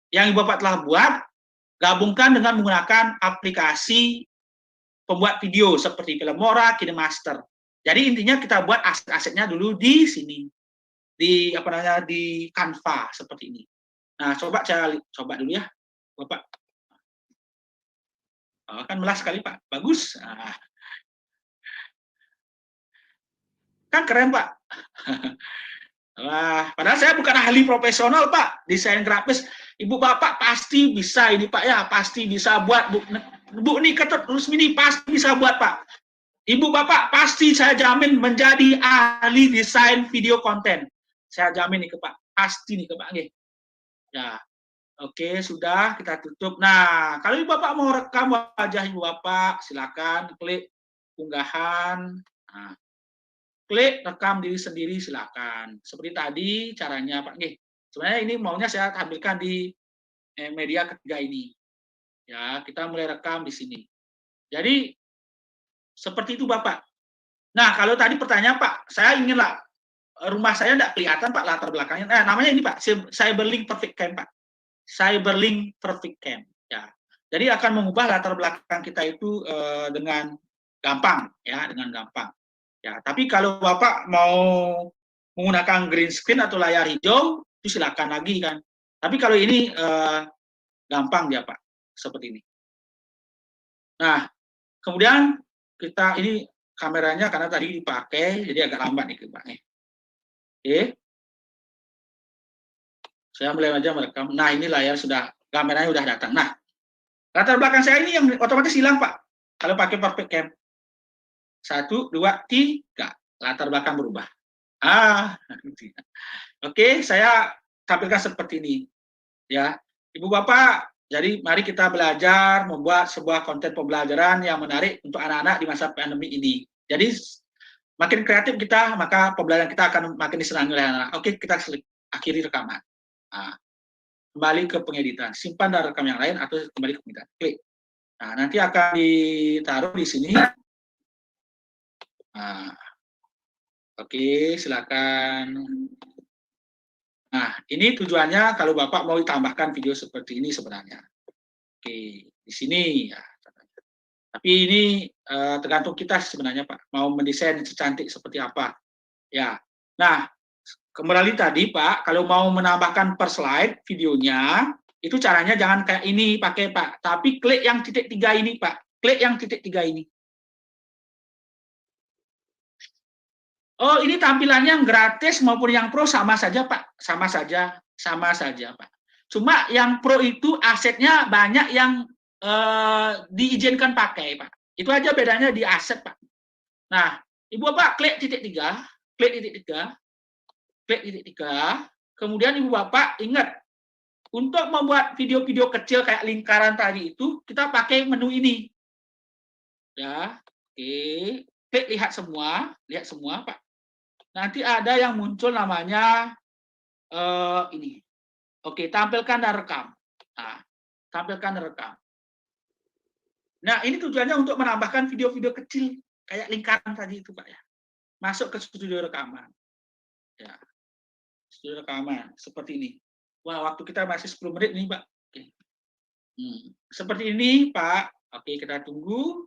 yang Bapak telah buat, gabungkan dengan menggunakan aplikasi pembuat video seperti Filmora, KineMaster. Jadi intinya kita buat aset-asetnya dulu di sini, di Canva seperti ini. Nah, coba dulu ya, Bapak. Oh, kan melas sekali Pak, bagus. Nah. Kan keren Pak. Wah, padahal saya bukan ahli profesional Pak, desain grafis. Ibu Bapak pasti bisa ini Pak ya, pasti bisa buat Bu nih Ketut Rusmini pasti bisa buat Pak. Ibu Bapak pasti saya jamin menjadi ahli desain video konten. Saya jamin nih ke Pak, pasti nih ke Pak nih. Ya. Oke, sudah kita tutup. Nah, kalau Ibu Bapak mau rekam wajah Ibu Bapak, silakan klik unggahan. Nah, klik rekam diri sendiri silakan. Seperti tadi caranya Pak nggih. Sebenarnya ini maunya saya tampilkan di media ketiga ini. Ya, kita mulai rekam di sini. Jadi seperti itu Bapak. Nah, kalau tadi pertanyaan Pak, saya inginlah rumah saya enggak kelihatan Pak latar belakangnya. Namanya ini Pak, Cyberlink Perfect Cam Pak. Cyberlink Perfect Cam. Ya. Jadi akan mengubah latar belakang kita itu dengan gampang ya, dengan gampang. Ya, tapi kalau Bapak mau menggunakan green screen atau layar hijau, itu silakan lagi kan. Tapi kalau ini gampang dia Pak, seperti ini. Nah, kemudian kita ini kameranya karena tadi dipakai, jadi agak lambat nih Pak. Oke. Saya mulai aja merekam. Nah, ini layar sudah, kameranya sudah datang. Nah, latar belakang saya ini yang otomatis hilang Pak, kalau pakai perfect cam. 1, 2, 3, latar belakang berubah. Oke, saya tampilkan seperti ini. Ya, Ibu Bapak, jadi mari kita belajar membuat sebuah konten pembelajaran yang menarik untuk anak-anak di masa pandemi ini. Jadi makin kreatif kita, maka pembelajaran kita akan makin disenangi oleh anak. Oke, kita akhiri rekaman. Nah, kembali ke pengeditan, simpan dan rekam yang lain atau kembali ke pengeditan. Klik. Nah, nanti akan ditaruh di sini. Nah, oke, silakan. Nah, ini tujuannya kalau Bapak mau ditambahkan video seperti ini sebenarnya. Oke, di sini ya. Tapi ini tergantung kita sebenarnya Pak, mau mendesain secantik seperti apa. Ya. Nah, kembali tadi Pak, kalau mau menambahkan per slide videonya, itu caranya jangan kayak ini pakai Pak, tapi klik yang titik 3 ini Pak. Klik yang titik 3 ini. Oh, ini tampilannya yang gratis maupun yang pro sama saja, Pak. Sama saja Pak. Cuma yang pro itu asetnya banyak yang diizinkan pakai, Pak. Itu aja bedanya di aset, Pak. Nah, Ibu Bapak klik titik 3, klik titik 3, klik titik 3. Kemudian Ibu Bapak ingat, untuk membuat video-video kecil kayak lingkaran tadi itu, kita pakai menu ini. Ya, oke. Klik lihat semua Pak. Nanti ada yang muncul namanya ini. Oke, tampilkan dan rekam. Nah, tampilkan dan rekam. Nah, ini tujuannya untuk menambahkan video-video kecil kayak lingkaran tadi itu Pak ya. Masuk ke studio rekaman. Ya. Studio rekaman seperti ini. Wah, waktu kita masih 10 menit nih Pak. Oke. Seperti ini Pak. Oke, kita tunggu.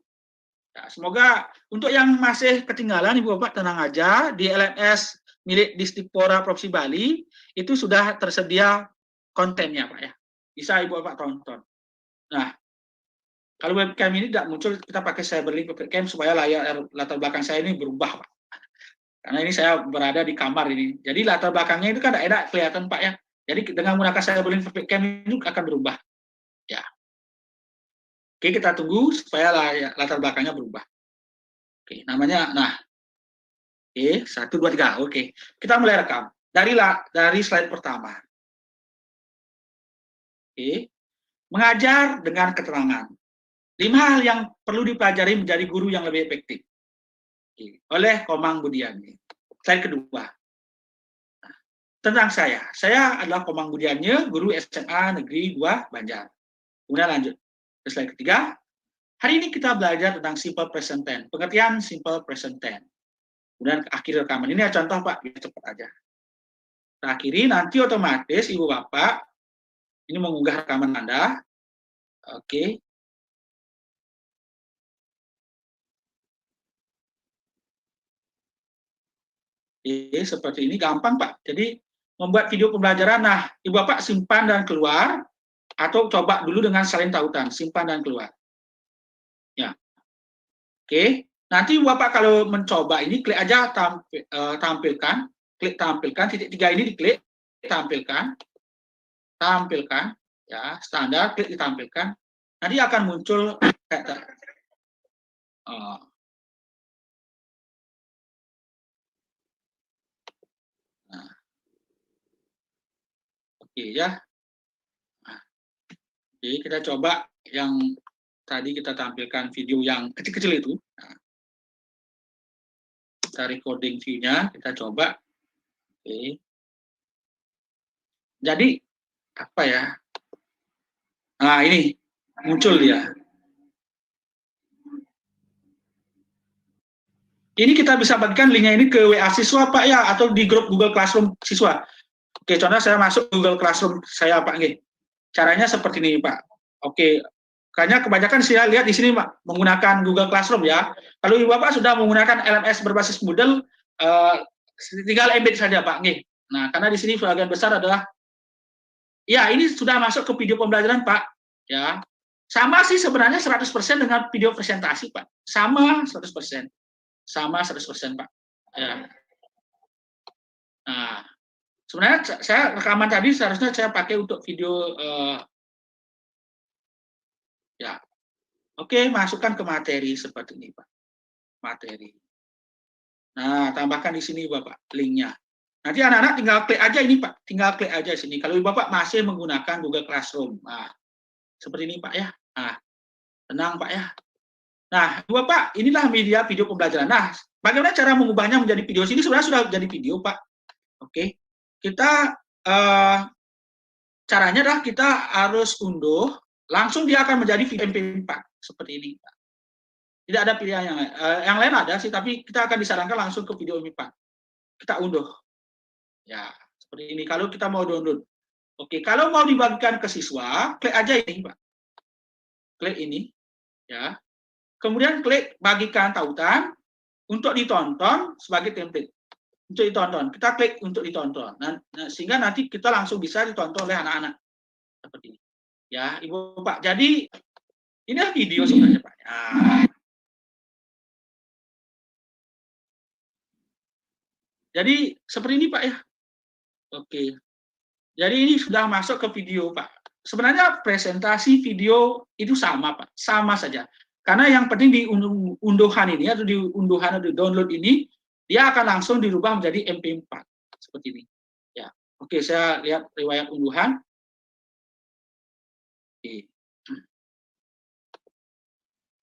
Ya, semoga untuk yang masih ketinggalan Ibu Bapak tenang aja, di LMS milik Disdikpora Provinsi Bali itu sudah tersedia kontennya Pak ya. Bisa Ibu Bapak tonton. Nah, kalau webcam ini tidak muncul, kita pakai Cyberlink webcam supaya layar latar belakang saya ini berubah Pak. Karena ini saya berada di kamar ini. Jadi latar belakangnya itu kan tidak enak kelihatan Pak ya. Jadi dengan menggunakan Cyberlink webcam itu akan berubah. Ya. Oke, kita tunggu supaya latar belakangnya berubah. Oke, namanya, nah, oke, 1, 2, 3, oke. Kita mulai rekam dari slide pertama. Oke, mengajar dengan keterangan. 5 hal yang perlu dipelajari menjadi guru yang lebih efektif. Oke, oleh Komang Budiani. Slide kedua. Nah, tentang saya adalah Komang Budiani, guru SMA Negeri 2 Banjar. Kemudian lanjut. Slide ketiga, hari ini kita belajar tentang simple present tense, pengertian simple present tense. Kemudian akhir rekaman, ini contoh Pak, biar cepat aja. Kita akhiri, nanti otomatis Ibu Bapak, ini mengunggah rekaman Anda. Oke. Oke, seperti ini, gampang Pak. Jadi, membuat video pembelajaran, nah Ibu Bapak simpan dan keluar, atau coba dulu dengan salin tautan, simpan dan keluar. Ya. Oke, nanti Bapak kalau mencoba ini klik aja tampilkan, klik tampilkan, titik 3 ini diklik, tampilkan, ya, standar, klik ditampilkan, nanti akan muncul kayak nah. Oke ya. Oke, kita coba yang tadi kita tampilkan video yang kecil-kecil itu. Nah, kita recording view-nya, kita coba. Oke. Jadi, apa ya? Nah, ini muncul dia. Ini kita bisa bagikan linknya ini ke WA siswa Pak ya, atau di grup Google Classroom siswa. Oke, contoh saya masuk Google Classroom saya Pak. Caranya seperti ini Pak. Oke, karena kebanyakan saya lihat di sini Pak menggunakan Google Classroom ya. Kalau Ibu Bapak sudah menggunakan LMS berbasis Moodle, tinggal embed saja Pak. Nah, karena di sini sebagian besar adalah, ya ini sudah masuk ke video pembelajaran Pak. Ya, sama sih sebenarnya 100% dengan video presentasi Pak. Sama 100%, sama 100% Pak. Ya. Nah, sebenarnya saya rekaman tadi seharusnya saya pakai untuk video. Ya, oke, masukkan ke materi seperti ini Pak, materi. Nah, tambahkan di sini Bapak linknya. Nanti anak-anak tinggal klik aja ini Pak, tinggal klik aja sini. Kalau Bapak masih menggunakan Google Classroom, nah, seperti ini Pak ya. Nah, tenang Pak ya. Nah, Bapak, inilah media video pembelajaran. Nah, bagaimana cara mengubahnya menjadi video? Ini sebenarnya sudah jadi video Pak. Oke, kita caranya adalah kita harus unduh. Langsung dia akan menjadi MP4 seperti ini. Tidak ada pilihan yang lain ada sih, tapi kita akan disarankan langsung ke video MP4. Kita unduh. Ya, seperti ini. Kalau kita mau download. Oke, kalau mau dibagikan ke siswa, klik aja ini, Pak. Klik ini, ya. Kemudian klik bagikan tautan untuk ditonton sebagai template. Untuk ditonton, kita klik untuk ditonton. Nah, sehingga nanti kita langsung bisa ditonton oleh anak-anak. Seperti ini. Ya, Ibu Pak. Jadi ini video sebenarnya Pak. Ya. Jadi seperti ini Pak ya. Oke. Jadi ini sudah masuk ke video Pak. Sebenarnya presentasi video itu sama Pak, sama saja. Karena yang penting di unduhan ini atau di unduhan atau di download ini dia akan langsung dirubah menjadi MP4 seperti ini. Ya. Oke, saya lihat riwayat unduhan.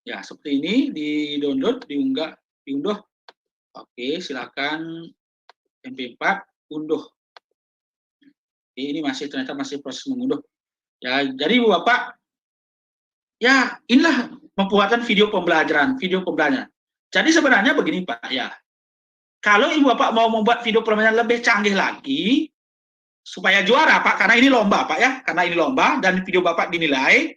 Ya, seperti ini di-download, diunduh. Oke, silakan MP4 unduh. Ini ternyata masih proses mengunduh. Ya, jadi Ibu Bapak, ya inilah pembuatan video pembelajaran. Jadi sebenarnya begini Pak ya, kalau Ibu Bapak mau membuat video pembelajaran lebih canggih lagi, supaya juara Pak, karena ini lomba Pak ya, karena ini lomba dan video Bapak dinilai,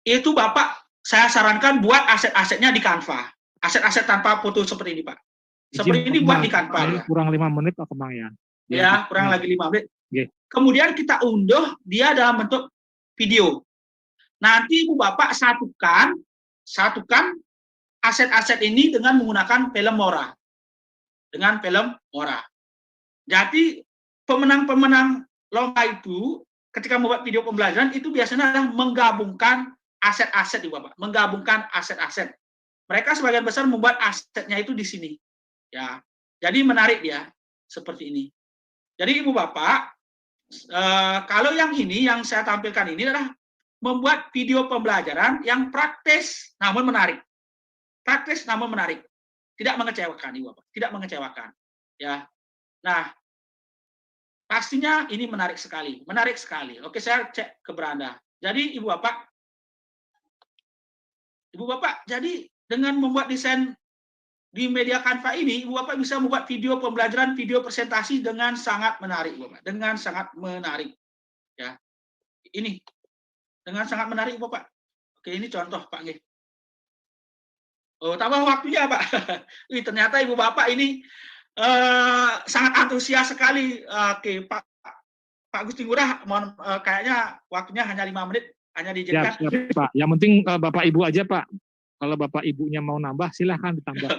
itu Bapak saya sarankan buat aset-asetnya di Canva, aset-aset tanpa foto seperti ini Pak. Seperti ini buat di Canva ya. Kurang 5 menit Pak Kemang ya. Ya, kurang lagi 5 menit. Oke. Kemudian kita unduh dia dalam bentuk video. Nanti Ibu Bapak satukan aset-aset ini dengan menggunakan film Mora. Dengan film Mora. Jadi pemenang-pemenang lomba itu ketika membuat video pembelajaran itu biasanya adalah menggabungkan aset-aset Ibu Bapak, menggabungkan aset-aset. Mereka sebagian besar membuat asetnya itu di sini. Ya. Jadi menarik ya, seperti ini. Jadi Ibu Bapak, kalau yang ini yang saya tampilkan ini adalah membuat video pembelajaran yang praktis namun menarik. Praktis namun menarik. Tidak mengecewakan Ibu Bapak, tidak mengecewakan. Ya. Nah, pastinya ini menarik sekali, menarik sekali. Oke, saya cek ke beranda. Jadi Ibu Bapak, jadi dengan membuat desain di media Canva ini, Ibu Bapak bisa membuat video pembelajaran, video presentasi dengan sangat menarik, Ibu Bapak. Dengan sangat menarik. Ya. Ini dengan sangat menarik, Ibu Bapak. Oke, ini contoh, Pak nggih. Oh, tambah waktunya, Pak. Wih, ternyata Ibu Bapak ini sangat antusias sekali. Oke, Pak Gusti Ngurah, mohon kayaknya waktunya hanya 5 menit, hanya diizinkan. Siap, Pak. Yang penting Bapak Ibu aja, Pak. Kalau Bapak Ibunya mau nambah, silahkan ditambah.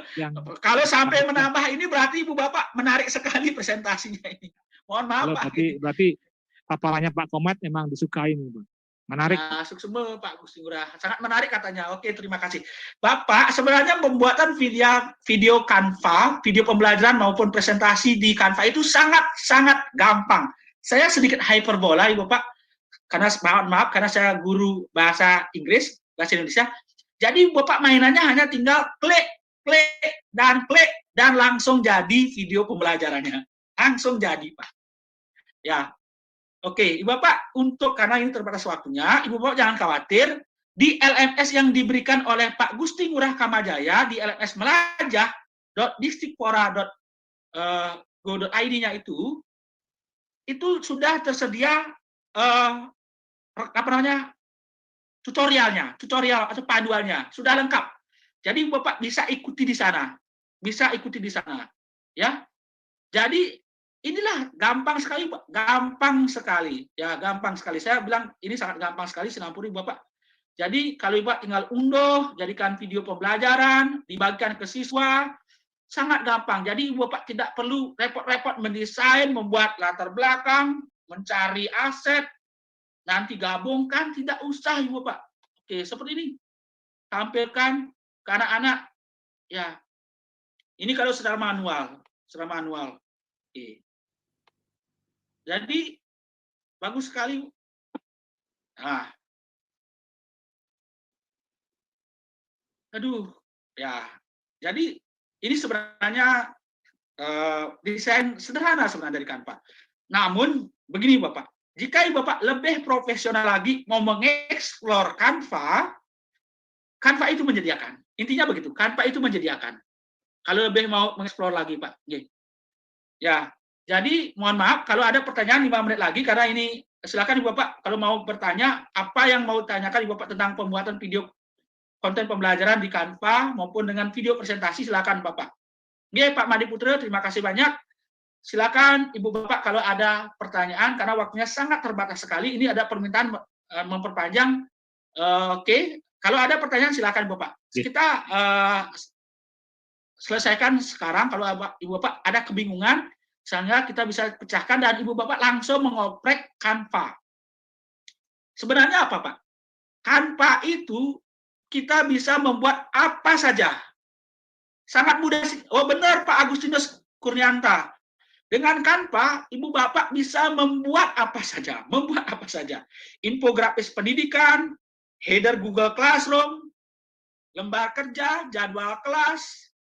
Kalau sampai menambah ini berarti Ibu Bapak menarik sekali presentasinya ini. Mohon maaf, Pak. Berarti paparannya Pak Komat memang disukai nih, Pak. Menarik. Nah, suksema Pak Gusti Ngurah. Sangat menarik katanya. Oke, terima kasih. Bapak, sebenarnya pembuatan video Canva, video pembelajaran maupun presentasi di Canva itu sangat gampang. Saya sedikit hyperbola, Ibu Bapak, karena maaf karena saya guru bahasa Inggris, bahasa Indonesia. Jadi Bapak mainannya hanya tinggal klik dan langsung jadi video pembelajarannya. Langsung jadi, Pak. Ya. Oke, Ibu Bapak, karena ini terbatas waktunya, Ibu Bapak jangan khawatir, di LMS yang diberikan oleh Pak Gusti Ngurah Kamajaya, di LMS melajah.diktikpora.go.id-nya itu sudah tersedia tutorial atau panduannya, sudah lengkap. Jadi Ibu Bapak bisa ikuti di sana. Ya. Jadi inilah gampang sekali, Pak. Gampang sekali. Ya, gampang sekali. Saya bilang ini sangat gampang sekali, sinampuri Bapak. Jadi kalau Bapak tinggal unduh, jadikan video pembelajaran, dibagikan ke siswa, sangat gampang. Jadi Ibu Bapak tidak perlu repot-repot mendesain, membuat latar belakang, mencari aset, nanti gabungkan, tidak usah Ibu Bapak. Oke, seperti ini. Tampilkan ke anak-anak. Ya. Ini kalau secara manual. Oke. Jadi bagus sekali. Nah. Aduh, ya. Jadi ini sebenarnya desain sederhana sebenarnya dari Canva. Namun begini Bapak, jika Ibu Bapak lebih profesional lagi mau mengeksplor Canva itu menyediakan. Intinya begitu, Canva itu menyediakan. Kalau lebih mau mengeksplor lagi, Pak. Ya, jadi mohon maaf kalau ada pertanyaan 5 menit lagi karena ini silakan Ibu Bapak kalau mau bertanya apa yang mau tanyakan Ibu Bapak tentang pembuatan video konten pembelajaran di Canva maupun dengan video presentasi silakan Bapak. Oke, Pak Madi Putra, terima kasih banyak. Silakan Ibu Bapak kalau ada pertanyaan karena waktunya sangat terbatas sekali. Ini ada permintaan memperpanjang. Oke, kalau ada pertanyaan silakan Bapak. Kita selesaikan sekarang. Kalau Ibu Bapak ada kebingungan, sehingga kita bisa pecahkan dan Ibu Bapak langsung mengoprek Canva. Sebenarnya apa, Pak? Canva itu kita bisa membuat apa saja. Sangat mudah. Oh benar Pak Agustinus Kurnianta. Dengan Canva, Ibu Bapak bisa membuat apa saja. Infografis pendidikan, header Google Classroom, lembar kerja, jadwal kelas,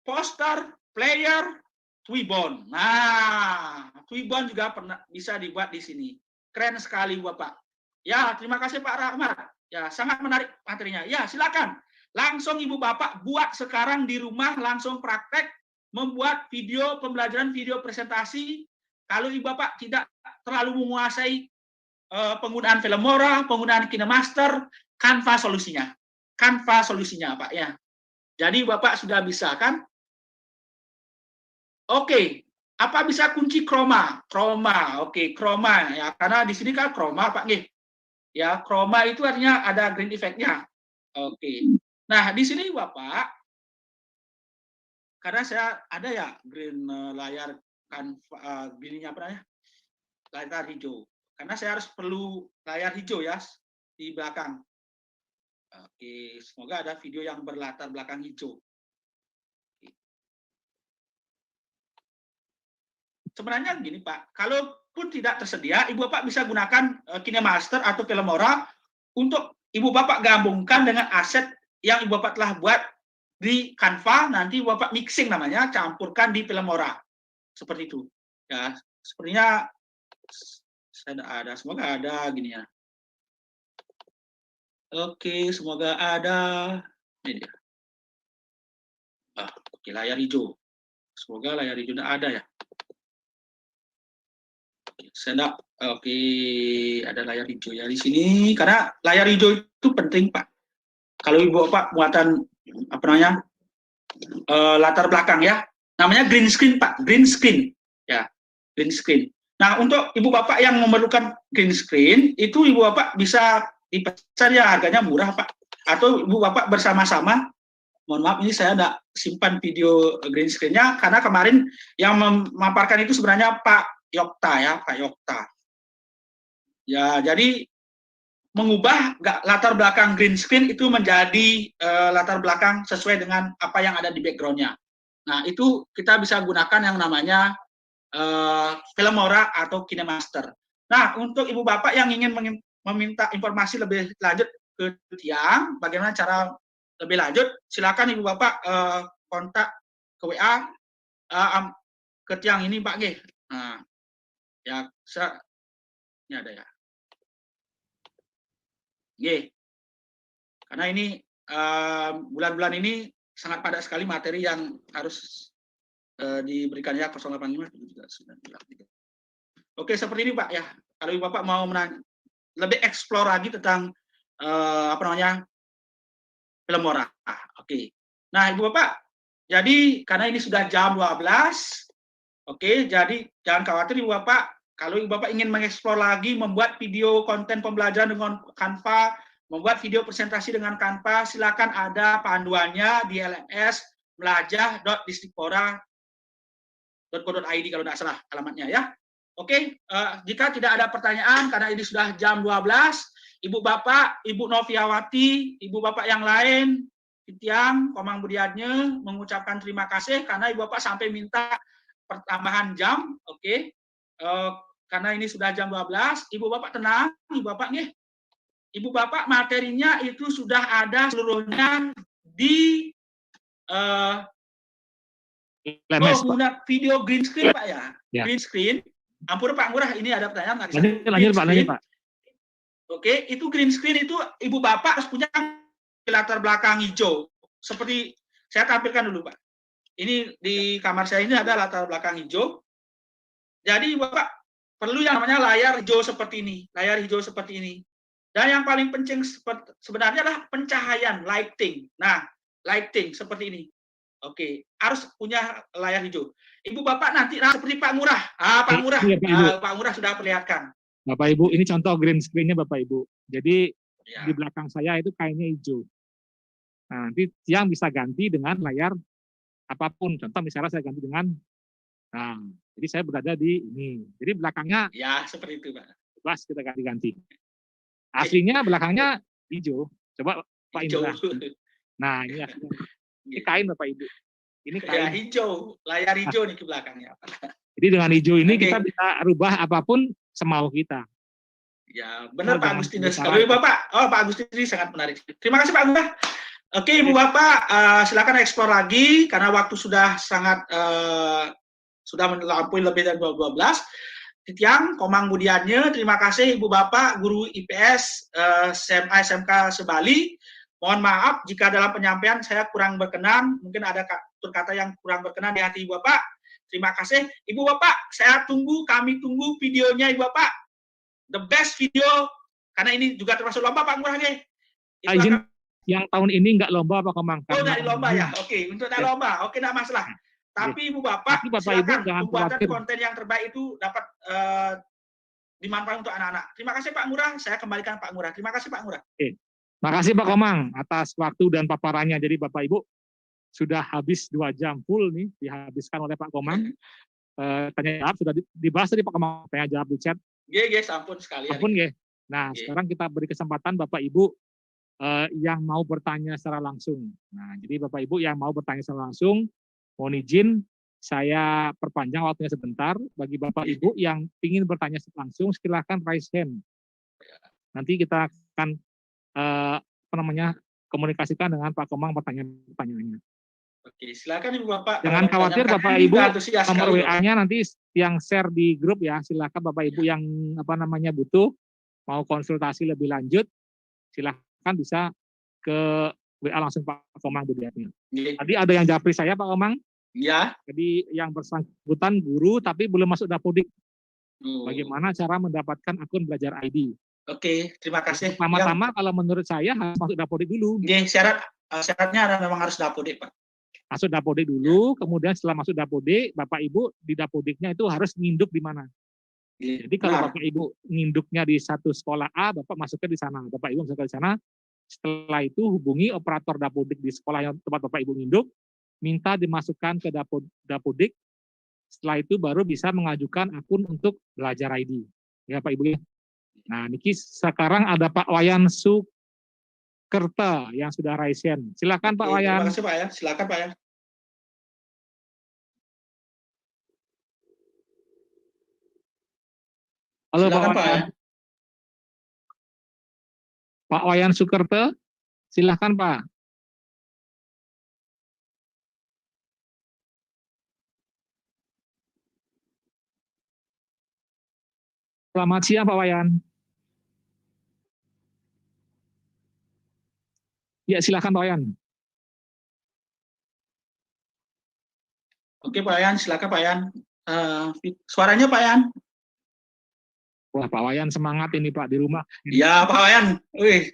poster, player, Twibbon. Nah, Twibbon juga bisa dibuat di sini. Keren sekali Bapak. Ya, terima kasih Pak Rahmat. Ya, sangat menarik materinya. Ya, silakan. langsung Ibu Bapak buat sekarang di rumah, langsung praktek membuat video pembelajaran, video presentasi. Kalau Ibu Bapak tidak terlalu menguasai penggunaan Filmora, penggunaan KineMaster, Canva solusinya. Canva solusinya, Pak ya. Jadi Bapak sudah bisa kan? Oke, apa bisa kunci chroma? Chroma, oke, chroma ya. Karena di sini kan chroma, Pak nih. Ya, chroma itu artinya ada green effect-nya. Oke. Nah, di sini Bapak, karena saya ada ya green layar Canva, greennya apa namanya? Layar hijau. Karena saya harus perlu layar hijau ya di belakang. Oke, semoga ada video yang berlatar belakang hijau. Sebenarnya gini Pak, kalaupun tidak tersedia, Ibu Bapak bisa gunakan KineMaster atau Filmora untuk Ibu Bapak gabungkan dengan aset yang Ibu Bapak telah buat di Canva, nanti Ibu Bapak mixing namanya, campurkan di Filmora. Seperti itu. Ya, sepertinya saya ada, semoga ada gini ya. Oke, semoga ada. Ini dia. Oke, layar hijau. Semoga layar hijau ada ya. Saya oke, ada layar hijau ya di sini. Karena layar hijau itu penting, Pak. Kalau Ibu Bapak muatan apa namanya latar belakang ya, namanya green screen, Pak. Green screen, ya, green screen. Nah, untuk Ibu Bapak yang memerlukan green screen, itu Ibu Bapak bisa di pasar ya, harganya murah, Pak. Atau Ibu Bapak bersama-sama. Mohon maaf, ini saya tidak simpan video green screen-nya karena kemarin yang memaparkan itu sebenarnya Pak Yokta ya, Pak Yokta. Ya, jadi mengubah latar belakang green screen itu menjadi latar belakang sesuai dengan apa yang ada di background-nya. Nah, itu kita bisa gunakan yang namanya Filmora atau KineMaster. Nah, untuk Ibu Bapak yang ingin meminta informasi lebih lanjut ke Tiang, bagaimana cara lebih lanjut, silakan Ibu Bapak kontak ke WA ke Tiang ini, Pak G. Nah, ya, ini ada ya. G. Karena ini bulan-bulan ini sangat padat sekali materi yang harus diberikan ya 085. Oke, seperti ini Pak ya. Kalau Ibu Bapak mau lebih explore lagi tentang apa namanya Filmora. Oke. Nah, Ibu Bapak, jadi karena ini sudah jam 12, oke, jadi jangan khawatir Ibu Bapak. Kalau Ibu Bapak ingin mengeksplor lagi, membuat video konten pembelajaran dengan Canva, membuat video presentasi dengan Canva, silakan ada panduannya di LMS belajar.distikpora.co.id kalau tidak salah alamatnya ya. Oke, jika tidak ada pertanyaan karena ini sudah jam 12, Ibu Bapak, Ibu Noviawati, Ibu Bapak yang lain, Tiang, Komang Budiatnya mengucapkan terima kasih karena Ibu Bapak sampai minta pertambahan jam, oke. Karena ini sudah jam 12, Ibu Bapak tenang, Ibu Bapak nih. Ibu Bapak materinya itu sudah ada seluruhnya di menggunakan video green screen Pak ya. Green screen. Ampun Pak Ngurah, ini ada pertanyaan nggak? Lanjut Pak. Oke, itu green screen itu Ibu Bapak harus punya latar belakang hijau. Seperti saya tampilkan dulu Pak. Ini di kamar saya ini ada latar belakang hijau. Jadi Bapak perlu yang namanya layar hijau seperti ini, layar hijau seperti ini. Dan yang paling penting sebenarnya adalah pencahayaan, lighting. Nah, lighting seperti ini. Oke, harus punya layar hijau. Ibu Bapak nanti seperti Pak Ngurah. Pak Ngurah, Pak Ngurah sudah perlihatkan. Bapak Ibu, ini contoh green screen-nya Bapak Ibu. Jadi di belakang saya itu kainnya hijau. Nah, nanti Tiang bisa ganti dengan layar apapun. Contoh misalnya saya ganti dengan, nah, jadi saya berada di ini. Jadi belakangnya ya seperti itu Pak. Bebas kita ganti-ganti. Aslinya belakangnya hijau. Coba Pak Indra. Nah ini aslinya. Ini kain Bapak Ibu. Ini kain. Ya hijau, layar hijau nih ke belakangnya. Jadi dengan hijau ini kita bisa rubah apapun semau kita. Ya benar Pak Agustinus. Kalau Ibu Bapak, Pak Agustinus sangat menarik. Terima kasih Pak Agustinus. Oke Ibu Bapak, silakan eksplor lagi karena waktu sudah sangat sudah melampaui lebih dari 12. Tiang, Komang Budiatnya, terima kasih Ibu Bapak, Guru IPS SMA SMK Sebali, Mohon maaf jika dalam penyampaian saya kurang berkenan, mungkin ada tutur kata yang kurang berkenan di hati Ibu Bapak. Terima kasih. Ibu Bapak, kami tunggu videonya Ibu Bapak. The best video, karena ini juga termasuk lomba Pak Ngurah nih. Izin, yang tahun ini nggak lomba Pak Komang. Oh, dari lomba ya? Oke, untuk dari lomba. Oke, tidak masalah. Tapi Ibu Bapak, silakan pembuatan konten yang terbaik itu dapat dimanfaatkan untuk anak-anak. Terima kasih Pak Ngurah, saya kembalikan Pak Ngurah. Terima kasih Pak Ngurah. Oke. Terima kasih Pak Komang atas waktu dan paparannya. Jadi Bapak Ibu sudah habis 2 jam full nih dihabiskan oleh Pak Komang. Tanya jawab sudah dibahas tadi Pak Komang, tanya jawab di chat. Ampun sekalian. Ampun nggih. Nah, sekarang kita beri kesempatan Bapak Ibu yang mau bertanya secara langsung. Nah, jadi Bapak Ibu yang mau bertanya secara langsung, mohon izin saya perpanjang waktunya sebentar. Bagi Bapak Ibu yang ingin bertanya langsung, silakan raise hand. Nanti kita akan komunikasikan dengan Pak Komang pertanyaannya. Oke, silakan Ibu Bapak. Jangan khawatir Bapak Ibu, nomor WA-nya nanti yang share di grup ya. Silakan Bapak Ibu yang butuh mau konsultasi lebih lanjut, silakan bisa ke WA langsung Pak Komang Budiatnya. Tadi ada yang japri saya Pak Komang. Iya. Jadi yang bersangkutan guru tapi belum masuk Dapodik. Bagaimana cara mendapatkan akun belajar ID? Oke, terima kasih. Pertama-tama kalau menurut saya harus masuk Dapodik dulu. Syaratnya memang harus Dapodik, Pak. Masuk Dapodik dulu, kemudian setelah masuk Dapodik, Bapak Ibu di Dapodiknya itu harus nginduk di mana. Jadi kalau Bapak Ibu nginduknya di satu sekolah A, Bapak masuknya di sana. Bapak Ibu masuknya di sana. Setelah itu hubungi operator Dapodik di sekolah yang tempat Bapak Ibu nginduk, minta dimasukkan ke Dapodik. Setelah itu baru bisa mengajukan akun untuk belajar ID. Ya Pak Ibu ya. Nah, niki sekarang ada Pak Wayan Sukerta yang sudah raise hand. Silakan Pak Wayan. Terima kasih Pak ya. Silakan Pak ya. Halo silakan, Pak Wayan. Pak Wayan Sukerta, silakan Pak. Selamat siang Pak Wayan. Ya, silakan Pak Wayan. Oke Pak Wayan, silakan Pak Wayan. Suaranya Pak Wayan. Wah Pak Wayan semangat ini Pak di rumah. Ya Pak Wayan. Wih,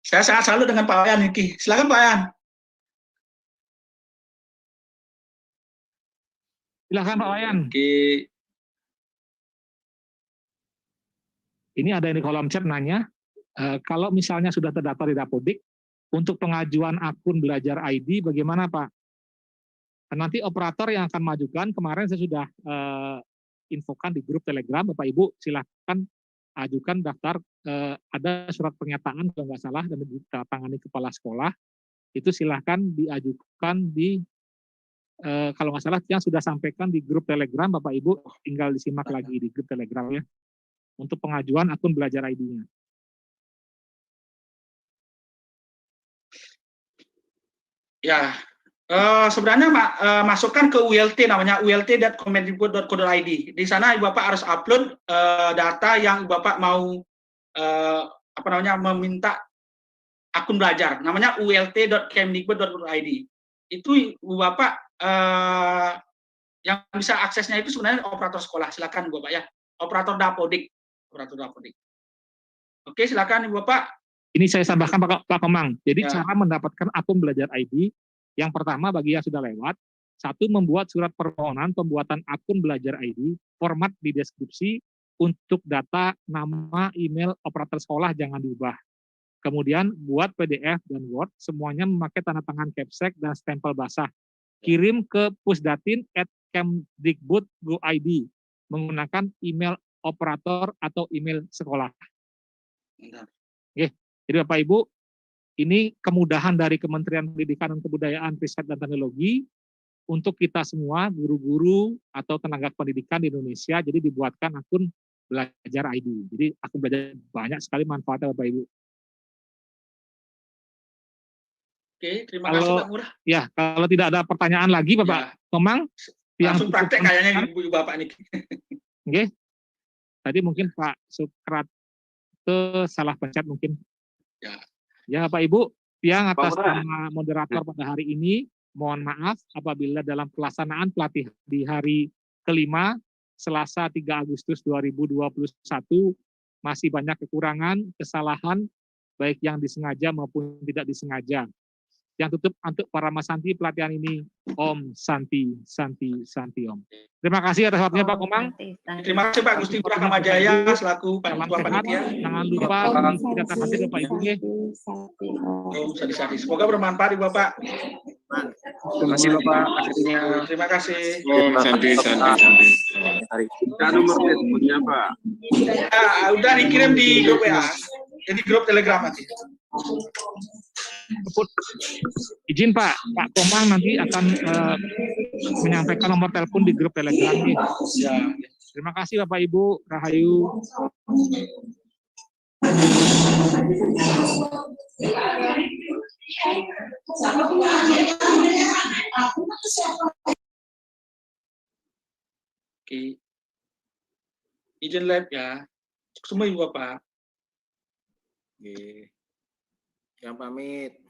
saya sangat salut dengan Pak Wayan ini. Silakan Pak Wayan. Silakan Pak Wayan. Oke. Ini ada di kolom chat nanya, kalau misalnya sudah terdaftar di Dapodik, untuk pengajuan akun belajar ID bagaimana Pak? Nanti operator yang akan majukan, kemarin saya sudah infokan di grup Telegram, Bapak Ibu silahkan ajukan daftar, ada surat pernyataan kalau nggak salah dan ditandatangani kepala sekolah, itu silahkan diajukan di, kalau nggak salah yang sudah sampaikan di grup Telegram, Bapak Ibu tinggal disimak lagi di grup Telegram ya, untuk pengajuan akun belajar ID-nya. Ya, sebenarnya masukkan ke ULT namanya ult.kemendikbud.go.id. Di sana Ibu Bapak harus upload data yang Ibu Bapak mau meminta akun belajar. Namanya ult.kemendikbud.go.id. Itu Ibu Bapak yang bisa aksesnya itu sebenarnya operator sekolah. Silakan Ibu Bapak ya. Operator Dapodik. Oke, silakan Ibu Bapak. Ini saya tambahkan Pak Komang. Jadi ya, cara mendapatkan akun belajar ID, yang pertama bagi yang sudah lewat, satu membuat surat permohonan pembuatan akun belajar ID, format di deskripsi untuk data nama, email, operator sekolah jangan diubah. Kemudian buat PDF dan Word, semuanya memakai tanda tangan Capsek dan stempel basah. Kirim ke pusdatin@kemdikbud.go.id menggunakan email operator atau email sekolah. Oke. Jadi Bapak Ibu, ini kemudahan dari Kementerian Pendidikan dan Kebudayaan, Riset dan Teknologi untuk kita semua, guru-guru atau tenaga pendidikan di Indonesia, jadi dibuatkan akun belajar ID. Jadi akun belajar banyak sekali manfaatnya Bapak Ibu. Oke, terima kasih Pak Murah. Ya, kalau tidak ada pertanyaan lagi Bapak Komang. Langsung praktek kayaknya Ibu Bapak ini. Oke. Tadi mungkin Pak Sukrate salah pencet mungkin. Ya Pak Ibu, Tiang atas nama moderator pada hari ini, mohon maaf apabila dalam pelaksanaan pelatihan di hari kelima, Selasa 3 Agustus 2021, masih banyak kekurangan, kesalahan, baik yang disengaja maupun tidak disengaja. Yang tutup untuk para Mas Santi pelatihan ini, Om Santi, Santi, Santi Om. Terima kasih atas waktunya Pak Komang. Terima kasih Pak Gusti Ngurah Kamajaya selaku Salam Ketua sehat, Panitia. jangan lupa tidak hadir Bapak Ibu. Om Sadi-Sadi. Semoga bermanfaat Ibu Bapak. Terima kasih Bapak. Akhirnya. Terima kasih. Om Santi. Kita nomor teleponnya Pak. Udah dikirim di grup WA. Jadi grup Telegram nanti. Izin Pak Komang nanti akan menyampaikan nomor telepon di grup Telegram nih. Ya. Terima kasih Bapak Ibu, Rahayu. Oke. Izin live ya. Semua Ibu Bapak. Oke. Yang pamit.